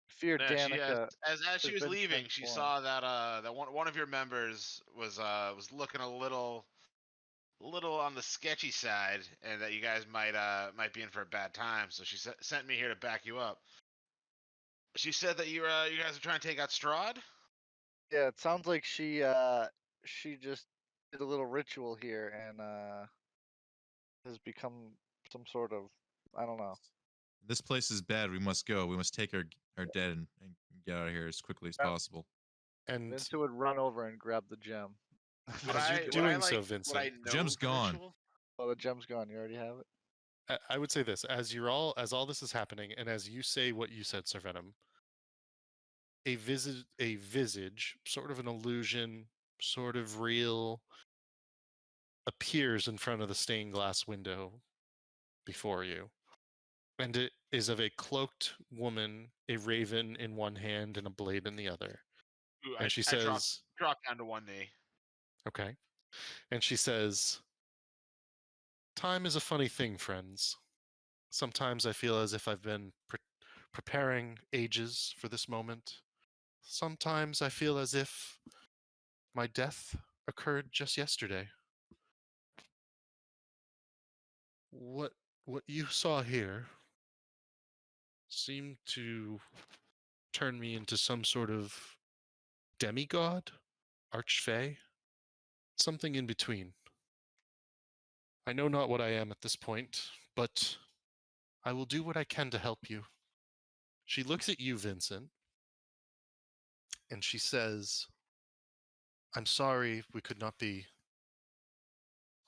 S3: Fear
S4: Yeah, she
S3: Danica.
S4: as she was
S3: Vincent
S4: leaving, she
S3: form.
S4: saw that one of your members was looking a little on the sketchy side, and that you guys might be in for a bad time. So she sent me here to back you up. She said that you guys are trying to take out Strahd.
S3: Yeah, it sounds like she just did a little ritual here and has become some sort of, I don't know.
S6: This place is bad. We must go. We must take our dead and get out of here as quickly as
S3: Yeah.
S6: possible.
S2: And
S3: Vincent would run over and grab the gem.
S2: as you're doing so, Vincent,
S4: Would I know
S6: Gem's
S4: the
S6: gone.
S4: ritual?
S3: Oh, the gem's gone. You already have it.
S2: I would say this: as all this is happening, and as you say what you said, Sir Venom, a visage, sort of an illusion, sort of real, appears in front of the stained glass window before you. And it is of a cloaked woman, a raven in one hand and a blade in the other.
S4: Ooh,
S2: And she
S4: I
S2: says,
S4: drop down to one knee.
S2: okay. And she says, time is a funny thing, friends. Sometimes I feel as if I've been preparing ages for this moment. Sometimes I feel as if my death occurred just yesterday. What you saw here seemed to turn me into some sort of demigod, archfey, something in between. I know not what I am at this point, but I will do what I can to help you. She looks at you, Vincent, and she says, I'm sorry we could not be.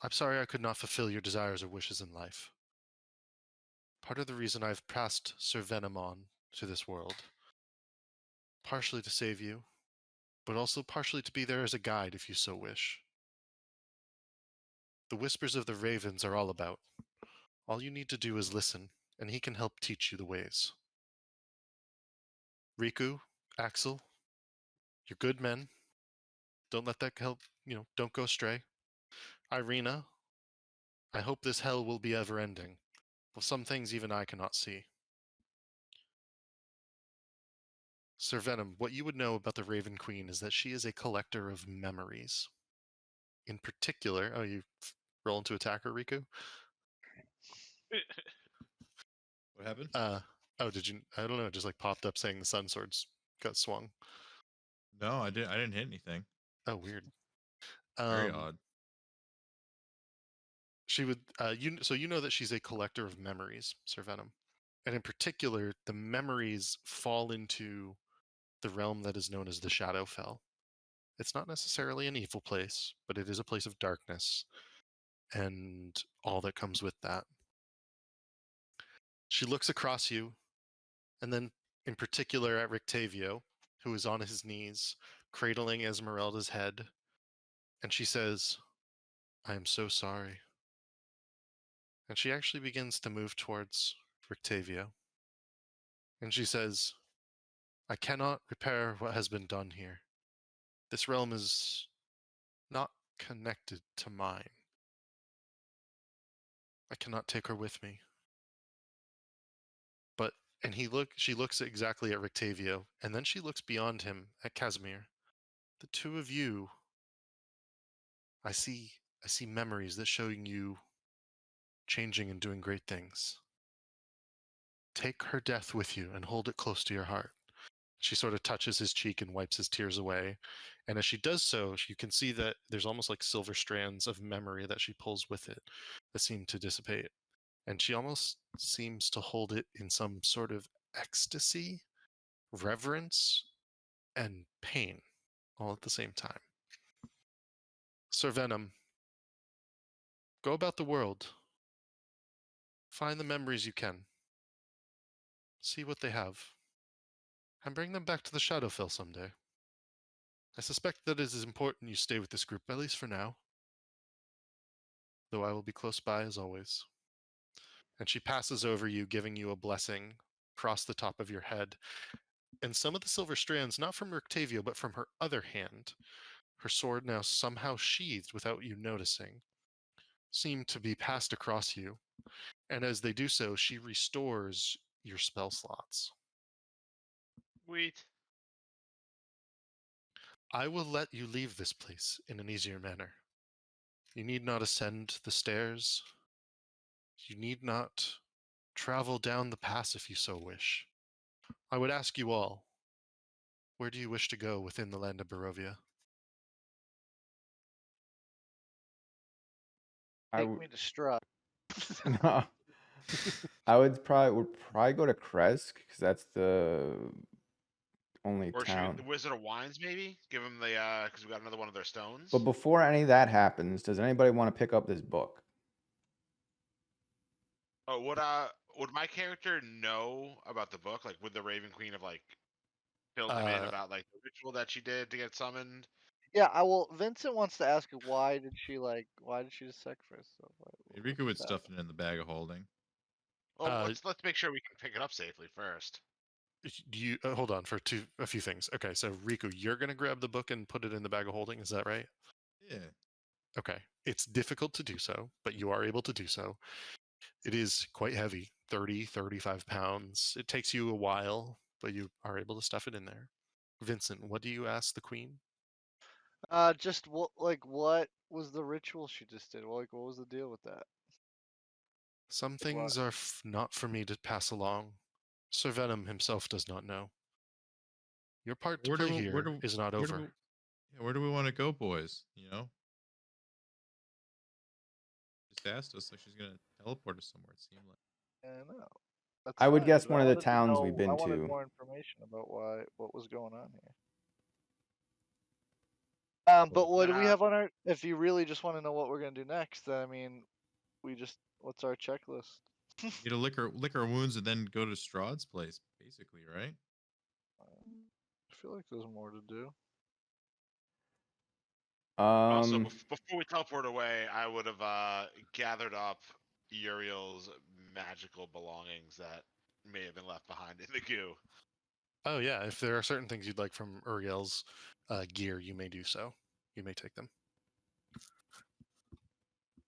S2: I'm sorry I could not fulfill your desires or wishes in life. Part of the reason I've passed Sir Venom on to this world, partially to save you, but also partially to be there as a guide if you so wish. The whispers of the ravens are all about. All you need to do is listen, and he can help teach you the ways. Riku, Axel, you're good men. Don't let that help, don't go astray. Irina, I hope this hell will be ever ending. Well, some things even I cannot see. Sir Venom, what you would know about the Raven Queen is that she is a collector of memories. In particular, you roll into attack her, Riku?
S6: What happened?
S2: Did you? I don't know. It just like popped up saying the Sun Swords got swung.
S6: No, I didn't. I didn't hit anything.
S2: Oh, weird.
S6: Very odd.
S2: She would. So you know that she's a collector of memories, Sir Venom, and in particular, the memories fall into the realm that is known as the Shadowfell. It's not necessarily an evil place, but it is a place of darkness, and all that comes with that. She looks across you, and then in particular at Rictavio, who is on his knees, cradling Esmeralda's head, and she says, I am so sorry. And she actually begins to move towards Rictavio. And she says, I cannot repair what has been done here. This realm is not connected to mine. I cannot take her with me. But she looks exactly at Rictavio, and then she looks beyond him at Casimir. The two of you, I see memories that showing you changing and doing great things. Take her death with you and hold it close to your heart. She sort of touches his cheek and wipes his tears away. And as she does so, you can see that there's almost like silver strands of memory that she pulls with it that seem to dissipate. And she almost seems to hold it in some sort of ecstasy, reverence, and pain all at the same time. Sir Venom, go about the world. Find the memories you can. See what they have. And bring them back to the Shadowfell someday. I suspect that it is important you stay with this group, at least for now. Though I will be close by as always. And she passes over you, giving you a blessing across the top of your head. And some of the silver strands, not from Rictavio, but from her other hand, her sword now somehow sheathed without you noticing, seem to be passed across you. And as they do so, she restores your spell slots.
S4: Sweet.
S2: I will let you leave this place in an easier manner. You need not ascend the stairs. You need not travel down the pass if you so wish. I would ask you all, where do you wish to go within the land of Barovia?
S5: I
S3: Take
S5: would
S3: me to Strut.
S5: no. I would probably go to Kresk because that's the only
S4: Or shoot the
S5: town.
S4: Wizard of Wines, maybe? Give him the because we got another one of their stones.
S5: But before any of that happens, does anybody want to pick up this book?
S4: Oh, would my character know about the book? Like, would the Raven Queen have like filled him in about like the ritual that she did to get summoned?
S3: Yeah, I will. Vincent wants to ask you why did she just sacrifice herself?
S6: Riku would stuff it in the bag of holding.
S4: Well,
S2: Uh,
S4: let's make sure we can pick it up safely first.
S2: Do you hold on for a few things? Okay, so Riku, you're gonna grab the book and put it in the bag of holding. Is that right?
S6: Yeah.
S2: Okay. It's difficult to do so, but you are able to do so. It is quite heavy, 30, 35 pounds. It takes you a while, but you are able to stuff it in there. Vincent, what do you ask the queen?
S3: Just what was the ritual she just did? What was the deal with that?
S2: Some
S3: Like what?
S2: things are not for me to pass along. Sir Venom himself does not know. Your part to play here is not over.
S6: Where do we want to go, boys? You know? Just asked us like she's gonna teleport us somewhere, it seemed like.
S3: I know. That's
S5: I would
S3: fine,
S5: guess
S3: but
S5: one
S3: I
S5: of the
S3: wanted to
S5: towns we've
S3: know.
S5: been
S3: I wanted
S5: to.
S3: more information about what was going on here. But
S6: Well,
S3: what do we
S4: uh,
S3: have on our? If you really just want to know what we're gonna do next, then I mean, what's our checklist?
S6: Need to lick our wounds and then go to Strahd's place, basically, right?
S3: I feel like there's more to do.
S4: Also,
S5: Um,
S4: before we teleport away, I would have gathered up Uriel's magical belongings that may have been left behind in the goo.
S2: Oh yeah, if there are certain things you'd like from Uriel's gear, you may do so. You may take them.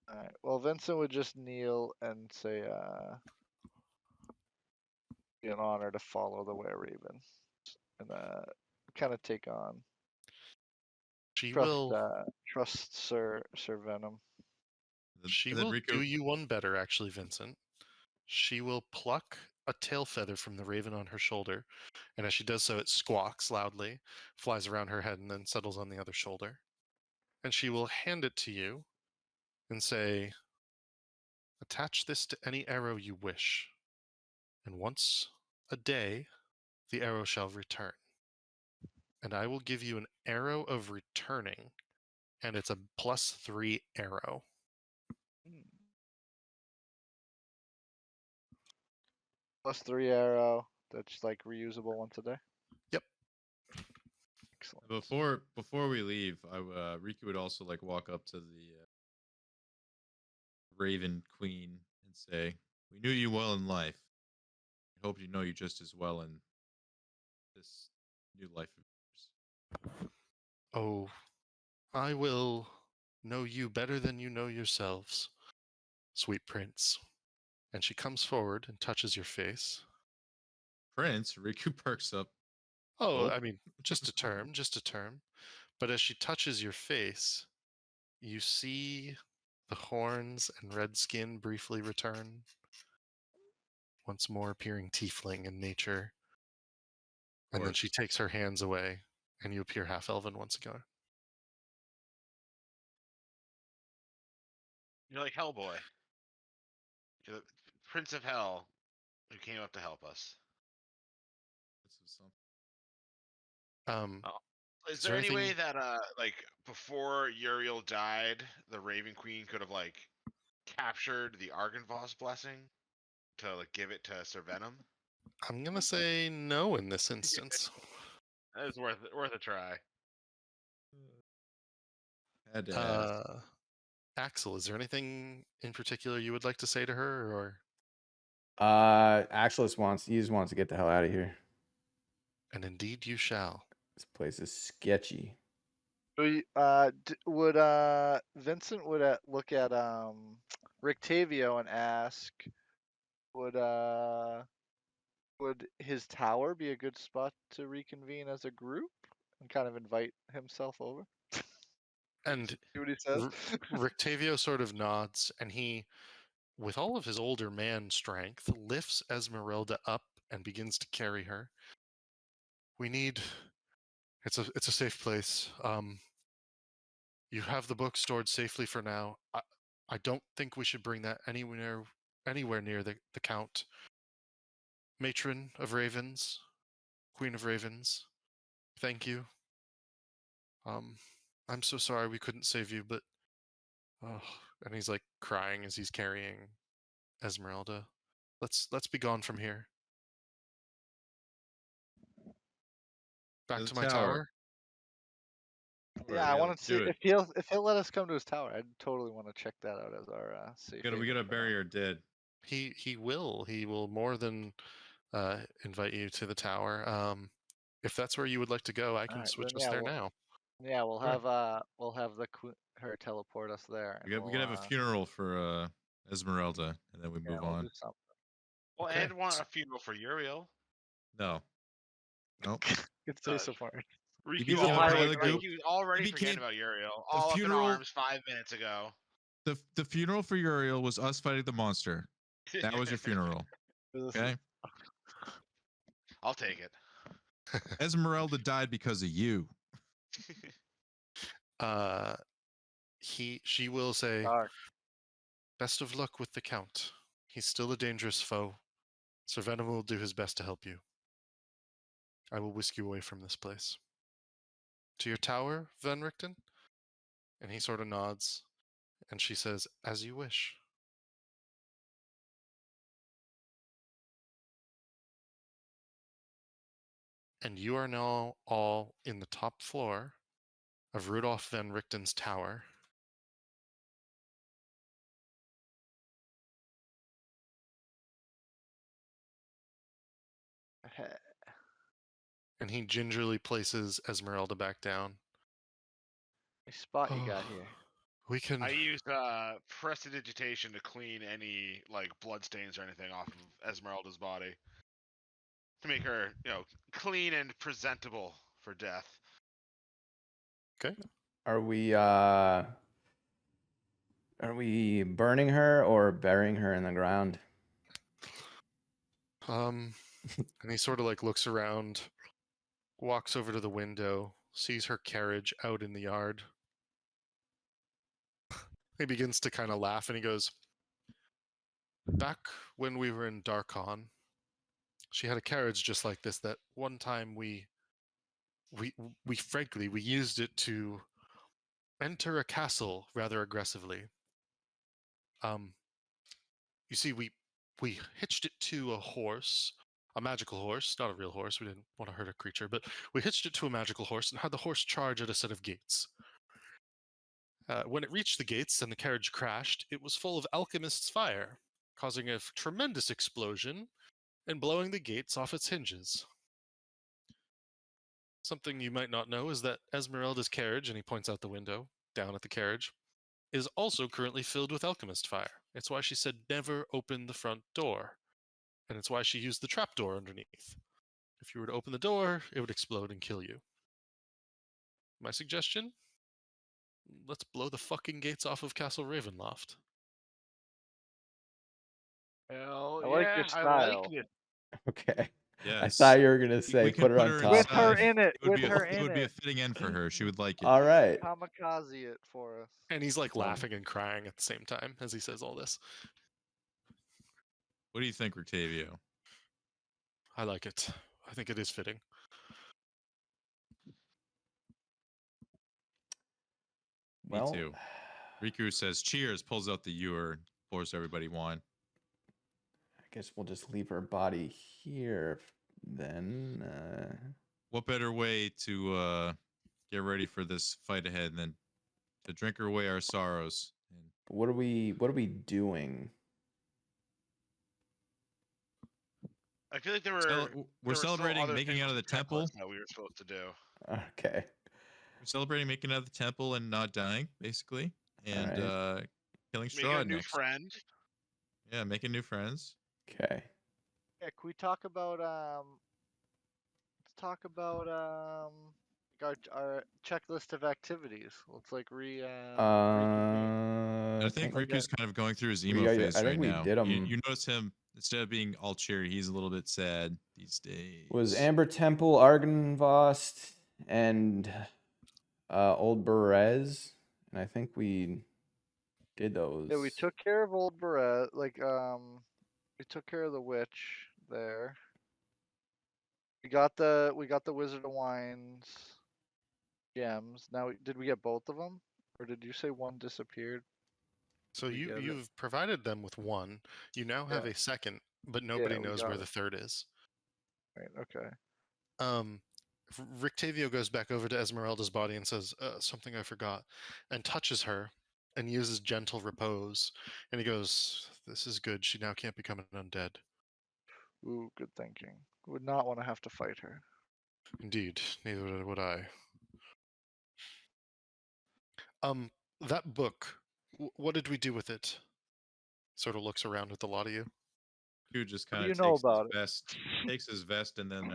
S3: All right. Well, Vincent would just kneel and say, "Be an honor to follow the Were Raven," and kind of take on
S2: She
S3: trust,
S2: will.
S3: trust Sir Venom.
S2: She
S6: And then
S2: will do
S6: Riku.
S2: you one better, actually, Vincent. She will pluck a tail feather from the raven on her shoulder, and as she does so, it squawks loudly, flies around her head, and then settles on the other shoulder. And she will hand it to you and say, "Attach this to any arrow you wish, and once a day the arrow shall return. And I will give you an arrow of returning, and it's a +3 arrow."
S3: Hmm. +3 arrow. That's like reusable once a day.
S2: Yep.
S3: Excellent.
S6: Before we leave, Riku would also like walk up to the Raven Queen and say, "We knew you well in life. I hope you know you just as well in this new life of yours."
S2: Oh, I will know you better than you know yourselves, sweet prince. And she comes forward and touches your face.
S6: Prince, Riku perks up.
S2: Oh,
S6: Oh,
S2: I mean, just a term, just a term. But as she touches your face, you see the horns and red skin briefly return, once more appearing tiefling in nature. And then she
S6: course.
S2: takes her hands away, and you appear half elven once again.
S4: You're like Hellboy. You're the Prince of Hell who came up to help us.
S6: This is something.
S2: Um,
S4: Oh. Is
S2: Is
S4: there
S2: there
S4: any way
S2: anything-
S4: that like before Uriel died, the Raven Queen could have like captured the Argynvoss blessing to like give it to Sir Venom?
S2: I'm gonna say no in this instance.
S4: That is worth a try.
S6: Had to ask.
S2: Axel, is there anything in particular you would like to say to her, or?
S5: He just wants to get the hell out of here.
S2: And indeed you shall.
S5: This place is sketchy.
S3: Would Vincent would look at Rictavio and ask, would his tower be a good spot to reconvene as a group and kind of invite himself over?
S2: And
S3: See what he says.
S2: Rictavio sort of nods, and he, with all of his older man strength, lifts Esmeralda up and begins to carry her. We need. It's a safe place. You have the book stored safely for now. I don't think we should bring that anywhere near the Count. Matron of Ravens, Queen of Ravens, thank you. I'm so sorry we couldn't save you, but oh, and he's like crying as he's carrying Esmeralda. Let's be gone from here. Back
S6: To
S2: to
S6: the
S2: my tower.
S3: Yeah, I want to see
S6: do it.
S3: if he'll let us come to his tower. I'd totally want to check that out as our safe.
S6: We
S3: haven
S6: gotta
S3: for now.
S6: bury our dead.
S2: He will more than invite you to the tower. If that's where you would like to go, I can
S3: Alright,
S2: switch
S3: then
S2: us
S3: yeah,
S2: there
S3: we'll
S2: now.
S3: yeah we'll
S6: Sure.
S3: have her teleport us there.
S6: We
S3: And
S6: could have a funeral for Esmeralda, and then we
S3: yeah,
S6: move
S3: we'll
S6: on.
S3: do something.
S4: Well,
S2: Okay.
S4: and want a funeral for Uriel.
S6: No, nope.
S3: Good say so far.
S4: Riku
S6: became a
S3: part of the
S4: like
S3: group.
S4: you already
S6: He
S4: forgetting
S6: became
S4: about Uriel.
S6: the
S4: All up in
S6: funeral-
S4: arms 5 minutes ago.
S6: The funeral for Uriel was us fighting the monster. That was your funeral. Okay.
S4: I'll take it.
S6: Esmeralda died because of you.
S2: She will say,
S3: Dark.
S2: "Best of luck with the Count. He's still a dangerous foe. Sir Venom will do his best to help you. I will whisk you away from this place. To your tower, Van Richten? And he sort of nods, and she says, as you wish. And you are now all in the top floor of Rudolf Van Richten's tower. And he gingerly places Esmeralda back down.
S3: Nice spot you got here.
S2: We can.
S4: I used prestidigitation to clean any like blood stains or anything off of Esmeralda's body to make her, clean and presentable for death.
S2: Okay.
S5: Are we burning her or burying her in the ground?
S2: And he sort of like looks around, walks over to the window, sees her carriage out in the yard. He begins to kind of laugh and he goes, back when we were in Darkon, she had a carriage just like this that one time we frankly, we used it to enter a castle rather aggressively. You see, we hitched it to a horse, a magical horse, not a real horse. We didn't want to hurt a creature, but we hitched it to a magical horse and had the horse charge at a set of gates. When it reached the gates and the carriage crashed, it was full of alchemist's fire, causing a tremendous explosion and blowing the gates off its hinges. Something you might not know is that Esmeralda's carriage, and he points out the window down at the carriage, is also currently filled with alchemist fire. It's why she said never open the front door. And it's why she used the trapdoor underneath. If you were to open the door, it would explode and kill you. My suggestion? Let's blow the fucking gates off of Castle Ravenloft.
S3: I like your
S4: I
S3: style.
S4: like it.
S5: Okay.
S6: Yes.
S5: I thought you were gonna say
S6: we
S5: put
S6: could
S5: her on top.
S3: With her
S6: inside.
S3: in it.
S6: It would
S3: With
S6: be
S3: her
S6: it
S3: in
S6: would be a
S3: it.
S6: fitting end for her. She would like it.
S5: All right.
S3: Kamikaze it for us.
S2: And he's like
S5: Oh.
S2: laughing and crying at the same time as he says all this.
S6: What do you think, Rictavio?
S2: I like it. I think it is fitting.
S5: Well,
S6: Me too. Riku says cheers, pulls out the ewer, pours everybody wine.
S5: I guess we'll just leave her body here then.
S6: What better way to get ready for this fight ahead than to drink away our sorrows? And
S5: What are we doing?
S4: I feel like there
S6: we're
S4: were still
S6: celebrating
S4: other
S6: making
S4: things
S6: out
S4: on
S6: of the temple.
S4: checklist that we were supposed to do.
S5: Okay.
S6: We're celebrating making out of the temple and not dying, basically, and killing
S4: Making
S6: Strahd
S4: a new
S6: next.
S4: friend.
S6: Yeah, making new friends.
S5: Okay.
S3: Yeah, can we talk about let's talk about our checklist of activities. Let's like reconvene.
S6: I think Riku's kind of going through his emo
S5: I
S6: phase
S5: think
S6: right
S5: we
S6: now.
S5: did 'em.
S6: You notice him, instead of being all cheery, he's a little bit sad these days.
S5: Was Amber Temple, Argynvost, and Old Berez, and I think we did those.
S3: Yeah, we took care of old Barret. We took care of the witch there. We got the Wizard of Wines gems. Now, did we get both of them, or did you say one disappeared?
S2: So
S3: We get it.
S2: you've provided them with one. You now have
S3: Yeah.
S2: a second, but nobody
S3: we
S2: knows
S3: got
S2: where
S3: it.
S2: the third is.
S3: Right. Okay.
S2: Rictavio goes back over to Esmeralda's body and says, something I forgot, and touches her and uses gentle repose. And he goes, this is good. She now can't become an undead.
S3: Ooh, good thinking. Would not want to have to fight her.
S2: Indeed, neither would I. That book, what did we do with it? Sort of looks around at the lot of you.
S6: Riku just
S3: What
S6: kind
S3: do
S6: of
S3: you know
S6: takes
S3: about
S6: his vest, takes his vest, and then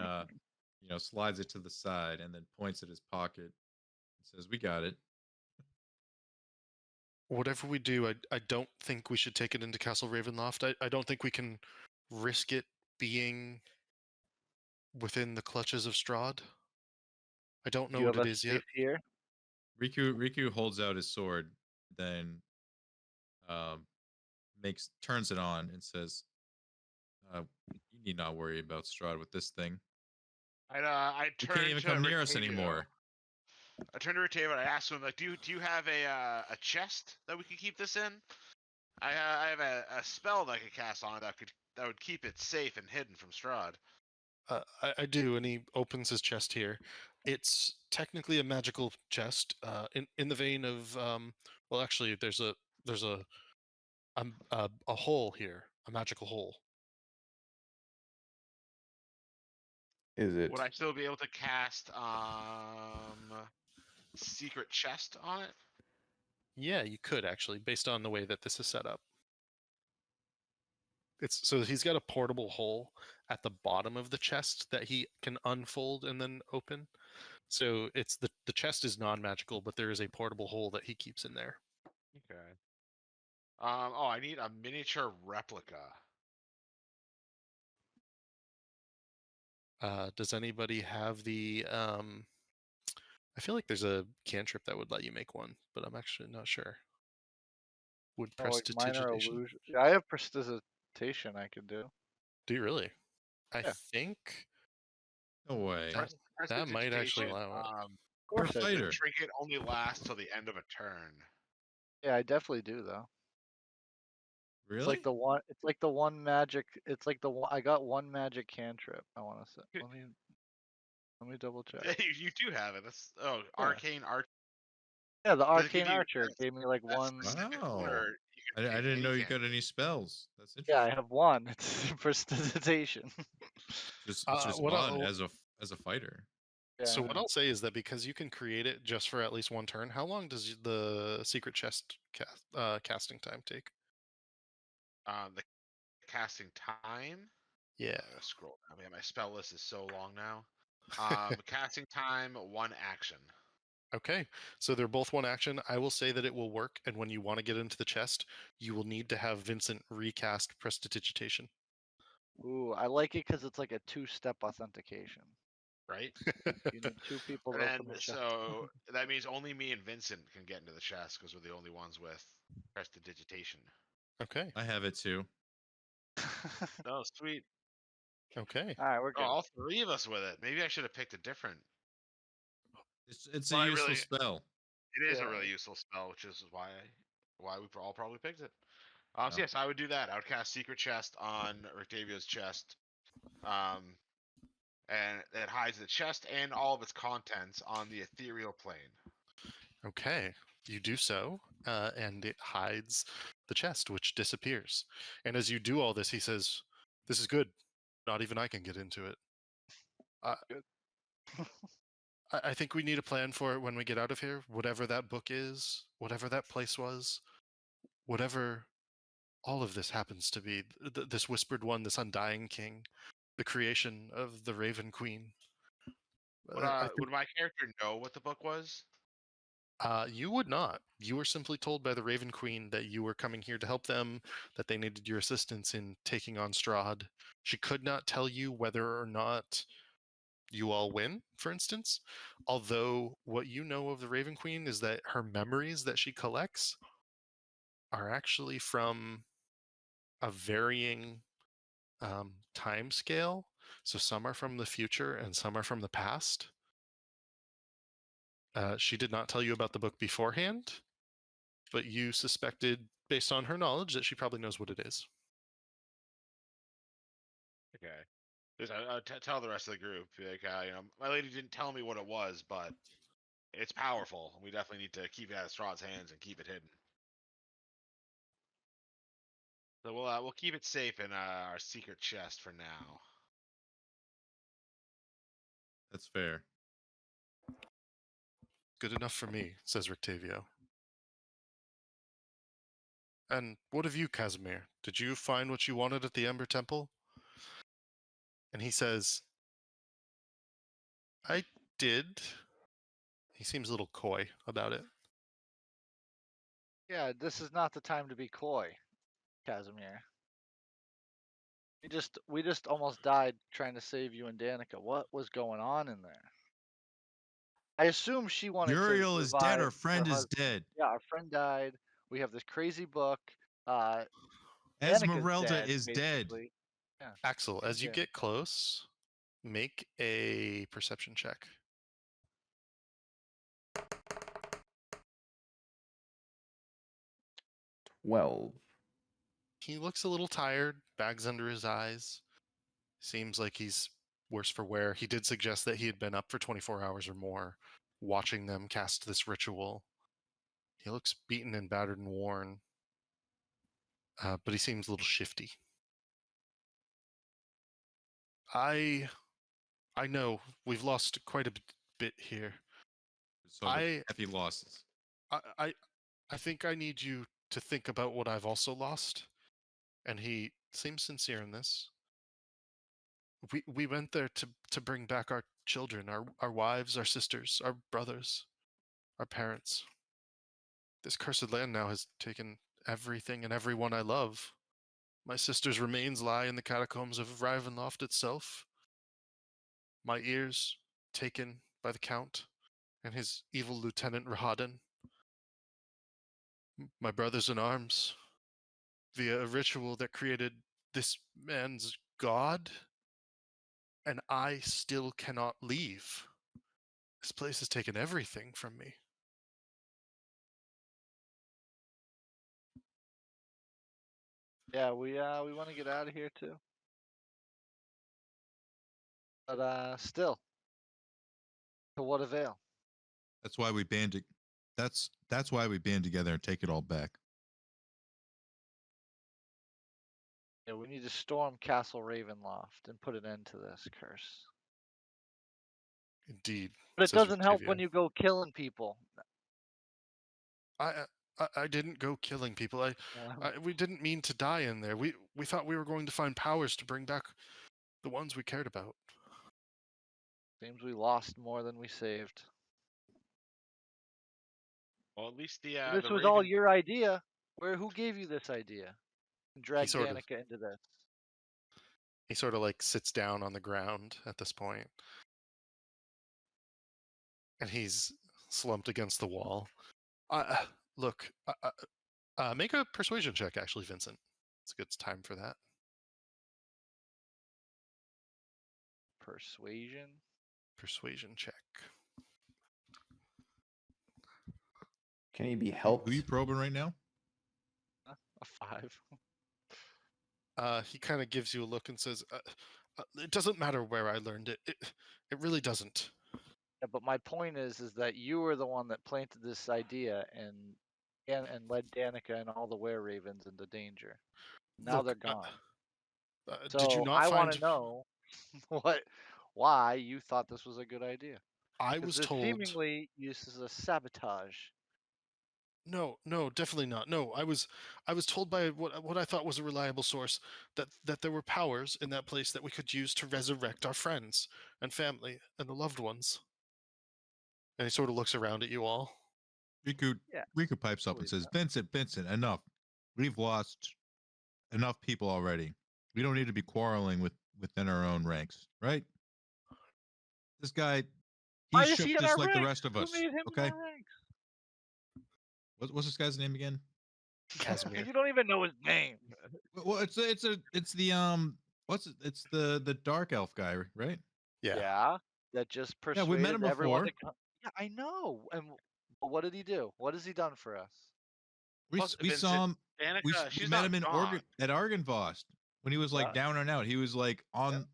S6: slides it to the side, and then points at his pocket and says, "We got it."
S2: Whatever we do, I don't think we should take it into Castle Ravenloft. I don't think we can risk it being within the clutches of Strahd. I don't know
S3: Do you
S2: what
S3: have
S2: it
S3: a
S2: is
S3: safe
S2: yet.
S3: here?
S6: Riku holds out his sword, then turns it on and says, "You need not worry about Strahd with this thing.
S4: I
S6: You
S4: turned
S6: can't even
S4: to
S6: come near us
S4: Rictavio.
S6: anymore.
S4: I turned to Rictavio and I asked him, like, do you have a chest that we could keep this in? I have a spell that I could cast on it that would keep it safe and hidden from Strahd.
S2: I do, and he opens his chest here. It's technically a magical chest, in the vein of well, actually, there's a a hole here, a magical hole.
S5: Is it?
S4: Would I still be able to cast secret chest on it?
S2: Yeah, you could actually, based on the way that this is set up. It's so he's got a portable hole at the bottom of the chest that he can unfold and then open. So it's the chest is non-magical, but there is a portable hole that he keeps in there.
S4: Okay. Oh, I need a miniature replica.
S2: Does anybody have the I feel like there's a cantrip that would let you make one, but I'm actually not sure. Would
S3: Oh, like minor
S2: prestidigitation?
S3: illusion. Yeah, I have prestidigitation I could do.
S2: Do you really? I
S3: Yeah.
S2: think
S6: No way.
S2: that might actually
S4: Prestidigitation,
S2: allow it.
S3: Of
S6: You're a
S3: course I do.
S6: fighter.
S4: The trinket only lasts till the end of a turn.
S3: Yeah, I definitely do though. It's
S6: Really?
S3: like the one. It's like the one magic. It's like the one. I got one magic cantrip. I want to say. Let me double check.
S4: Yeah, you do have it. That's
S3: Yeah.
S4: arcane arch.
S3: Yeah, the
S4: Does it give
S3: arcane
S4: you
S3: archer
S4: a
S3: gave me like
S4: a
S3: one.
S4: specific one,
S6: Wow.
S4: or you can
S6: I
S4: pick
S6: didn't know
S4: any
S6: you got
S4: cantrip?
S6: any spells. That's
S3: Yeah, I
S6: interesting.
S3: have one. It's prestidigitation.
S6: It's just
S2: What
S6: fun
S2: I'll-
S6: as a fighter.
S3: Yeah,
S2: So
S3: I
S2: what
S3: know.
S2: I'll say is that because you can create it just for at least one turn, how long does the secret chest casting time take?
S4: The casting time.
S2: Yeah.
S4: Scroll down. Man, my spell list is so long now. Casting time, 1 action.
S2: Okay, so they're both one action. I will say that it will work, and when you want to get into the chest, you will need to have Vincent recast prestidigitation.
S3: Ooh, I like it because it's like a two-step authentication.
S4: Right?
S3: You need two people to
S4: And
S3: open the chest.
S4: so that means only me and Vincent can get into the chest because we're the only ones with prestidigitation.
S2: Okay,
S6: I have it too.
S4: Oh, sweet.
S2: okay.
S3: All right, we're
S4: Oh,
S3: good.
S4: all 3 of us with it. Maybe I should have picked a different.
S6: It's
S4: Well,
S6: a
S4: I
S6: useful
S4: really-
S6: spell.
S4: It is a
S3: Yeah.
S4: really useful spell, which is why we all probably picked it. So
S6: Yeah.
S4: yes, I would do that. I would cast Secret Chest on Rictavio's chest, and it hides the chest and all of its contents on the ethereal plane.
S2: Okay, you do so, and it hides the chest, which disappears. And as you do all this, he says, "This is good. Not even I can get into it."
S3: Good.
S2: I think we need a plan for it when we get out of here. Whatever that book is, whatever that place was, whatever all of this happens to be, this whispered one, this undying king, the creation of the Raven Queen. I
S4: Would my character know what the book was?
S2: You would not. You were simply told by the Raven Queen that you were coming here to help them, that they needed your assistance in taking on Strahd. She could not tell you whether or not you all win, for instance. Although what you know of the Raven Queen is that her memories that she collects are actually from a varying time scale. So some are from the future and some are from the past. She did not tell you about the book beforehand, but you suspected, based on her knowledge, that she probably knows what it is.
S4: Okay. Just, tell the rest of the group, like, my lady didn't tell me what it was, but it's powerful. We definitely need to keep it out of Strahd's hands and keep it hidden. So we'll keep it safe in our secret chest for now.
S6: That's fair.
S2: Good enough for me, says Rictavio. And what of you, Casimir? Did you find what you wanted at the Ember Temple? And he says, I did. He seems a little coy about it.
S3: Yeah, this is not the time to be coy, Casimir. We just almost died trying to save you and Danica. What was going on in there? I assume she wanted
S6: Uriel
S3: to
S6: is dead. Our
S3: revive
S6: friend
S3: her
S6: is
S3: husband.
S6: dead.
S3: Yeah, our friend died. We have this crazy book. Danica's
S6: Esmeralda
S3: dead,
S6: is dead.
S3: basically.
S2: Axel, as you
S3: Yeah.
S2: get close, make a perception check.
S5: 12.
S2: He looks a little tired, bags under his eyes. Seems like he's worse for wear. He did suggest that he had been up for 24 hours or more, watching them cast this ritual. He looks beaten and battered and worn, but he seems a little shifty. I know we've lost quite a bit here.
S6: So heavy losses.
S2: I think I need you to think about what I've also lost. And he seems sincere in this. We went there to bring back our children, our wives, our sisters, our brothers, our parents. This cursed land now has taken everything and everyone I love. My sister's remains lie in the catacombs of Ravenloft itself. My ears taken by the Count and his evil lieutenant Rahadin. My brothers in arms, via a ritual that created this man's god, and I still cannot leave. This place has taken everything from me.
S3: Yeah, we want to get out of here too. But still, to what avail?
S6: That's why we band. That's why we band together and take it all back.
S3: Yeah, we need to storm Castle Ravenloft and put an end to this curse.
S2: Indeed.
S3: But it
S2: says
S3: doesn't help
S2: Rictavio.
S3: when you go killing people.
S2: I didn't go killing people. We didn't mean to die in there. We thought we were going to find powers to bring back the ones we cared about.
S3: Seems we lost more than we saved.
S4: Well, at least the
S3: This
S4: the
S3: was
S4: Raven.
S3: all your idea. Who gave you this idea? And drag
S2: sort of-
S3: Danica into this.
S2: He sort of like sits down on the ground at this point, and he's slumped against the wall. Look, make a persuasion check, actually, Vincent. It's a good time for that.
S3: Persuasion.
S2: Persuasion check.
S5: Can he be helped?
S6: Who are you probing right now?
S3: A 5.
S2: He kind of gives you a look and says, "It doesn't matter where I learned it. It really doesn't."
S3: Yeah, but my point is that you were the one that planted this idea and led Danica and all the were-ravens into danger. Now
S2: Look,
S3: they're gone. So
S2: did you not
S3: I want
S2: find?
S3: to know why you thought this was a good idea.
S2: I
S3: 'Cause
S2: was
S3: this
S2: told.
S3: seemingly uses a sabotage.
S2: No, definitely not. No, I was told by what I thought was a reliable source that there were powers in that place that we could use to resurrect our friends and family and the loved ones. And he sort of looks around at you all.
S6: Riku pipes up and says, Vincent, enough. We've lost enough people already. We don't need to be quarreling within our own ranks, right? This guy,
S3: Why
S6: he's
S3: is
S6: shook
S3: he in
S6: just
S3: our
S6: like the
S3: ranks?
S6: rest of
S3: Who
S6: us.
S3: made him
S6: Okay.
S3: in our ranks?
S6: What's this guy's name again?
S2: Casimir.
S3: You don't even know his name.
S6: Well, it's the it's the dark elf guy, right?
S2: Yeah.
S3: That just
S6: Yeah, we met him
S3: persuaded everyone to
S6: before.
S3: come. Yeah, I know. And what did he do? What has he done for us?
S6: We
S4: Plus,
S6: we
S4: Vincent,
S6: saw him. We
S4: Danica, she's
S6: met
S4: not
S6: him in
S4: gone.
S6: at Argenvost when he was like
S3: Yeah.
S6: down and out. He was like on.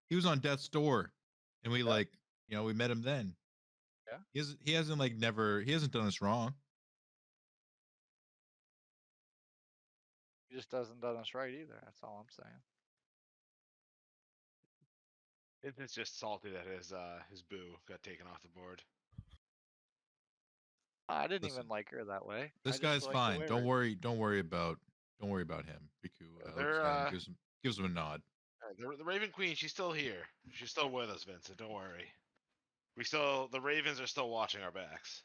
S6: He was on death's door, and we we met him then.
S3: Yeah.
S6: He hasn't he hasn't done us wrong.
S3: He just doesn't done us right either. That's all I'm saying.
S4: Vincent's just salty that his boo got taken off the board.
S3: I didn't
S6: Listen,
S3: even like her that way.
S6: This
S3: I just
S6: guy's
S3: liked the
S6: fine.
S3: way
S6: Don't
S3: her-
S6: worry about him. Riku
S4: They're,
S6: looks at him, gives him a nod.
S4: The Raven Queen, she's still here. She's still with us, Vincent. Don't worry. The Ravens are still watching our backs.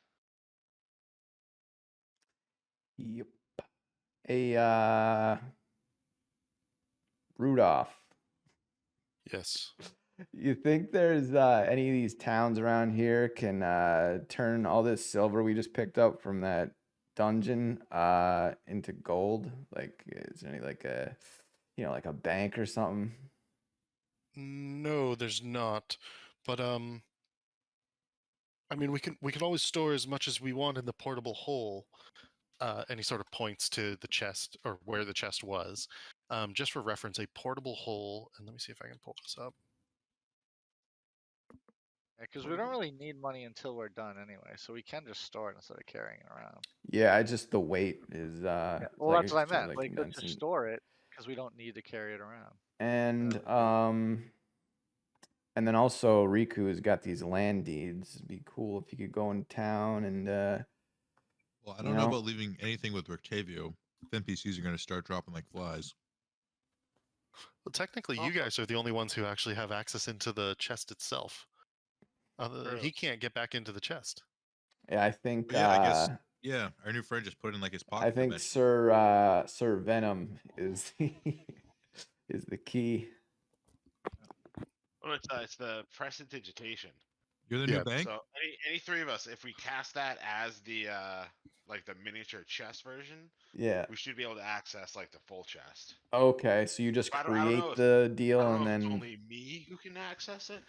S5: Yep. Rudolph.
S2: Yes.
S5: You think there's any of these towns around here can turn all this silver we just picked up from that dungeon into gold? Like, is there any like a bank or something?
S2: No, there's not. But I mean, we can always store as much as we want in the portable hole. And he sort of points to the chest or where the chest was. Just for reference, a portable hole. And let me see if I can pull this up.
S3: Because we don't really need money until we're done anyway, so we can just store it instead of carrying it around.
S5: Yeah, I just the weight is
S3: Yeah,
S5: it's
S3: well,
S5: like
S3: that's what I
S5: extra,
S3: meant. Like, let's just
S5: condensing.
S3: store it because we don't need to carry it around.
S5: And
S3: we do.
S5: and then also Riku has got these land deeds. It'd be cool if you could go in town and
S6: Well, I
S5: You
S6: don't know
S5: know?
S6: about leaving anything with Rictavio. If NPCs are going to start dropping like flies.
S2: Well, technically, you
S3: Also-
S2: guys are the only ones who actually have access into the chest itself.
S3: True.
S2: He can't get back into the chest.
S5: yeah, I think
S6: But yeah, I guess yeah, our new friend just put it in like his pocket.
S5: I think
S6: dimension.
S5: Sir Venom is is the key.
S4: Well, it's the prestidigitation.
S6: You're the
S2: Yeah,
S6: new bank.
S4: So any three of us, if we cast that as the like the miniature chest version,
S5: Yeah.
S4: we should be able to access like the full chest.
S5: Okay, so you just
S4: I don't know
S5: create
S4: if-
S5: the
S4: I
S5: deal
S4: don't
S5: and
S4: know if it's
S5: then
S4: only me who can access it.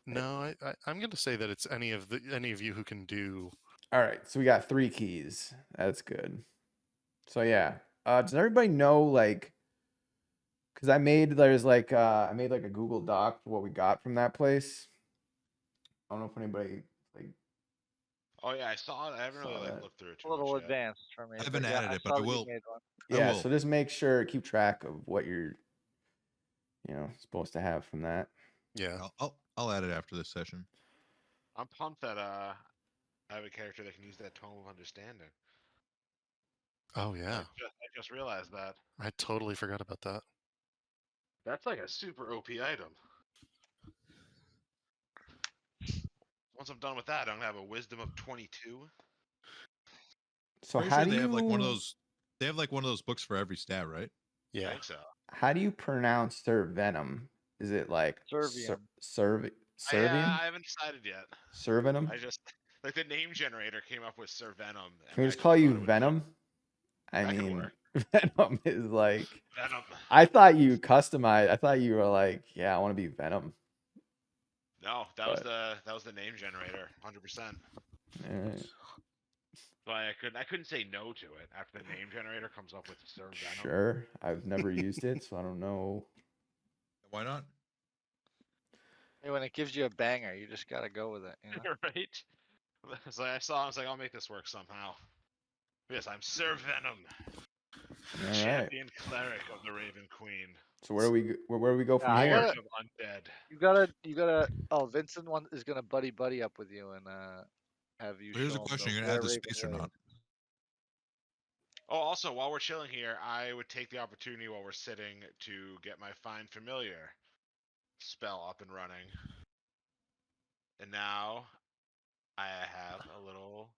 S2: No, I'm going to say that it's any of you who can do.
S5: all right, so we got 3 keys. That's good. So yeah. Does everybody know like cuz I made like a Google Doc for what we got from that place. I don't know if anybody like
S4: Oh yeah, I saw it. I haven't really
S5: Saw
S4: like
S5: that.
S4: looked through it
S3: A
S4: too
S3: little
S4: much yet.
S3: advanced for me.
S6: I haven't
S3: yeah,
S6: added
S3: I
S6: it, but
S3: saw
S6: I
S3: that you
S6: will.
S3: made one.
S6: I
S5: yeah,
S6: will.
S5: so just make sure keep track of what you're supposed to have from that.
S2: Yeah.
S6: I'll add it after this session.
S4: I'm pumped that I have a character that can use that tome of understanding.
S2: Oh yeah.
S4: I just realized that.
S2: I totally forgot about that.
S4: That's like a super OP item. Once I'm done with that, I'm gonna have a wisdom of 22.
S5: So
S6: Pretty
S5: how
S6: sure
S5: do
S6: they
S5: you
S6: have like one of those. They have like one of those books for every stat, right?
S4: I
S2: Yeah.
S4: think so.
S5: how do you pronounce Sir Venom? Is it like
S3: Servian.
S5: Servian?
S4: I haven't decided yet.
S5: Servenom?
S4: I just like the name generator came up with Sir Venom.
S5: Can we
S4: I
S5: just call you
S4: thought it would-
S5: Venom? I
S4: That could
S5: mean,
S4: work.
S5: Venom is like.
S4: Venom.
S5: I thought you customized. I thought you were like, yeah, I want to be Venom.
S4: No, that was the name generator, 100%.
S5: Alright,
S4: So I couldn't say no to it after the name generator comes up with Sir Venom.
S5: sure. I've never used it, so I don't know.
S6: Why not?
S3: Hey, when it gives you a banger, you just gotta go with it. You know?
S4: Right? So I was like, I'll make this work somehow. Yes, I'm Sir Venom,
S5: All right.
S4: champion cleric of the Raven Queen.
S5: So where do we go from
S3: I
S5: here?
S3: gotta-
S4: Lord of undead.
S3: You gotta. Oh, Vincent is gonna buddy up with you and have you.
S6: But here's
S3: show
S6: a
S3: him
S6: question:
S3: the
S6: You're gonna add the
S3: Raven
S6: space or
S3: Way.
S6: not?
S4: Oh, also, while we're chilling here, I would take the opportunity while we're sitting to get my Find Familiar spell up and running. And now I have a little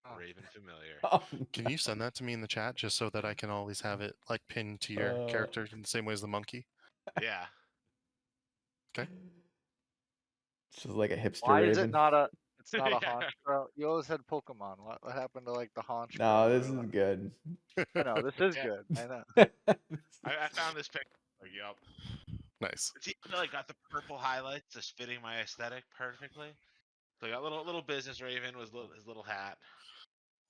S3: Oh.
S4: Raven Familiar.
S5: Oh,
S2: Can you send that to me in the chat just so that I can always have it like pinned to your character in the same way as the monkey?
S4: Yeah.
S5: It's just like a hipster
S3: Why
S5: Raven.
S3: is it not a? It's not a
S4: Yeah.
S3: haunch girl. You always had Pokemon. What happened to like the haunch?
S5: No,
S3: girl
S5: this
S3: or
S5: is
S3: what?
S5: good.
S3: I know this is
S4: Yeah.
S3: good. I know.
S4: I found this picture. Like, yup.
S2: Nice.
S4: It's even like got the purple highlights, just fitting my aesthetic perfectly. So I got little business Raven was his little hat.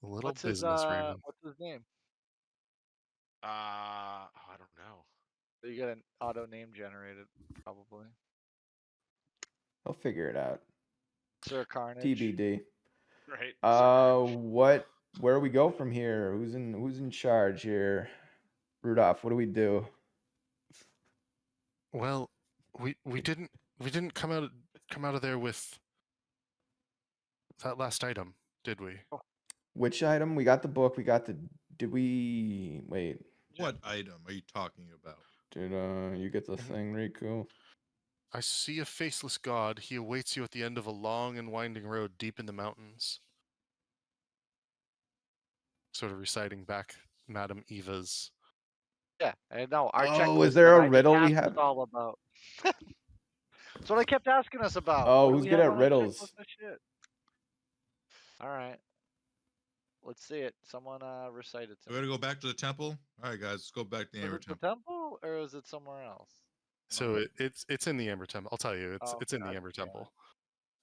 S2: A little
S3: What's his
S2: business Raven.
S3: What's his name?
S4: I don't know.
S3: You get an auto name generated, probably.
S5: I'll figure it out.
S3: Sir Carnage.
S5: TBD.
S4: Right.
S5: Where do we go from here? Who's in charge here? Rudolph, what do we do?
S2: Well, we didn't come out of there with that last item, did we?
S5: Which item? We got the book. We got the. Did we wait?
S6: What item are you talking about?
S5: Did you get the thing, Riku?
S2: I see a faceless god. He awaits you at the end of a long and winding road deep in the mountains. Sort of reciting back Madame Eva's.
S3: Yeah, I know. Our
S5: Oh,
S3: checklist
S5: is there
S3: that
S5: a
S3: I just
S5: riddle we
S3: asked
S5: have?
S3: us all about. That's what I kept asking us about.
S5: Oh,
S3: What do
S5: who's
S3: we
S5: good
S3: have
S5: at
S3: on our
S5: riddles?
S3: checklist of shit? All right. Let's see it. Someone recite it to
S6: We're
S3: me.
S6: gonna go back to the temple. All right, guys, let's go back to the
S3: Was
S6: Amber
S3: it the
S6: Temple.
S3: temple or is it somewhere else?
S2: So it's in the Amber Temple. I'll tell you,
S3: Oh,
S2: it's in the
S3: God
S2: Amber
S3: damn it.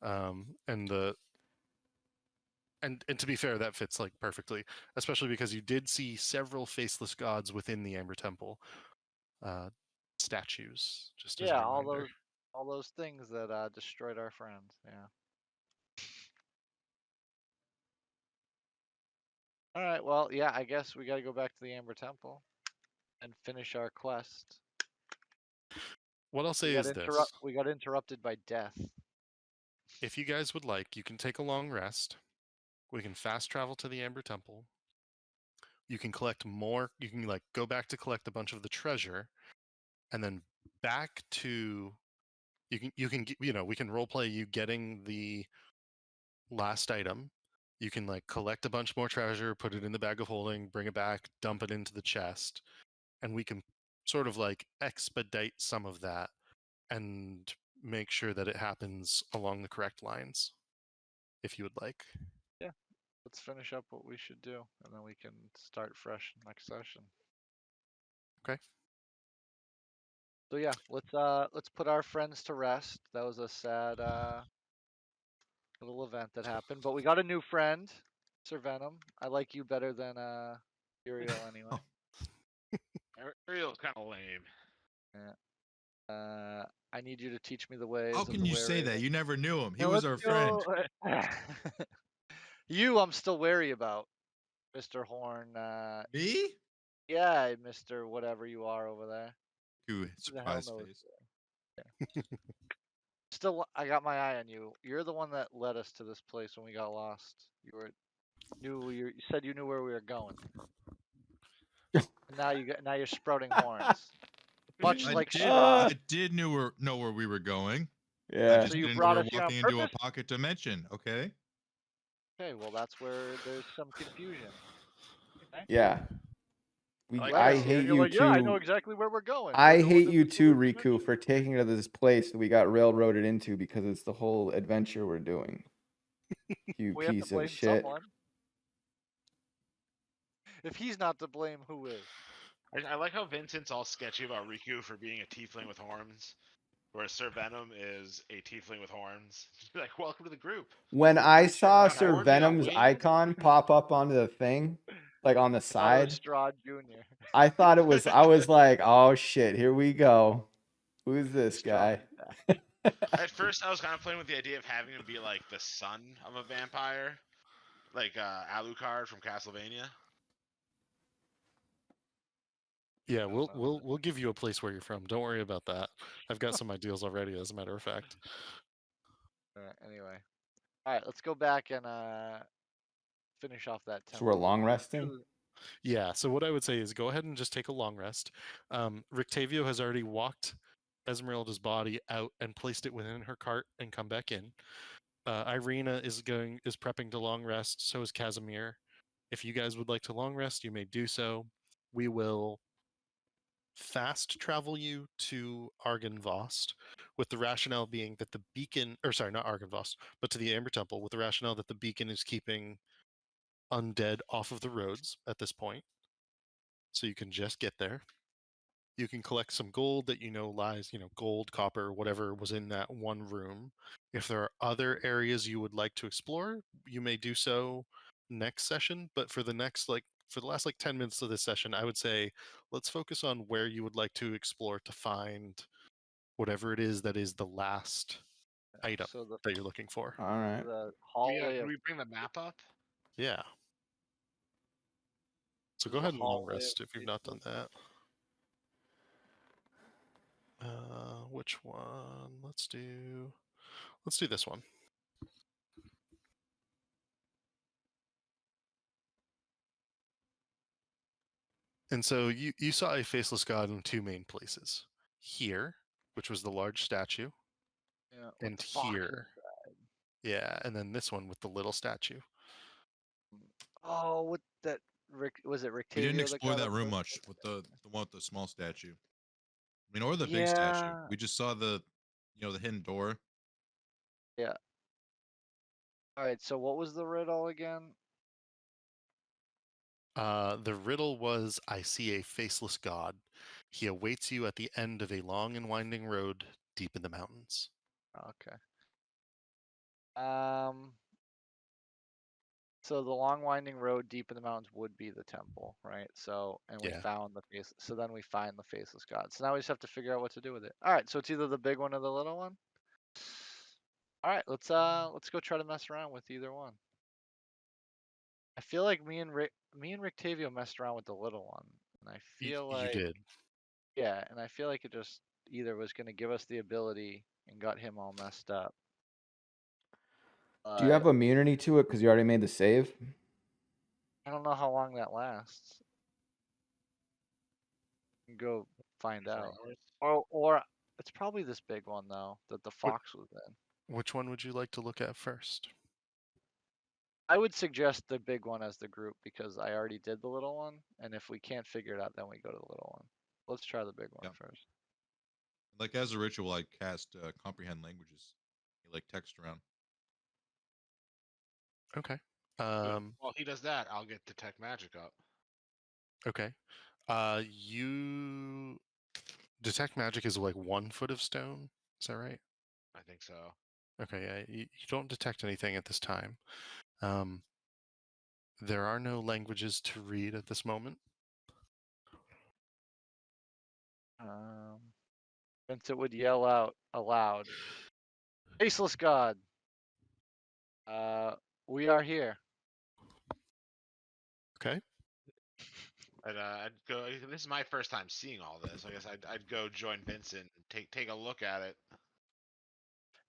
S2: Temple. And to be fair, that fits like perfectly, especially because you did see several faceless gods within the Amber Temple. Statues, just as a
S3: Yeah,
S2: reminder.
S3: all those things that destroyed our friends. Yeah. All right. Well, yeah. I guess we got to go back to the Amber Temple and finish our quest.
S2: What I'll say is this:
S3: We got interrupted by death.
S2: if you guys would like, you can take a long rest. We can fast travel to the Amber Temple. You can collect more. You can like go back to collect a bunch of the treasure, and then back to we can role play you getting the last item. You can like collect a bunch more treasure, put it in the bag of holding, bring it back, dump it into the chest, and we can sort of like expedite some of that and make sure that it happens along the correct lines, if you would like.
S3: Yeah. Let's finish up what we should do, and then we can start fresh next session.
S2: Okay.
S3: So yeah, let's put our friends to rest. That was a sad little event that happened, but we got a new friend, Sir Venom. I like you better than Uriel anyway.
S4: Ariel's kind of lame.
S3: Yeah. I need you to teach me the ways
S6: How
S3: of
S6: can
S3: the
S6: you say that?
S3: wary.
S6: You never knew him. He
S3: Now
S6: was
S3: let's
S6: our friend.
S3: go. You, I'm still wary about, Mr. Horn.
S6: Me?
S3: Yeah, Mr. Whatever you are over there.
S6: Who
S3: Who the hell
S6: surprise
S3: knows?
S6: face.
S3: Still, I got my eye on you. You're the one that led us to this place when we got lost. You said you knew where we were going. And now you're sprouting horns, much
S6: I
S3: like
S6: did.
S3: Strahd.
S6: I did know where we were going. I
S5: Yeah.
S6: just
S3: So you
S6: didn't know
S3: brought
S6: we
S3: us
S6: were
S3: here on
S6: walking into a
S3: purpose?
S6: pocket dimension. Okay.
S3: Okay, well that's where there's some confusion.
S5: Yeah.
S4: Like
S5: I
S3: Led us here,
S5: hate
S3: and you're
S5: you
S3: like, yeah, I know
S5: too.
S3: exactly where we're going.
S5: I
S3: We're going
S5: hate
S3: to
S5: you
S3: this
S5: too,
S3: other
S5: Riku,
S3: dimension.
S5: for taking us to this place that we got railroaded into because it's the whole adventure we're doing. You
S3: We have to
S5: piece of
S3: blame
S5: shit.
S3: someone. If he's not to blame, who is?
S4: I like how Vincent's all sketchy about Riku for being a tiefling with horns, whereas Sir Venom is a tiefling with horns. Just be like, welcome to the group.
S5: When I saw
S4: got
S5: Sir
S4: horns, you got
S5: Venom's
S4: wings.
S5: icon pop up onto the thing, like on the
S3: I thought it was
S5: side,
S3: Strahd Jr.
S5: I was like, oh shit, here we go. Who's this
S3: Strahd
S5: guy?
S3: is back.
S4: At first, I was kind of playing with the idea of having him be like the son of a vampire, like Alucard from Castlevania.
S2: Yeah,
S3: don't know.
S2: we'll give you a place where you're from. Don't worry about that. I've got some ideas already, as a matter of fact.
S3: Anyway, all right, let's go back and finish off that
S5: So we're
S3: temple.
S5: long resting?
S2: Yeah, so what I would say is go ahead and just take a long rest. Rictavio has already walked Esmeralda's body out and placed it within her cart and come back in. Irina is prepping to long rest. So is Casimir. If you guys would like to long rest, you may do so. We will fast travel you to Argynvost, with the rationale being that the beacon, or sorry, not Argynvost, but to the Amber Temple, with the rationale that the beacon is keeping undead off of the roads at this point. So you can just get there. You can collect some gold that lies, gold, copper, whatever was in that one room. If there are other areas you would like to explore, you may do so next session. But for the last 10 minutes of this session, I would say let's focus on where you would like to explore to find whatever it is that is the last item
S3: So
S2: that you're looking for.
S5: All right.
S3: the hallway
S4: Can
S3: of
S4: we bring the map up?
S2: Yeah. So
S3: there's
S2: go
S3: a
S2: ahead and long
S3: hallway of
S2: rest if you've not done
S3: faceless
S2: that. Which one? Let's do this one. And so you saw a faceless god in two main places. Here, which was the large statue,
S3: yeah, with
S2: and
S3: the fox
S2: here. Yeah, and then this one with the little statue.
S3: Oh, with that was it Rictavio
S6: We didn't
S3: that
S6: explore
S3: got
S6: that
S3: us
S6: room
S3: there?
S6: much with the one with the small statue. I mean, or the big statue.
S3: Yeah.
S6: We just saw the hidden door.
S3: Yeah. All right. So what was the riddle again?
S2: The riddle was, I see a faceless god. He awaits you at the end of a long and winding road deep in the mountains.
S3: Okay. So the long winding road deep in the mountains would be the temple, right? So, and we
S2: Yeah.
S3: found the face. So then we find the faceless god. So now we just have to figure out what to do with it. All right. So it's either the big one or the little one. All right. Let's go try to mess around with either one. I feel like me and Rictavio messed around with the little one, and I feel
S2: You
S3: like
S2: did.
S3: yeah, and I feel like it just either was going to give us the ability and got him all messed up.
S5: Do you have immunity to it because you already made the save?
S3: I don't know how long that lasts. Go find
S4: 24
S3: out.
S4: hours?
S3: Or it's probably this big one though that the fox was in.
S2: Which one would you like to look at first?
S3: I would suggest the big one as the group because I already did the little one, and if we can't figure it out, then we go to the little one. Let's try the big one
S6: Yep.
S3: first.
S6: Like as a ritual, I cast comprehend languages. You like text around.
S2: Okay.
S4: While he does that, I'll get detect magic up.
S2: Okay. You detect magic is like 1 foot of stone. Is that right?
S4: I think so.
S2: Okay. Yeah. You don't detect anything at this time. There are no languages to read at this moment.
S3: Vincent would yell out aloud, "Faceless God, we are here."
S2: Okay.
S4: I'd go. This is my first time seeing all this. I guess I'd go join Vincent and take a look at it.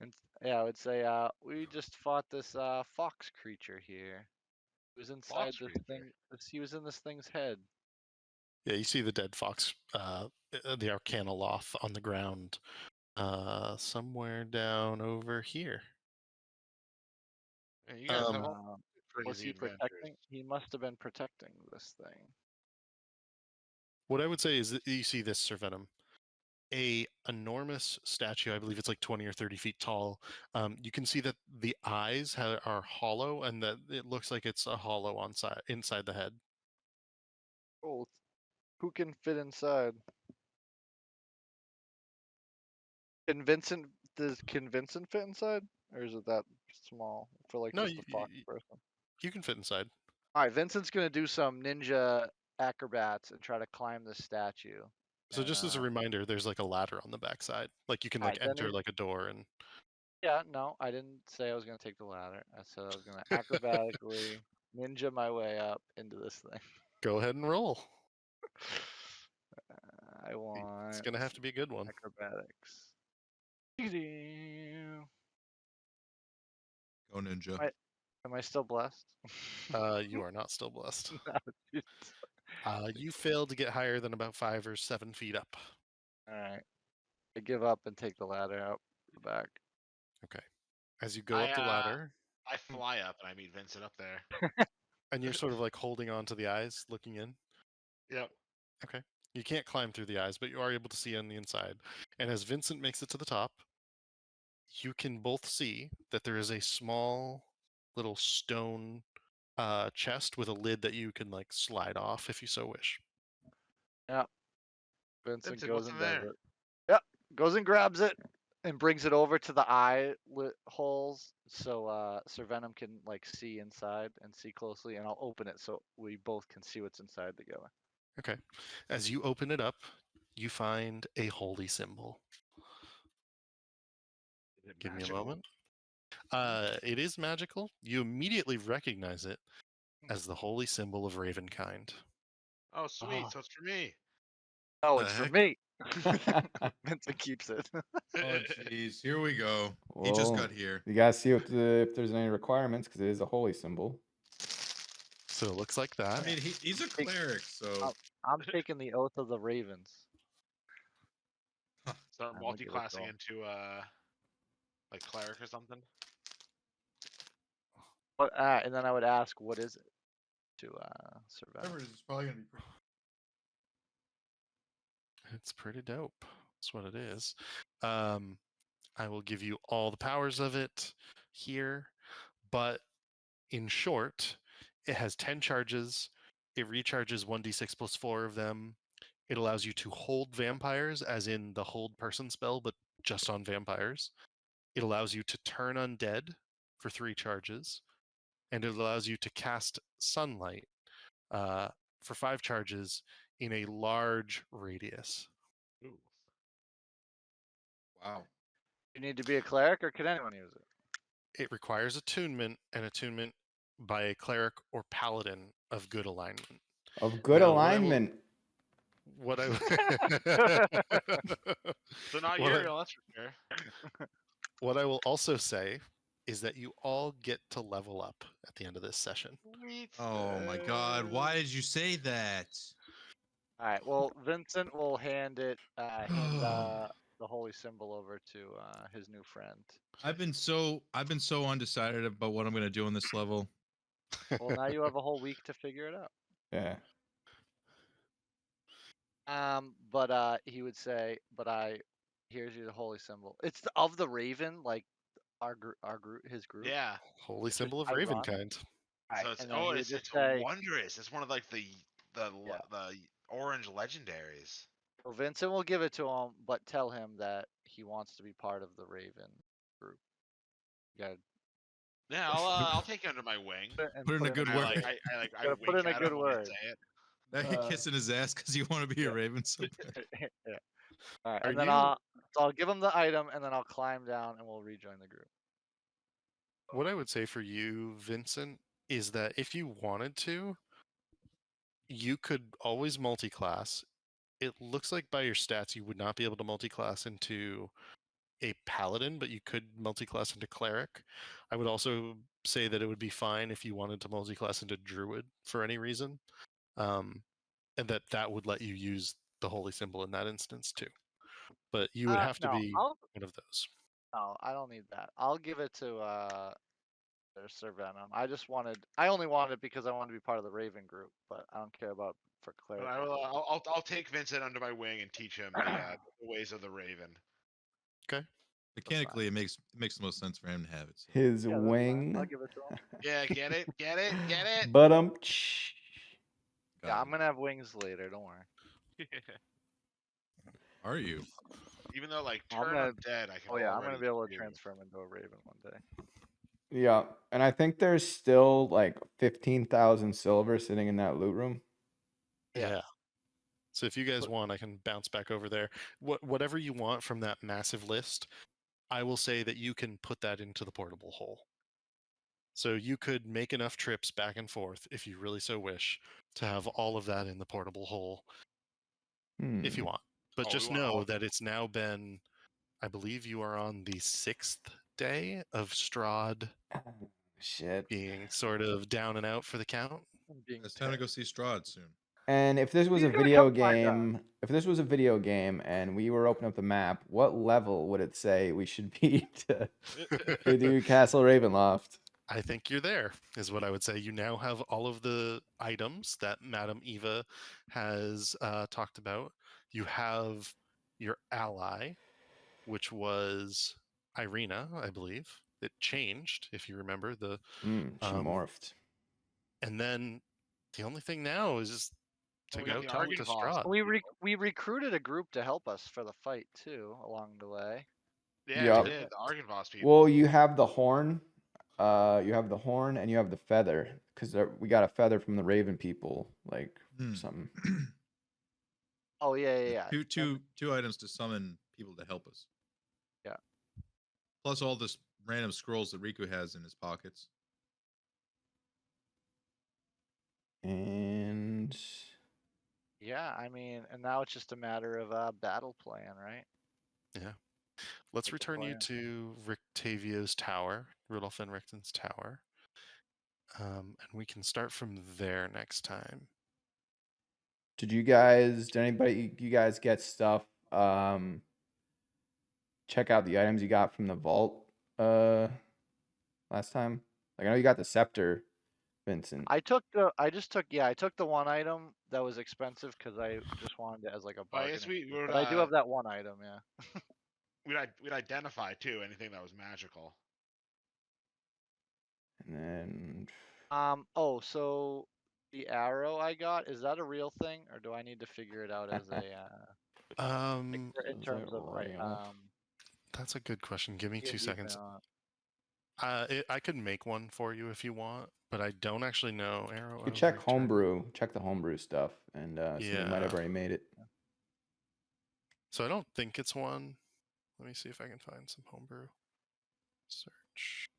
S3: And yeah, I would say, we just fought this fox creature here. He was inside
S4: Fox
S3: this
S4: creature?
S3: thing. He was in this thing's head.
S2: Yeah. You see the dead fox, the Arcana Loth on the ground, somewhere down over here.
S4: Yeah, you guys have all
S3: Um,
S4: crazy
S3: was he
S4: adventures.
S3: protecting? He must have been protecting this thing.
S2: What I would say is that you see this, Sir Venom, a enormous statue. I believe it's like 20 or 30 feet tall. You can see that the eyes are hollow, and that it looks like it's a hollow inside the head.
S3: Oh, who can fit inside? Can Vincent fit inside, or is it that small for like
S2: No,
S3: just the fox person?
S2: you can fit inside.
S3: All right, Vincent's gonna do some ninja acrobats and try to climb the statue.
S2: So
S3: And,
S2: just as a reminder, there's like a ladder on the backside. Like you can like
S3: alright, then
S2: enter like a door and
S3: yeah, no, I didn't say I was gonna take the ladder. I said I was gonna acrobatically ninja my way up into this thing.
S2: go ahead and roll.
S3: I
S2: It's
S3: want
S2: gonna have to be a good one.
S3: acrobatics.
S6: Go ninja.
S3: Am I still blessed?
S2: You are not still blessed.
S3: No, dude.
S2: You failed to get higher than about 5 or 7 feet up.
S3: All right. I give up and take the ladder out the back.
S2: Okay. As you go up the ladder,
S4: I fly up and I meet Vincent up there.
S2: and you're sort of like holding on to the eyes, looking in.
S4: Yep.
S2: Okay. You can't climb through the eyes, but you are able to see on the inside. And as Vincent makes it to the top, you can both see that there is a small little stone chest with a lid that you can like slide off if you so wish.
S3: Yeah. Vincent
S4: Vincent,
S3: goes
S4: what's
S3: and
S4: in
S3: does
S4: there?
S3: it. Yep. Goes and grabs it and brings it over to the eye holes so Sir Venom can like see inside and see closely, and I'll open it so we both can see what's inside together.
S2: Okay. As you open it up, you find a holy symbol.
S4: Is it
S2: Give
S4: magical?
S2: me a moment. It is magical. You immediately recognize it as the holy symbol of Ravenkind.
S4: Oh, sweet.
S3: Oh.
S4: So it's for me.
S3: Oh,
S6: The
S3: it's for
S6: heck?
S3: me. Vincent keeps it.
S6: Oh jeez, here we go. He just got here.
S5: You guys see if there's any requirements because it is a holy symbol.
S2: So it looks like that.
S6: I mean, he's a cleric, so
S3: I'm taking the oath of the ravens.
S4: Start
S3: I'm gonna give it to
S4: multi-classing
S3: him.
S4: into like cleric or something.
S3: But and then I would ask, what is it to Sir Venom?
S6: whatever it is, it's probably gonna be pretty.
S2: It's pretty dope. That's what it is. I will give you all the powers of it here, but in short, it has 10 charges. It recharges 1d6 plus 4 of them. It allows you to hold vampires, as in the hold person spell, but just on vampires. It allows you to turn undead for 3 charges, and it allows you to cast sunlight for 5 charges in a large radius.
S4: Ooh.
S6: Wow.
S3: You need to be a cleric, or can anyone use it?
S2: It requires attunement, and attunement by a cleric or paladin of good alignment.
S5: Of good
S2: Now,
S5: alignment.
S2: What I
S4: So not
S2: What I-
S4: Uriel, that's for sure.
S2: what I will also say is that you all get to level up at the end of this session.
S4: Sweet.
S6: Oh my God! Why did you say that?
S3: All right. Well, Vincent will hand the holy symbol over to his new friend.
S6: I've been so undecided about what I'm gonna do on this level.
S3: Well, now you have a whole week to figure it out.
S5: Yeah.
S3: But he would say, here's you the holy symbol. It's of the raven, like our group, his group.
S4: Yeah.
S2: Holy
S3: It's
S2: symbol of
S3: just ironic.
S2: Ravenkind.
S3: Right,
S4: So it's
S3: and then he would
S4: it's
S3: just
S4: it's
S3: say,
S4: wondrous. It's one of like the
S3: Yeah.
S4: the orange legendaries.
S3: so Vincent will give it to him, but tell him that he wants to be part of the Raven group. You gotta
S4: Yeah, I'll take it under my wing.
S6: Put in a good
S4: I
S6: word.
S4: like I
S3: Gotta put
S4: wink
S3: in a
S4: at
S3: good
S4: him when I
S3: word.
S4: say it.
S6: Now you're kissing his ass because you want to be a raven so bad.
S3: Yeah. All right,
S2: Are
S3: and then
S2: you-
S3: I'll give him the item, and then I'll climb down, and we'll rejoin the group.
S2: What I would say for you, Vincent, is that if you wanted to, you could always multi-class. It looks like by your stats you would not be able to multi-class into a paladin, but you could multi-class into cleric. I would also say that it would be fine if you wanted to multi-class into druid for any reason, and that would let you use the holy symbol in that instance too. But you would have to
S3: No,
S2: be one of those.
S3: No, I don't need that. I'll give it to Sir Venom. I only wanted it because I wanted to be part of the Raven group, but I don't care about for
S4: But
S3: cleric.
S4: I will, I'll take Vincent under my wing and teach him the ways of the Raven.
S6: Mechanically, it makes the most sense for him to have it. So.
S5: His
S3: Yeah, that's fine.
S5: wing.
S3: I'll give it to him.
S4: Yeah, get it, get it, get it.
S5: But
S3: Yeah, I'm gonna have wings later. Don't worry.
S6: Are you?
S4: Even though like
S3: I'm
S4: turn
S3: gonna-
S4: undead, I can.
S3: Oh yeah, I'm
S4: already
S3: gonna be able to
S4: do.
S3: transfer him into a Raven one day.
S5: yeah, and I think there's still like 15,000 silver sitting in that loot room.
S3: Yeah.
S2: So if you guys want, I can bounce back over there. Whatever you want from that massive list, I will say that you can put that into the portable hole. So you could make enough trips back and forth, if you really so wish, to have all of that in the portable hole if you want. But
S4: Oh, we
S2: just
S4: want all
S2: know
S4: of
S2: that it's now been, I believe you are on the 6th day of Strahd
S5: Shit.
S2: being sort of down and out for the count.
S3: Being
S6: It's time to go see Strahd soon.
S5: And if this was a
S3: He's gonna
S5: video
S3: come find us.
S5: game, if this was a video game and we were opening up the map, what level would it say we should be to do Castle Ravenloft?
S2: I think you're there, is what I would say. You now have all of the items that Madame Eva has talked about. You have your ally, which was Irina, I believe. It changed, if you remember.
S5: She morphed.
S2: And then the only thing now is just to
S4: We
S2: go
S4: got the
S2: talk to
S4: Argynvost.
S2: Strahd.
S3: We recruited a group to help us for the fight too along the way.
S4: Yeah,
S5: Yup.
S4: we did. The Argynvost people.
S5: Well, you have the horn. You have the horn and you have the feather because we got a feather from the Raven people, like something.
S3: Oh yeah.
S6: Two items to summon people to help us.
S3: Yeah.
S6: Plus all this random scrolls that Riku has in his pockets.
S5: And
S3: Yeah, I mean, and now it's just a matter of battle plan, right?
S2: Yeah. Let's
S3: Like the
S2: return you
S3: plan.
S2: to Rictavio's tower, Rudolph and Richton's tower. And we can start from there next time.
S5: did you guys get stuff? Check out the items you got from the vault last time. Like I know you got the scepter, Vincent.
S3: I took the one item that was expensive because I just wanted it as like a
S4: But I
S3: bargain.
S4: guess we would.
S3: But I do have that one item, yeah.
S4: We'd identify too anything that was magical.
S5: And then
S3: So The arrow I got, is that a real thing, or do I need to figure it out as a
S2: Um,
S3: in
S5: Is
S3: terms
S5: that
S3: of
S5: real?
S2: that's a good question. Give me 2
S3: D&D
S2: seconds.
S3: font?
S2: I could make one for you if you want, but I don't actually know arrow.
S5: You could
S2: of
S5: check
S2: return.
S5: homebrew, check the homebrew stuff, and somebody might have
S2: Yeah.
S5: already made it.
S2: So I don't think it's one. Let me see if I can find some homebrew. Search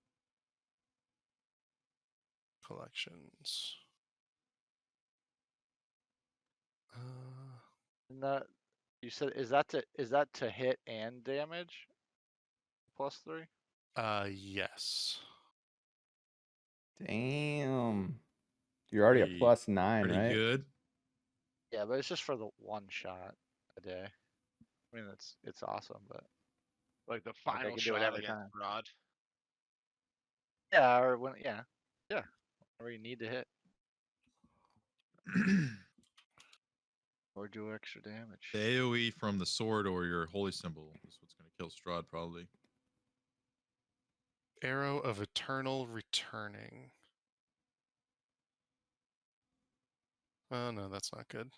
S2: collections.
S3: And that you said is that to hit and damage? +3?
S2: Yes.
S5: Damn. You're already a
S6: Pretty-
S5: +9,
S6: Pretty
S5: right?
S6: good.
S3: Yeah, but it's just for the one shot a day. I mean, it's awesome, but
S4: Like the
S3: like I
S4: final
S3: can do it
S4: shot
S3: every
S4: against
S3: time.
S4: Rod.
S3: Yeah, or when yeah, or you need to hit or do extra damage.
S6: The AoE from the sword or your holy symbol is what's going to kill Strahd, probably.
S2: Arrow of eternal returning. Oh no, that's not good.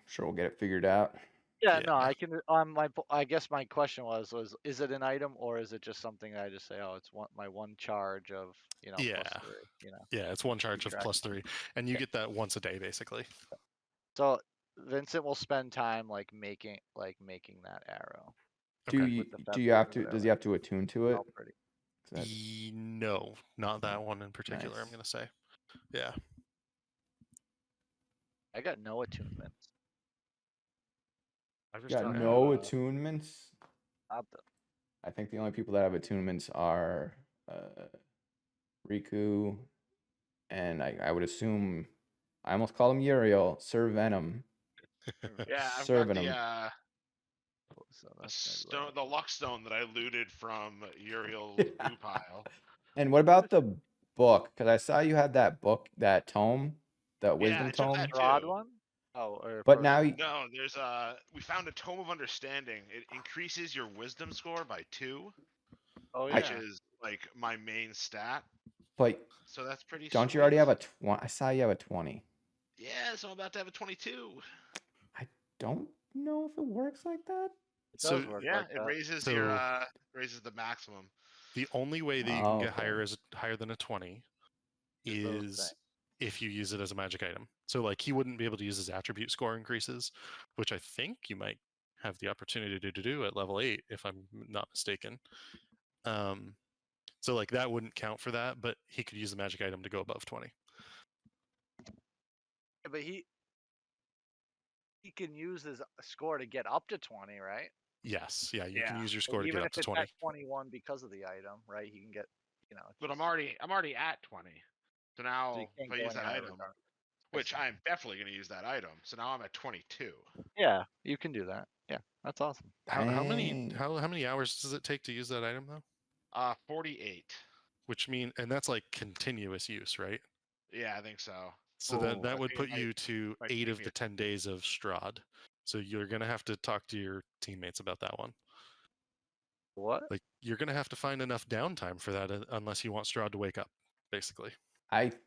S5: Sure, we'll get it figured out.
S3: Yeah, no,
S2: Yeah.
S3: I can. I guess my question was is it an item or is it just something that I just say, oh, it's my one charge of
S2: Yeah.
S3: +3,
S2: Yeah, it's one charge
S3: keep
S2: of
S3: track.
S2: +3, and you
S3: Yeah.
S2: get that once a day, basically.
S3: So Vincent will spend time like making that arrow.
S5: Do
S2: Okay.
S5: you
S3: with the
S5: do you
S3: feathers
S5: have
S3: or
S5: to? Does
S3: whatever.
S5: he have to attune to it?
S3: All pretty.
S5: 'Cause that-
S2: No, not that one in particular. I'm
S5: Nice.
S2: gonna say. Yeah.
S3: I got no attunements.
S2: I've
S5: you
S2: just
S5: got
S2: got
S5: no
S2: arrow.
S5: attunements.
S3: Not the,
S5: I think the only people that have attunements are Riku, and I would assume I almost call him Uriel, Sir Venom.
S4: Yeah, I've
S5: Sir
S4: got the
S5: Venom.
S3: so that's gonna
S4: stone, the luck stone that I looted from Uriel's
S5: Yeah.
S4: goo pile.
S5: And what about the book? Because I saw you had that book, that tome, that
S4: Yeah,
S5: wisdom
S4: I took
S5: tome.
S4: that
S3: Rod
S4: too.
S3: one? Oh, or
S5: But now
S3: personal.
S4: No, there's we found a tome of understanding. It increases your wisdom score by 2,
S3: Oh
S4: which
S3: yeah.
S4: is like my main stat.
S5: But
S4: So that's pretty
S5: don't
S4: sweet.
S5: you already have a 20? I saw you have a 20.
S4: Yeah, so I'm about to have a 22.
S5: I don't know if it works like that.
S3: It
S2: So
S3: does work
S4: Yeah,
S3: like
S4: it
S3: that.
S4: raises
S2: So-
S4: your raises the maximum.
S2: The only way that you
S5: Oh,
S2: can get
S5: okay.
S2: higher than a 20
S3: Is those
S2: is
S3: things.
S2: if you use it as a magic item. So like he wouldn't be able to use his attribute score increases, which I think you might have the opportunity to do at level 8 if I'm not mistaken. So like that wouldn't count for that, but he could use the magic item to go above 20.
S3: Yeah, but he can use his score to get up to 20, right?
S2: Yes, yeah, you can
S4: Yeah.
S2: use your
S3: So
S2: score to get
S3: even
S2: up
S3: if
S2: to
S3: it's
S2: 20.
S3: at 21 because of the item, right? He can get, it's
S4: But
S3: just-
S4: I'm already at 20. So now
S3: so you
S4: if
S3: can't
S4: I
S3: go
S4: use
S3: any
S4: that
S3: higher
S4: item,
S3: regardless.
S4: which I'm definitely going to use that item, so now I'm at 22.
S3: Yeah, you can do that. Yeah, that's awesome.
S2: How many
S5: Dang.
S2: how many hours does it take to use that item though?
S4: 48.
S2: Which mean, and that's like continuous use, right?
S4: Yeah, I think so.
S2: So
S3: Oh,
S2: that
S4: I
S2: would
S4: think it
S2: put you to
S4: might
S2: 8
S4: take
S2: of
S4: me
S2: the
S4: a-
S2: 10 days of Strahd. So you're gonna have to talk to your teammates about that one.
S3: What?
S2: Like you're gonna have to find enough downtime for that, unless you want Strahd to wake up, basically.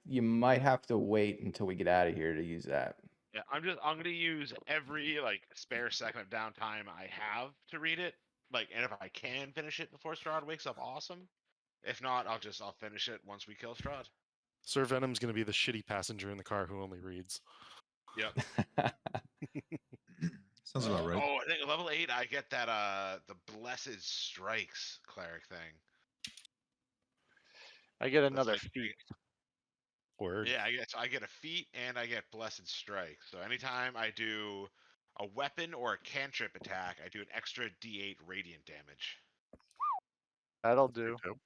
S5: You might have to wait until we get out of here to use that.
S4: Yeah, I'm going to use every like spare second of downtime I have to read it. Like, and if I can finish it before Strahd wakes up, awesome. If not, I'll finish it once we kill Strahd.
S2: Sir Venom's gonna be the shitty passenger in the car who only reads.
S4: Yep.
S6: Sounds about right.
S4: Oh, I think level 8 I get that the Blessed Strikes cleric thing.
S3: I get
S4: That's
S3: another
S4: like
S3: feat.
S2: Word.
S4: yeah, I get a feat and I get Blessed Strike. So anytime I do a weapon or a cantrip attack, I do an extra D8 radiant damage.
S3: That'll do.
S2: Dope.